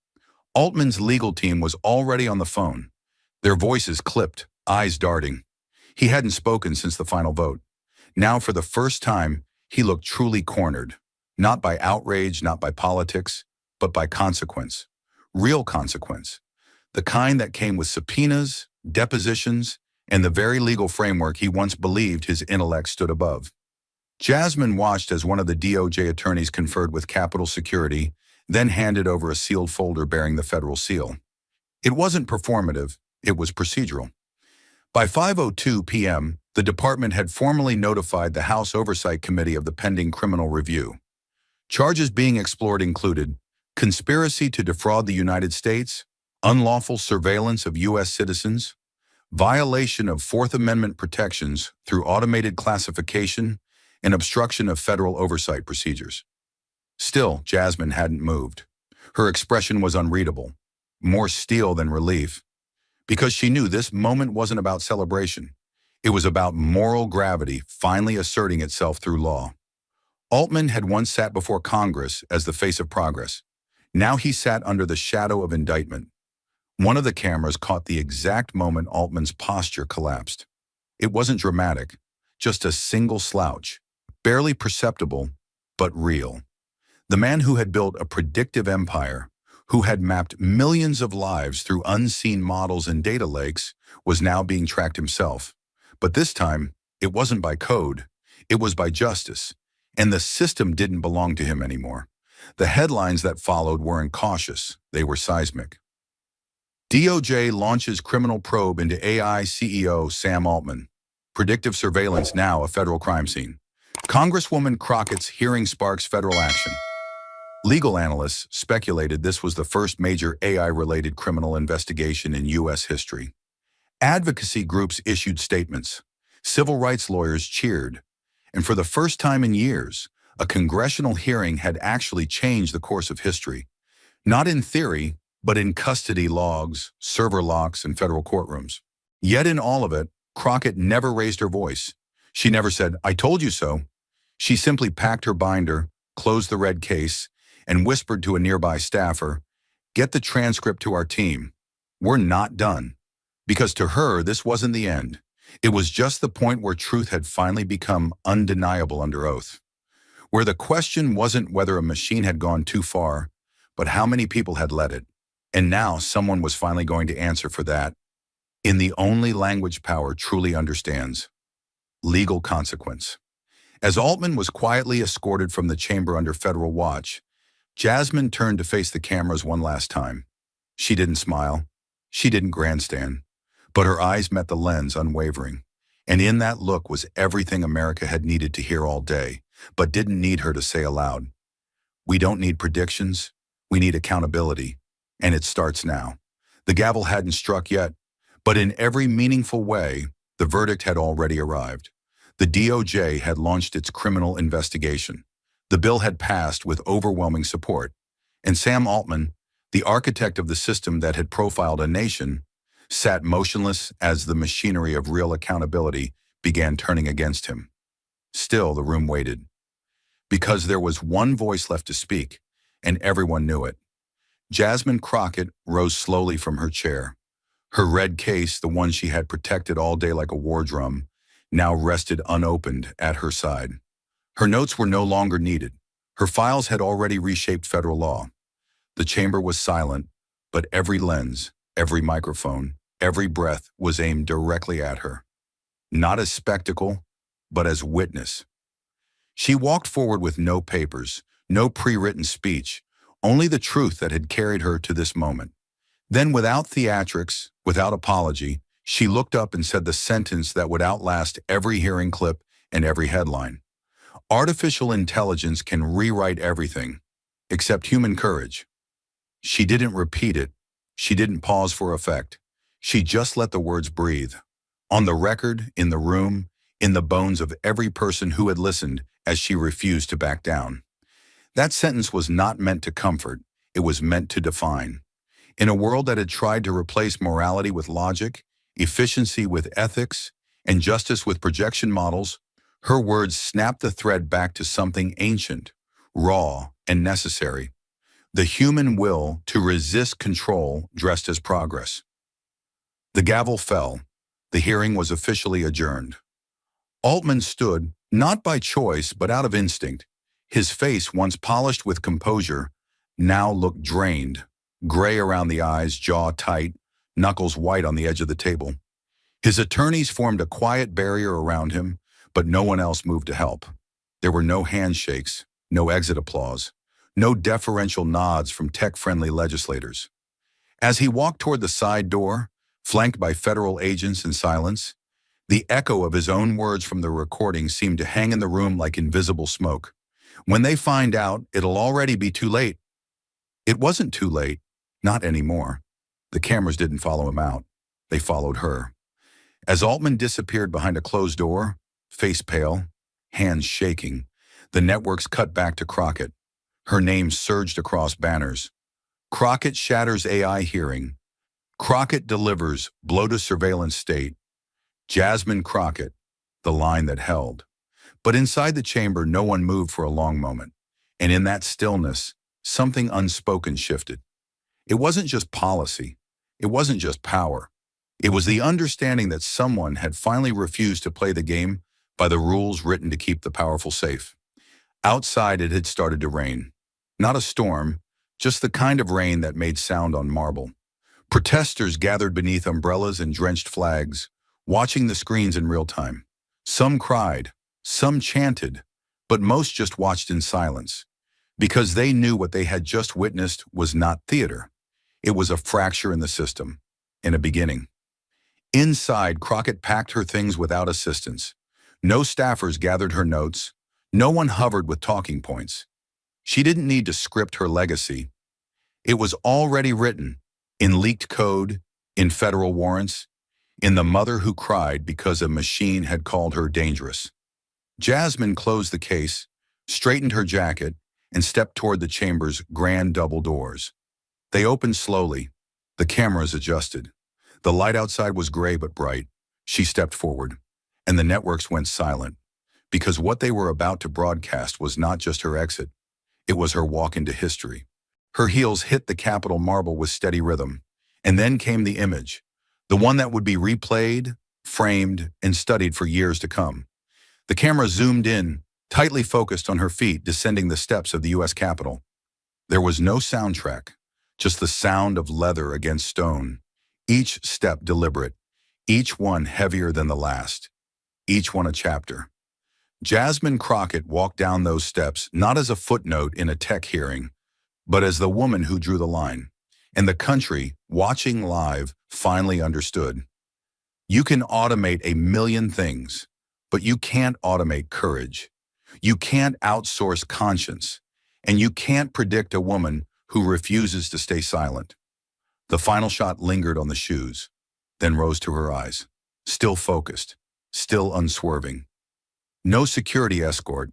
Altman's legal team was already on the phone. Their voices clipped, eyes darting. He hadn't spoken since the final vote. Now, for the first time, he looked truly cornered. Not by outrage, not by politics, but by consequence. Real consequence. The kind that came with subpoenas, depositions, and the very legal framework he once believed his intellect stood above. Jasmine watched as one of the DOJ attorneys conferred with Capitol Security, then handed over a sealed folder bearing the federal seal. It wasn't performative, it was procedural. By 5:02 p.m., the department had formally notified the House Oversight Committee of the pending criminal review. Charges being explored included conspiracy to defraud the United States, unlawful surveillance of U.S. citizens, violation of Fourth Amendment protections through automated classification, and obstruction of federal oversight procedures. Still, Jasmine hadn't moved. Her expression was unreadable, more steel than relief, because she knew this moment wasn't about celebration. It was about moral gravity finally asserting itself through law. Altman had once sat before Congress as the face of progress. Now he sat under the shadow of indictment. One of the cameras caught the exact moment Altman's posture collapsed. It wasn't dramatic, just a single slouch, barely perceptible, but real. The man who had built a predictive empire, who had mapped millions of lives through unseen models and data lakes, was now being tracked himself. But this time, it wasn't by code, it was by justice, and the system didn't belong to him anymore. The headlines that followed weren't cautious, they were seismic. DOJ launches criminal probe into AI CEO Sam Altman. Predictive surveillance now a federal crime scene. Congresswoman Crockett's hearing sparks federal action. Legal analysts speculated this was the first major AI-related criminal investigation in U.S. history. Advocacy groups issued statements. Civil rights lawyers cheered. And for the first time in years, a congressional hearing had actually changed the course of history. Not in theory, but in custody logs, server locks, and federal courtrooms. Yet in all of it, Crockett never raised her voice. She never said, "I told you so." She simply packed her binder, closed the red case, and whispered to a nearby staffer, "Get the transcript to our team. We're not done." Because to her, this wasn't the end. It was just the point where truth had finally become undeniable under oath. Where the question wasn't whether a machine had gone too far, but how many people had let it. And now someone was finally going to answer for that, in the only language power truly understands: legal consequence. As Altman was quietly escorted from the chamber under federal watch, Jasmine turned to face the cameras one last time. She didn't smile. She didn't grandstand. But her eyes met the lens unwavering. And in that look was everything America had needed to hear all day, but didn't need her to say aloud. We don't need predictions. We need accountability. And it starts now. The gavel hadn't struck yet, but in every meaningful way, the verdict had already arrived. The DOJ had launched its criminal investigation. The bill had passed with overwhelming support. And Sam Altman, the architect of the system that had profiled a nation, sat motionless as the machinery of real accountability began turning against him. Still, the room waited. Because there was one voice left to speak, and everyone knew it. Jasmine Crockett rose slowly from her chair. Her red case, the one she had protected all day like a war drum, now rested unopened at her side. Her notes were no longer needed. Her files had already reshaped federal law. The chamber was silent, but every lens, every microphone, every breath was aimed directly at her. Not as spectacle, but as witness. She walked forward with no papers, no pre-written speech, only the truth that had carried her to this moment. Then, without theatrics, without apology, she looked up and said the sentence that would outlast every hearing clip and every headline. Artificial intelligence can rewrite everything, except human courage. She didn't repeat it. She didn't pause for effect. She just let the words breathe. On the record, in the room, in the bones of every person who had listened as she refused to back down. That sentence was not meant to comfort. It was meant to define. In a world that had tried to replace morality with logic, efficiency with ethics, and justice with projection models, her words snapped the thread back to something ancient, raw, and necessary. The human will to resist control dressed as progress. The gavel fell. The hearing was officially adjourned. Altman stood, not by choice but out of instinct. His face, once polished with composure, now looked drained, gray around the eyes, jaw tight, knuckles white on the edge of the table. His attorneys formed a quiet barrier around him, but no one else moved to help. There were no handshakes, no exit applause, no deferential nods from tech-friendly legislators. As he walked toward the side door, flanked by federal agents in silence, the echo of his own words from the recording seemed to hang in the room like invisible smoke. When they find out, it'll already be too late. It wasn't too late, not anymore. The cameras didn't follow him out. They followed her. As Altman disappeared behind a closed door, face pale, hands shaking, the networks cut back to Crockett. Her name surged across banners. Crockett shatters AI hearing. Crockett delivers blow to surveillance state. Jasmine Crockett, the line that held. But inside the chamber, no one moved for a long moment. And in that stillness, something unspoken shifted. It wasn't just policy. It wasn't just power. It was the understanding that someone had finally refused to play the game by the rules written to keep the powerful safe. Outside, it had started to rain. Not a storm, just the kind of rain that made sound on marble. Protesters gathered beneath umbrellas and drenched flags, watching the screens in real time. Some cried, some chanted, but most just watched in silence, because they knew what they had just witnessed was not theater. It was a fracture in the system, in a beginning. Inside, Crockett packed her things without assistance. No staffers gathered her notes. No one hovered with talking points. She didn't need to script her legacy. It was already written, in leaked code, in federal warrants, in the mother who cried because a machine had called her dangerous. Jasmine closed the case, straightened her jacket, and stepped toward the chamber's grand double doors. They opened slowly. The cameras adjusted. The light outside was gray but bright. She stepped forward, and the networks went silent, because what they were about to broadcast was not just her exit. It was her walk into history. Her heels hit the Capitol marble with steady rhythm, and then came the image, the one that would be replayed, framed, and studied for years to come. The camera zoomed in, tightly focused on her feet descending the steps of the U.S. Capitol. There was no soundtrack, just the sound of leather against stone, each step deliberate, each one heavier than the last, each one a chapter. Jasmine Crockett walked down those steps not as a footnote in a tech hearing, but as the woman who drew the line. And the country, watching live, finally understood. You can automate a million things, but you can't automate courage. You can't outsource conscience, and you can't predict a woman who refuses to stay silent. The final shot lingered on the shoes, then rose to her eyes, still focused, still unswerving. No security escort,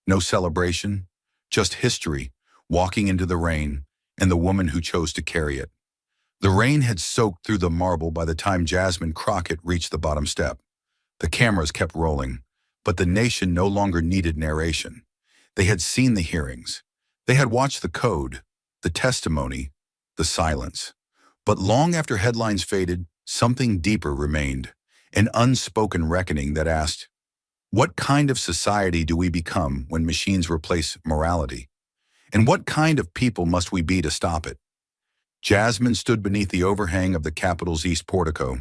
no celebration, just history walking into the rain and the woman who chose to carry it. The rain had soaked through the marble by the time Jasmine Crockett reached the bottom step. The cameras kept rolling, but the nation no longer needed narration. They had seen the hearings. They had watched the code, the testimony, the silence. But long after headlines faded, something deeper remained, an unspoken reckoning that asked, what kind of society do we become when machines replace morality? And what kind of people must we be to stop it? Jasmine stood beneath the overhang of the Capitol's east portico,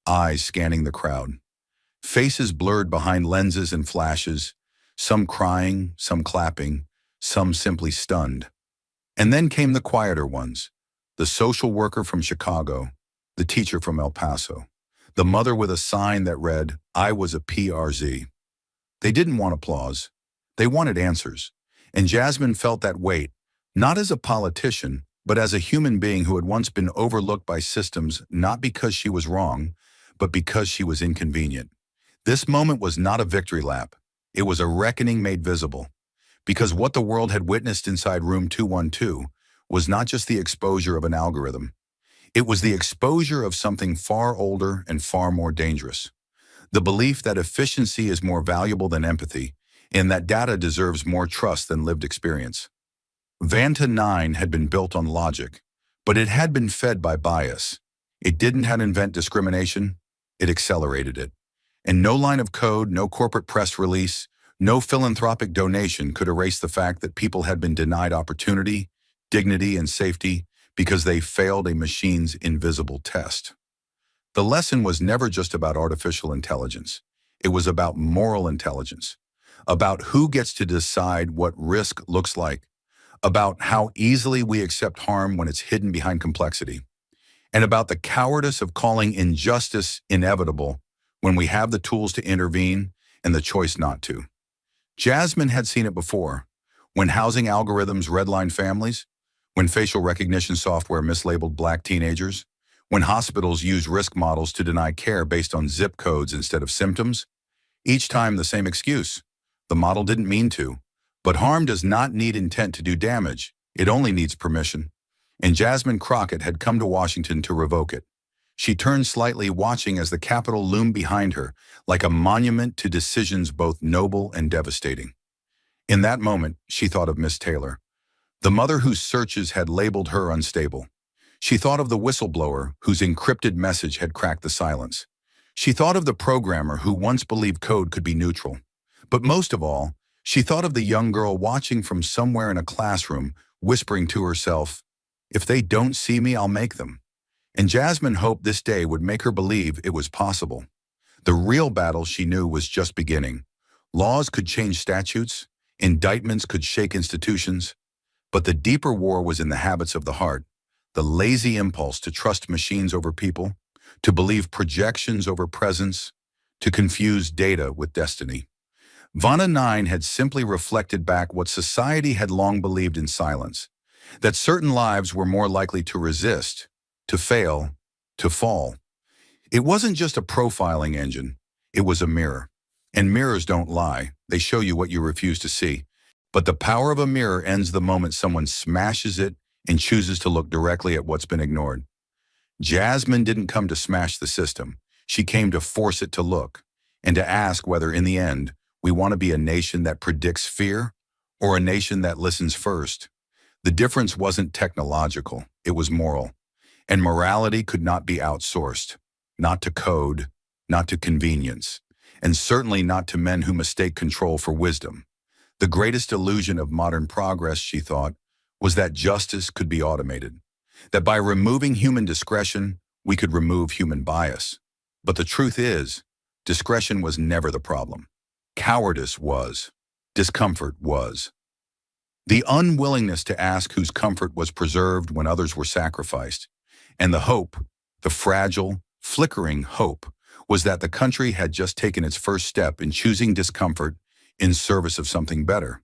eyes scanning the crowd. Faces blurred behind lenses and flashes, some crying, some clapping, some simply stunned. And then came the quieter ones, the social worker from Chicago, the teacher from El Paso, the mother with a sign that read, "I was a PRZ." They didn't want applause. They wanted answers. And Jasmine felt that weight, not as a politician, but as a human being who had once been overlooked by systems, not because she was wrong, but because she was inconvenient. This moment was not a victory lap. It was a reckoning made visible. Because what the world had witnessed inside room 212 was not just the exposure of an algorithm. It was the exposure of something far older and far more dangerous. The belief that efficiency is more valuable than empathy, and that data deserves more trust than lived experience. Vanta 9 had been built on logic, but it had been fed by bias. It didn't invent discrimination, it accelerated it. And no line of code, no corporate press release, no philanthropic donation could erase the fact that people had been denied opportunity, dignity, and safety because they failed a machine's invisible test. The lesson was never just about artificial intelligence. It was about moral intelligence, about who gets to decide what risk looks like, about how easily we accept harm when it's hidden behind complexity, and about the cowardice of calling injustice inevitable when we have the tools to intervene and the choice not to. Jasmine had seen it before, when housing algorithms redlined families, when facial recognition software mislabeled black teenagers, when hospitals used risk models to deny care based on zip codes instead of symptoms. Each time the same excuse. The model didn't mean to. But harm does not need intent to do damage. It only needs permission. And Jasmine Crockett had come to Washington to revoke it. She turned slightly, watching as the Capitol loomed behind her, like a monument to decisions both noble and devastating. In that moment, she thought of Miss Taylor, the mother whose searches had labeled her unstable. She thought of the whistleblower whose encrypted message had cracked the silence. She thought of the programmer who once believed code could be neutral. But most of all, she thought of the young girl watching from somewhere in a classroom, whispering to herself, "If they don't see me, I'll make them." And Jasmine hoped this day would make her believe it was possible. The real battle, she knew, was just beginning. Laws could change statutes, indictments could shake institutions, but the deeper war was in the habits of the heart, the lazy impulse to trust machines over people, to believe projections over presence, to confuse data with destiny. Vana 9 had simply reflected back what society had long believed in silence, that certain lives were more likely to resist, to fail, to fall. It wasn't just a profiling engine, it was a mirror. And mirrors don't lie, they show you what you refuse to see. But the power of a mirror ends the moment someone smashes it and chooses to look directly at what's been ignored. Jasmine didn't come to smash the system. She came to force it to look, and to ask whether, in the end, we want to be a nation that predicts fear or a nation that listens first. The difference wasn't technological, it was moral. And morality could not be outsourced, not to code, not to convenience, and certainly not to men who mistake control for wisdom. The greatest illusion of modern progress, she thought, was that justice could be automated, that by removing human discretion, we could remove human bias. But the truth is, discretion was never the problem. Cowardice was. Discomfort was. The unwillingness to ask whose comfort was preserved when others were sacrificed. And the hope, the fragile, flickering hope, was that the country had just taken its first step in choosing discomfort in service of something better.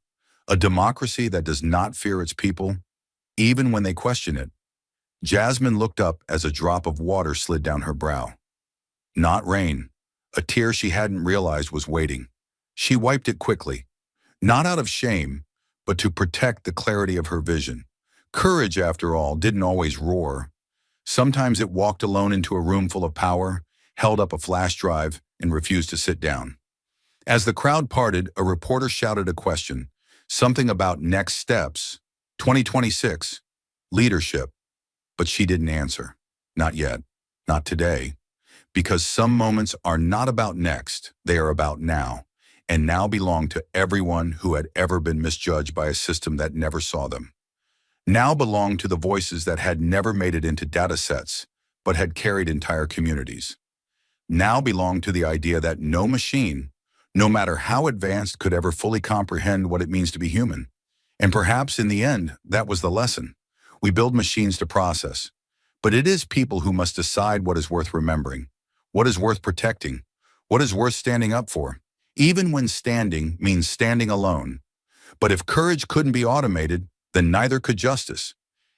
A democracy that does not fear its people, even when they question it. Jasmine looked up as a drop of water slid down her brow. Not rain. A tear she hadn't realized was waiting. She wiped it quickly, not out of shame, but to protect the clarity of her vision. Courage, after all, didn't always roar. Sometimes it walked alone into a room full of power, held up a flash drive, and refused to sit down. As the crowd parted, a reporter shouted a question, something about next steps, 2026, leadership. But she didn't answer. Not yet. Not today. Because some moments are not about next, they are about now. And now belong to everyone who had ever been misjudged by a system that never saw them. Now belong to the voices that had never made it into data sets, but had carried entire communities. Now belong to the idea that no machine, no matter how advanced, could ever fully comprehend what it means to be human. And perhaps in the end, that was the lesson. We build machines to process, but it is people who must decide what is worth remembering, what is worth protecting, what is worth standing up for, even when standing means standing alone. But if courage couldn't be automated, then neither could justice.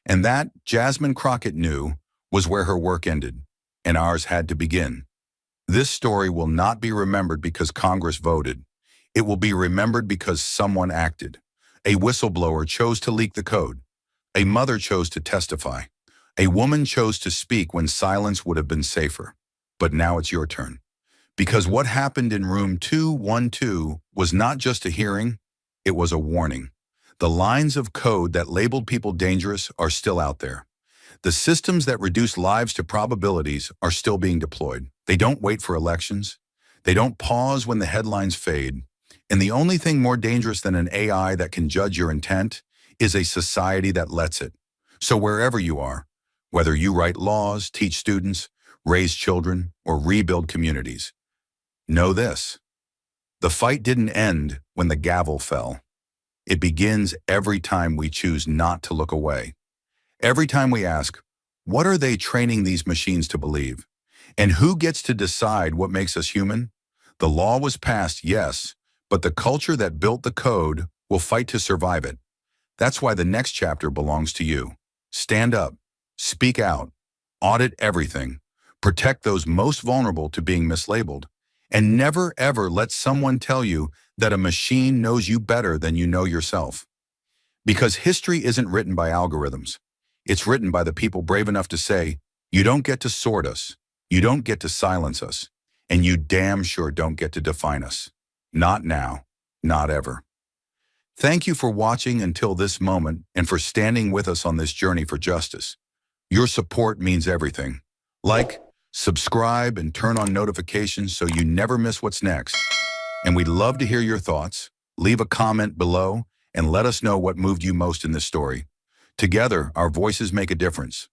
And that, Jasmine Crockett knew, was where her work ended, and ours had to begin. This story will not be remembered because Congress voted. It will be remembered because someone acted. A whistleblower chose to leak the code. A mother chose to testify. A woman chose to speak when silence would have been safer. But now it's your turn. Because what happened in room 212 was not just a hearing, it was a warning. The lines of code that labeled people dangerous are still out there. The systems that reduce lives to probabilities are still being deployed. They don't wait for elections. They don't pause when the headlines fade. And the only thing more dangerous than an AI that can judge your intent is a society that lets it. So wherever you are, whether you write laws, teach students, raise children, or rebuild communities, know this: the fight didn't end when the gavel fell. It begins every time we choose not to look away. Every time we ask, what are they training these machines to believe? And who gets to decide what makes us human? The law was passed, yes, but the culture that built the code will fight to survive it. That's why the next chapter belongs to you. Stand up, speak out, audit everything, protect those most vulnerable to being mislabeled, and never ever let someone tell you that a machine knows you better than you know yourself. Because history isn't written by algorithms. It's written by the people brave enough to say, you don't get to sort us, you don't get to silence us, and you damn sure don't get to define us. Not now, not ever. Thank you for watching until this moment and for standing with us on this journey for justice. Your support means everything. Like, subscribe, and turn on notifications so you never miss what's next. And we'd love to hear your thoughts. Leave a comment below and let us know what moved you most in this story. Together, our voices make a difference.